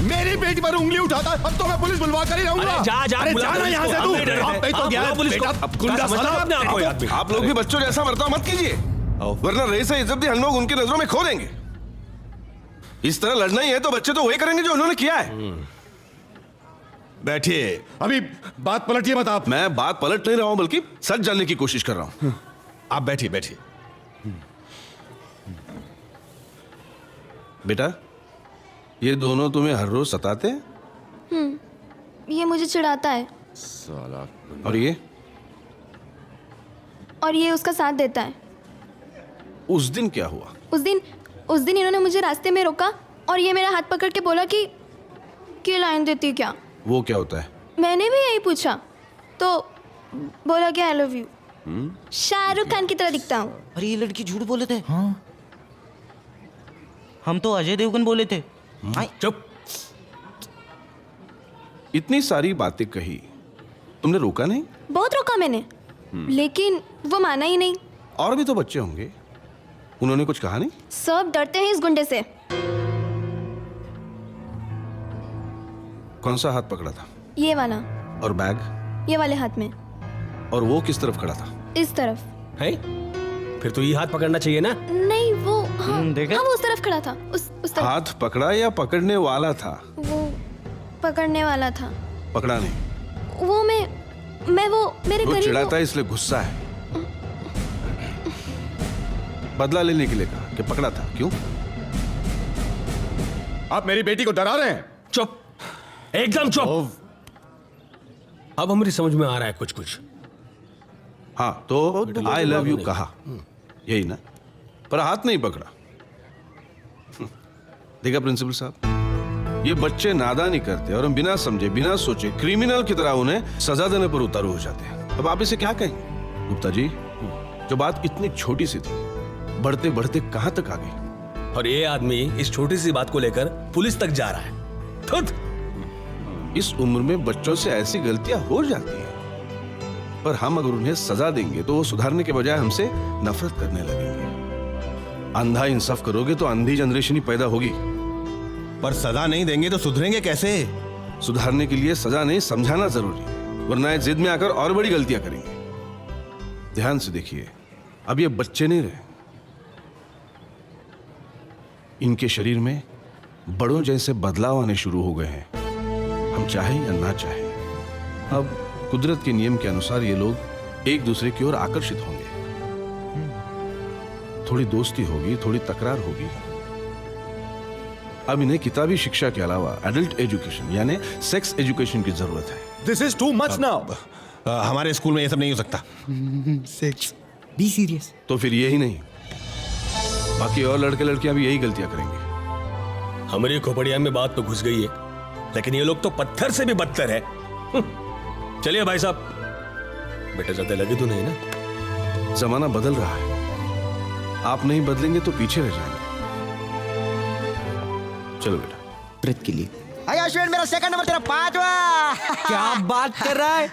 मेरी बेटी पर उंगली उठाता, अब तो मैं पुलिस बुलवा कर ही रहूंगा। अरे जाना यहाँ से तू। आप लोग भी बच्चों जैसा बर्ताव मत कीजिए, वरना रईस इज्जत भी हम लोग उनकी नजरों में खो देंगे। इस तरह लड़ना ही है तो बच्चे तो वही करेंगे जो उन्होंने किया है। बैठिए। अभी बात पलटिए मत आप। मैं बात पलट नहीं रहा हूं, बल्कि सच जानने की कोशिश कर रहा हूं। आप बैठिए बैठिए। बेटा, ये दोनों तुम्हें हर रोज सताते हैं? ये मुझे चिढ़ाता है। साला। और ये उसका साथ देता है। उस दिन क्या हुआ? उस दिन इन्होंने मुझे रास्ते में रोका और ये मेरा हाथ पकड़ के बोला कि लाइन देती क्या? वो क्या होता है? मैंने भी यही पूछा तो बोला कि I love you. Shahrukh Khan की तरह दिखता हूँ। अरे ये लड़की झूठ बोले थे। हाँ, हम तो अजय देवगन बोले थे। चुप। इतनी सारी बातें कही, तुमने रोका नहीं? बहुत रोका मैंने, लेकिन वो माना ही नहीं। और भी तो बच्चे होंगे, उन्होंने कुछ कहा नहीं? सब डरते हैं इस गुंडे से। कौन सा हाथ पकड़ा था? ये वाला। और बैग? ये वाले हाथ में। और वो किस तरफ खड़ा था? इस तरफ। है? फिर तो ये हाथ पकड़ना चाहिए ना? नहीं, वो हाँ, देखा? हाँ, वो उस तरफ खड़ा था। उस तरफ। हाथ पकड़ा या पकड़ने वाला था? वो पकड़ने वाला था। पकड़ा नहीं? वो मैं वो मेरे वो करीब। चिढ़ाता है इसलिए गुस्सा है। बदला लेने के लिए कहा कि पकड़ा था। क्यों? आप मेरी बेटी को डरा रहे हैं। चुप, एकदम चुप। अब हमारी समझ में आ रहा है कुछ कुछ। हाँ, तो आई लव यू कहा, यही ना? पर हाथ नहीं पकड़ा। देखा प्रिंसिपल साहब, ये बच्चे नादानी करते और हम बिना समझे बिना सोचे क्रिमिनल की तरह उन्हें सजा देने पर उतारू हो जाते हैं। अब आप इसे क्या कहें? गुप्ता जी, जो बात इतनी छोटी सी थी, बढ़ते बढ़ते कहां तक आ गई? और ये आदमी इस छोटी सी बात को लेकर पुलिस तक जा रहा है। इस उम्र में बच्चों से ऐसी गलतियां हो जाती हैं। पर हम अगर उन्हें सजा देंगे तो वो सुधारने के बजाय हमसे नफरत करने लगेंगे। अंधा इंसाफ करोगे तो अंधी जनरेशन ही पैदा होगी। पर सजा नहीं देंगे तो सुधरेंगे कैसे? सुधारने के लिए सजा नहीं, समझाना जरूरी है, वरना ये जिद में आकर और बड़ी गलतियां करेंगे। ध्यान से देखिए, अब ये बच्चे नहीं रहे, इनके शरीर में बड़ों जैसे बदलाव आने शुरू हो गए हैं, हम चाहें या ना चाहें। अब कुदरत के नियम के अनुसार ये लोग एक दूसरे की ओर आकर्षित होंगे, थोड़ी दोस्ती होगी, थोड़ी तकरार होगी। अब इन्हें किताबी शिक्षा के अलावा एडल्ट एजुकेशन यानी सेक्स एजुकेशन की जरूरत है। This is too much now. हमारे स्कूल में ये सब नहीं हो सकता। Sex be serious. तो फिर यही नहीं, बाकी और लड़के लड़कियां भी यही गलतियां करेंगे। हमारी खोपड़िया में बात तो घुस गई है, लेकिन ये लोग तो पत्थर से भी बदतर है। चलिए भाई साहब, बेटा ज्यादा लगे तो नहीं ना? जमाना बदल रहा है, आप नहीं बदलेंगे तो पीछे रह जाएंगे। चलो बेटा। व्रत के लिए। अरे अश्विन, मेरा सेकंड नंबर, तेरा 5वां। क्या बात कर रहा है?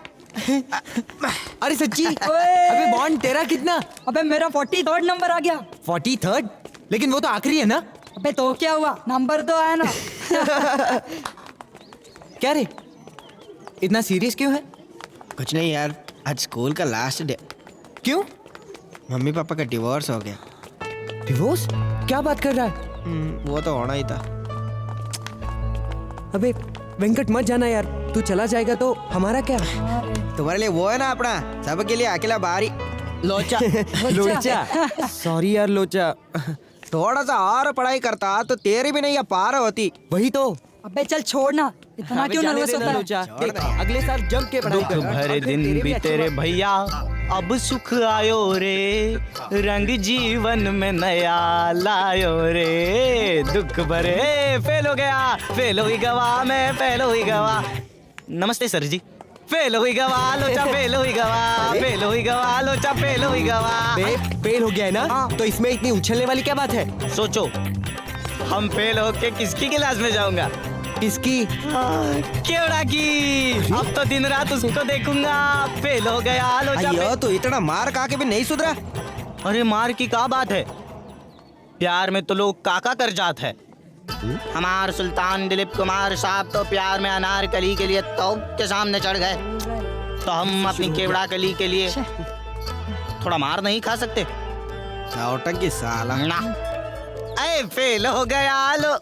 अरे सच्ची? अबे बॉन्ड तेरा कितना? अबे मेरा 43rd नंबर आ गया। 43rd? लेकिन वो तो आखिरी है ना? अबे तो क्या हुआ, नंबर तो आया ना। क्या रे, इतना सीरियस क्यों है? कुछ नहीं यार, आज स्कूल का लास्ट डे। क्यों? मम्मी पापा का डिवोर्स हो गया। डिवोर्स? क्या बात कर रहा है? वो तो होना ही था। अबे वेंकट मत जाना यार, तू चला जाएगा तो हमारा क्या? तुम्हारे लिए वो है ना अपना, सबके लिए अकेला बाहरी लोचा। लोचा? सॉरी यार लोचा। थोड़ा सा और पढ़ाई करता तो तेरी भी नहीं ये पार होती। वही तो। अबे चल छोड़ना, इतना क्यों नर्वस होता है? लोचा, अगले साल जम के पढ़ाई कर। दुख भरे दिन बीते रे भैया, अब सुख आयो रे, रंग जीवन में नया लायो रे। दुख भरे, फेल हो गया, फेल हुई गवा, मैं फेल हुई गवा। नमस्ते सर जी। फेल हुई गवा, लोचा फेल हुई गवा, फेल हुई गवा, लोचा फेल हुई गवा। फेल हो गया है ना? तो इसमें इतनी उछलने वाली क्या बात है? सोचो, हम फेल होके किसकी क्लास में जाऊंगा? किसकी? केवड़ा की। अब तो दिन रात उसको देखूंगा। फेल हो गया लोचा। अयो, तो इतना मार खा के भी नहीं सुधरा? अरे मार की क्या बात है, प्यार में तो लोग काका कर जात है। हमार सुल्तान दिलीप कुमार साहब तो प्यार में अनारकली के लिए तोप के सामने चढ़ गए, तो हम अपनी केवड़ा कली के लिए थोड़ा मार नहीं खा सकते? की साला ना। अरे फेल हो गया लो।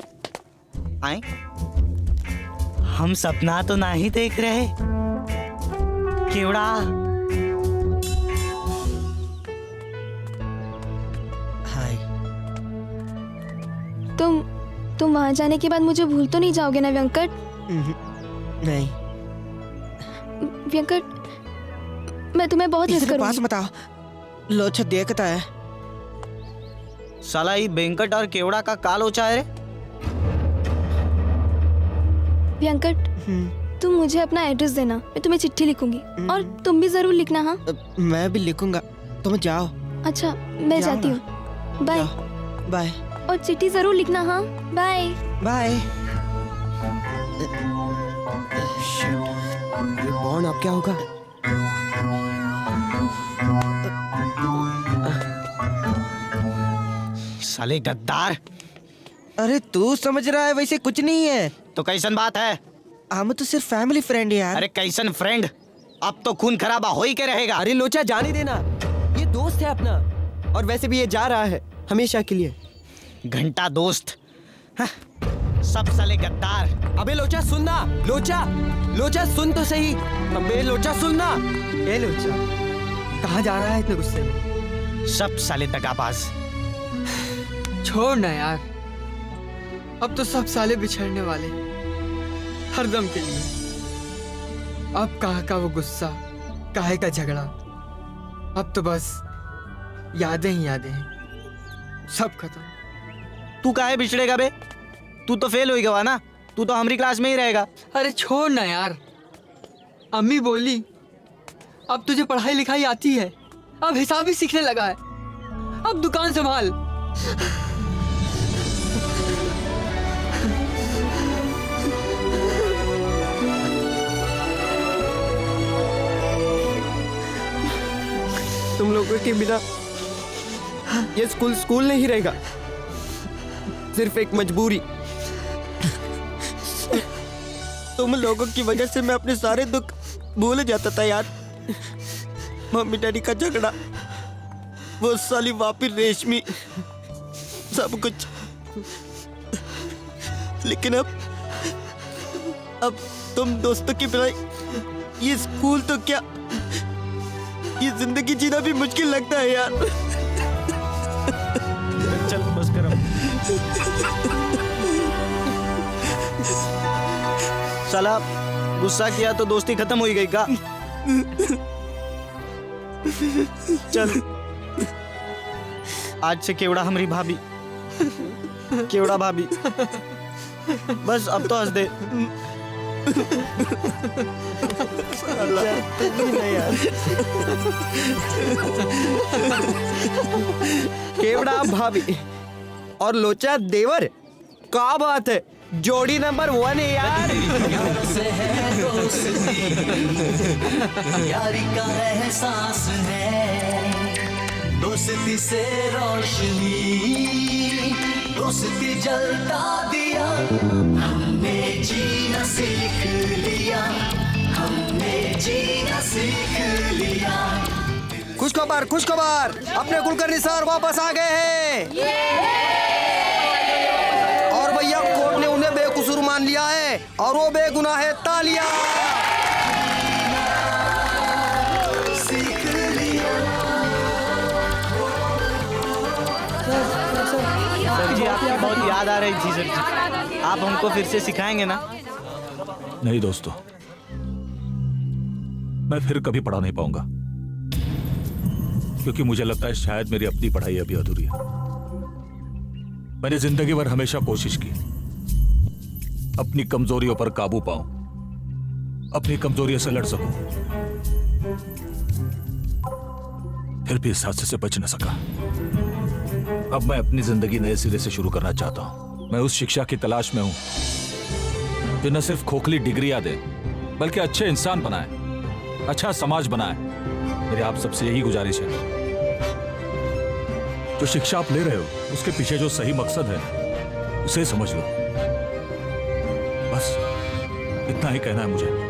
आए, हम सपना तो नहीं देख रहे केवड़ा। हाय। तुम वहां जाने के बाद मुझे भूल तो नहीं जाओगे ना वेंकट? नहीं वेंकट, मैं तुम्हें बहुत मिस करूंगी। पास बताओ, लोचा देखता है। साला ये वेंकट और केवड़ा का काल लोचा है रे। वेंकट, तुम मुझे अपना एड्रेस देना, मैं तुम्हें चिट्ठी लिखूंगी, और तुम भी जरूर लिखना। हाँ, मैं भी लिखूंगा, तुम जाओ। अच्छा, मैं जाती हूँ। Bye bye. और चिट्ठी जरूर लिखना। हाँ, बाय बाय। बॉन्ड अब क्या होगा? साले गद्दार। अरे तू समझ रहा है वैसे कुछ नहीं है। तो कैसन बात है? हम तो सिर्फ फैमिली फ्रेंड यार। अरे कैसन फ्रेंड, अब तो खून खराबा हो ही के रहेगा। अरे लोचा जाने देना, ये दोस्त है अपना, और वैसे भी ये जा रहा है हमेशा के लिए। घंटा दोस्त, सब साले गद्दार। अबे लोचा सुनना, लोचा लोचा सुन तो सही। अबे लोचा सुनना। ए लोचा, कहाँ जा रहा है इतने गुस्से में? सब साले दगाबाज। छोड़ ना यार, अब तो सब साले बिछड़ने वाले, हरदम के लिए। अब कहाँ का वो गुस्सा, काहे का झगड़ा, अब तो बस यादें ही यादें हैं, सब खत्म। तू काहे बिछड़ेगा बे? तू तो फेल हुई गवा ना, तू तो हमारी क्लास में ही रहेगा। अरे छोड़ ना यार, अम्मी बोली अब तुझे पढ़ाई लिखाई आती है, अब हिसाब भी सीखने लगा है, अब दुकान संभाल। तुम लोगों के बिना ये स्कूल स्कूल नहीं रहेगा, सिर्फ एक मजबूरी। तुम लोगों की वजह से मैं अपने सारे दुख भूल जाता था यार। मम्मी डैडी का झगड़ा, वो साली वापिर रेशमी, सब कुछ। लेकिन अब तुम दोस्तों की बिना ये स्कूल तो क्या, ये जिंदगी जीना भी मुश्किल लगता है यार। चल बस करो। साला गुस्सा किया तो दोस्ती खत्म हो ही गई का? चल आज से केवड़ा हमारी भाभी, केवड़ा भाभी। बस अब तो हंस दे। केवड़ा भाभी और लोचा देवर, क्या बात है, जोड़ी नंबर 1 है यार। यारी का एहसास है, दोस्ती से रोशनी, दोस्ती जलता दिया, हमने जीना सीख लिया, हमने जीना सीख लिया। खुशखबर खुशखबर, अपने कुलकर्णी सर वापस आ गए हैं। और भैया कोर्ट ने उन्हें बेकसूर मान लिया है और वो बेगुनाह है। तालियां। सर जी आपकी बहुत याद आ रही थी सर जी, आप हमको फिर से सिखाएंगे ना? नहीं दोस्तों, मैं फिर कभी पढ़ा नहीं पाऊंगा, क्योंकि मुझे लगता है शायद मेरी अपनी पढ़ाई अभी अधूरी है। मैंने जिंदगी भर हमेशा कोशिश की अपनी कमजोरियों पर काबू पाऊं, अपनी कमजोरियों से लड़ सकूं, फिर भी इस हादसे से बच न सका। अब मैं अपनी जिंदगी नए सिरे से शुरू करना चाहता हूं। मैं उस शिक्षा की तलाश में हूं जो न सिर्फ खोखली डिग्रियां दे, बल्कि अच्छे इंसान बनाए, अच्छा समाज बनाए। मेरी आप सबसे यही गुजारिश है, जो शिक्षा आप ले रहे हो उसके पीछे जो सही मकसद है उसे समझ लो। बस इतना ही कहना है मुझे।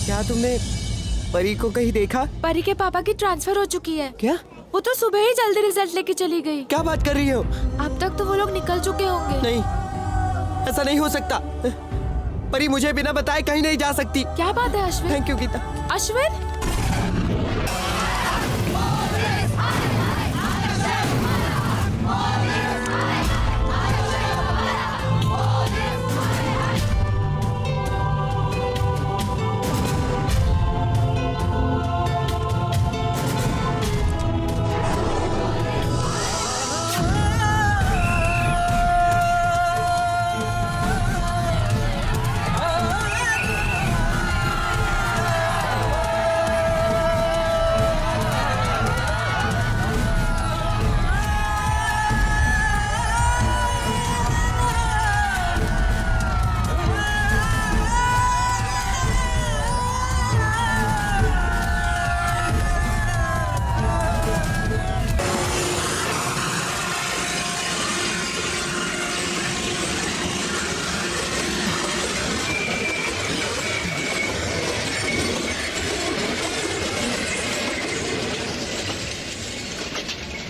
क्या तुमने परी को कहीं देखा? परी के पापा की ट्रांसफर हो चुकी है। क्या? वो तो सुबह ही जल्दी रिजल्ट लेके चली गई। क्या बात कर रही हो? अब तक तो वो लोग निकल चुके होंगे। नहीं, ऐसा नहीं हो सकता। परी मुझे बिना बताए कहीं नहीं जा सकती। क्या बात है Ashwin? Thank you Geeta. Ashwin,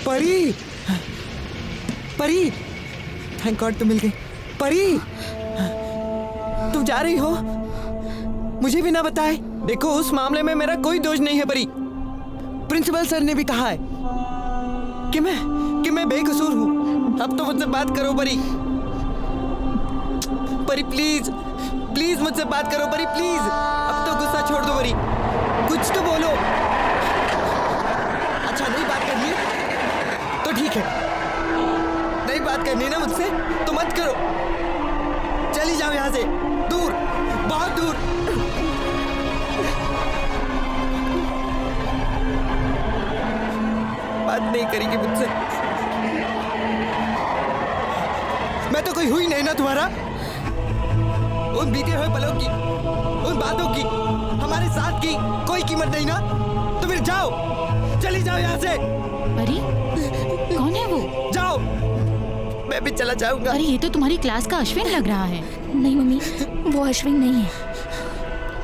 Pari, Pari, thank God तुम मिल गई। परी, तुम जा रही हो मुझे भी ना बताए? देखो उस मामले में मेरा कोई दोष नहीं है परी। प्रिंसिपल सर ने भी कहा है कि मैं बेकसूर हूँ। अब तो मुझसे बात करो परी। परी प्लीज प्लीज मुझसे बात करो परी, प्लीज। अब तो गुस्सा छोड़ दो परी, कुछ तो बोलो। अच्छा नहीं बात करनी तो ठीक है, नहीं बात करनी है ना मुझसे तो मत करो। चली जाओ यहाँ से, दूर, बहुत दूर। बात नहीं करेंगे मुझसे। मैं तो कोई हुई नहीं ना तुम्हारा। उन बीते हुए पलों की, उन बातों की, हमारे साथ की कोई कीमत नहीं ना। तो फिर जाओ, चली जाओ यहाँ से। परी, कौन है वो? जाओ, मैं भी चला जाऊंगा। अरे ये तो तुम्हारी क्लास का अश्विन लग रहा है। नहीं मम्मी, वो अश्विन नहीं है।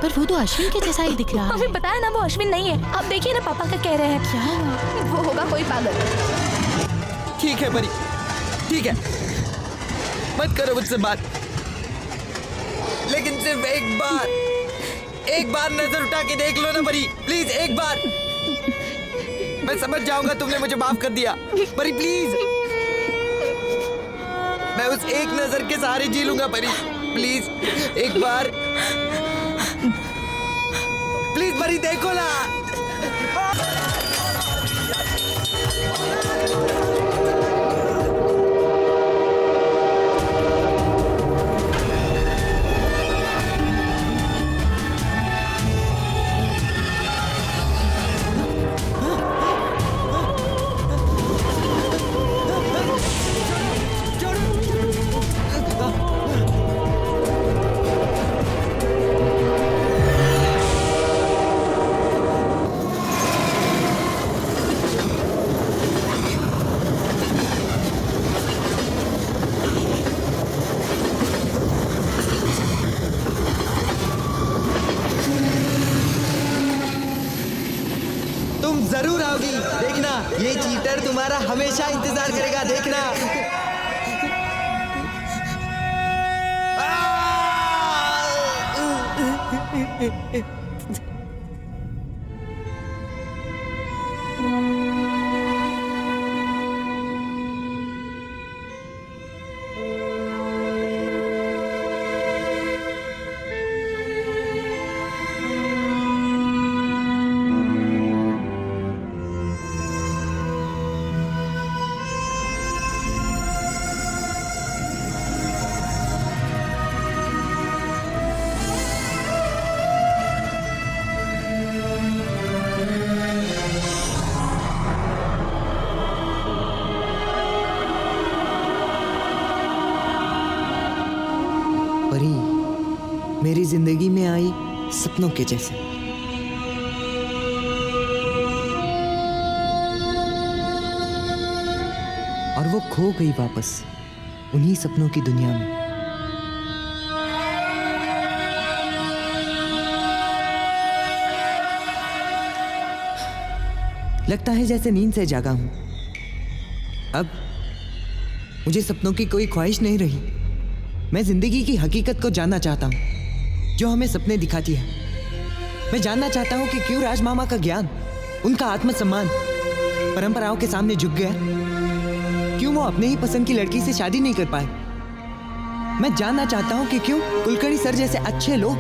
पर वो तो अश्विन के जैसा ही दिख रहा है। मम्मी बताया ना वो अश्विन नहीं है। आप देखिए ना पापा का कह रहे हैं। क्या? वो होगा कोई पागल। ठीक है परी, ठीक है, मत करो मुझसे बात, लेकिन सिर्फ एक बार नजर उठा के देख लो ना परी, प्लीज एक बार। मैं समझ जाऊंगा तुमने मुझे माफ कर दिया, परी प्लीज। मैं उस एक नजर के सहारे जी लूंगा परी, प्लीज एक बार, प्लीज परी देखो ना। जरूर आओगी, देखना ये चीटर तुम्हारा हमेशा इंतजार करेगा, देखना। मेरी जिंदगी में आई सपनों के जैसे। और वो खो गई वापस उन्हीं सपनों की दुनिया में। लगता है जैसे नींद से जागा हूं। अब मुझे सपनों की कोई ख्वाहिश नहीं रही। मैं जिंदगी की हकीकत को जानना चाहता हूं जो हमें सपने दिखाती है। मैं जानना चाहता हूं कि क्यों राज मामा का ज्ञान, उनका आत्मसम्मान परंपराओं के सामने झुक गया। क्यों वो अपने ही पसंद की लड़की से शादी नहीं कर पाए। मैं जानना चाहता हूं कि क्यों कुलकर्णी सर जैसे अच्छे लोग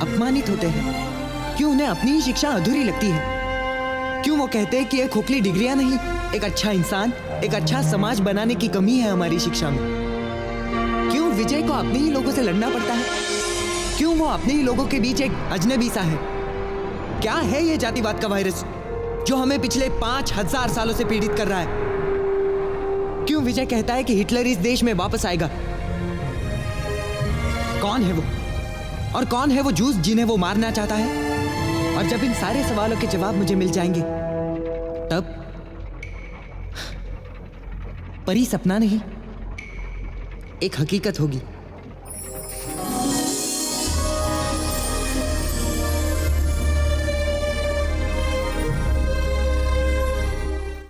अपमानित होते हैं। क्यों उन्हें अपनी ही शिक्षा अधूरी लगती है। क्यों वो कहते हैं कि ये खोखली डिग्रियां नहीं, एक अच्छा इंसान, एक अच्छा समाज बनाने की कमी है हमारी शिक्षा में। क्यों विजय को अपने ही लोगों से लड़ना पड़ता है। क्यों वो अपने ही लोगों के बीच एक अजनबी सा है। क्या है ये जातिवाद का वायरस जो हमें पिछले 5000 सालों से पीड़ित कर रहा है। क्यों विजय कहता है कि हिटलर इस देश में वापस आएगा। कौन है वो और कौन है वो जूस जिन्हें वो मारना चाहता है। और जब इन सारे सवालों के जवाब मुझे मिल जाएंगे तब परी सपना नहीं, एक हकीकत होगी।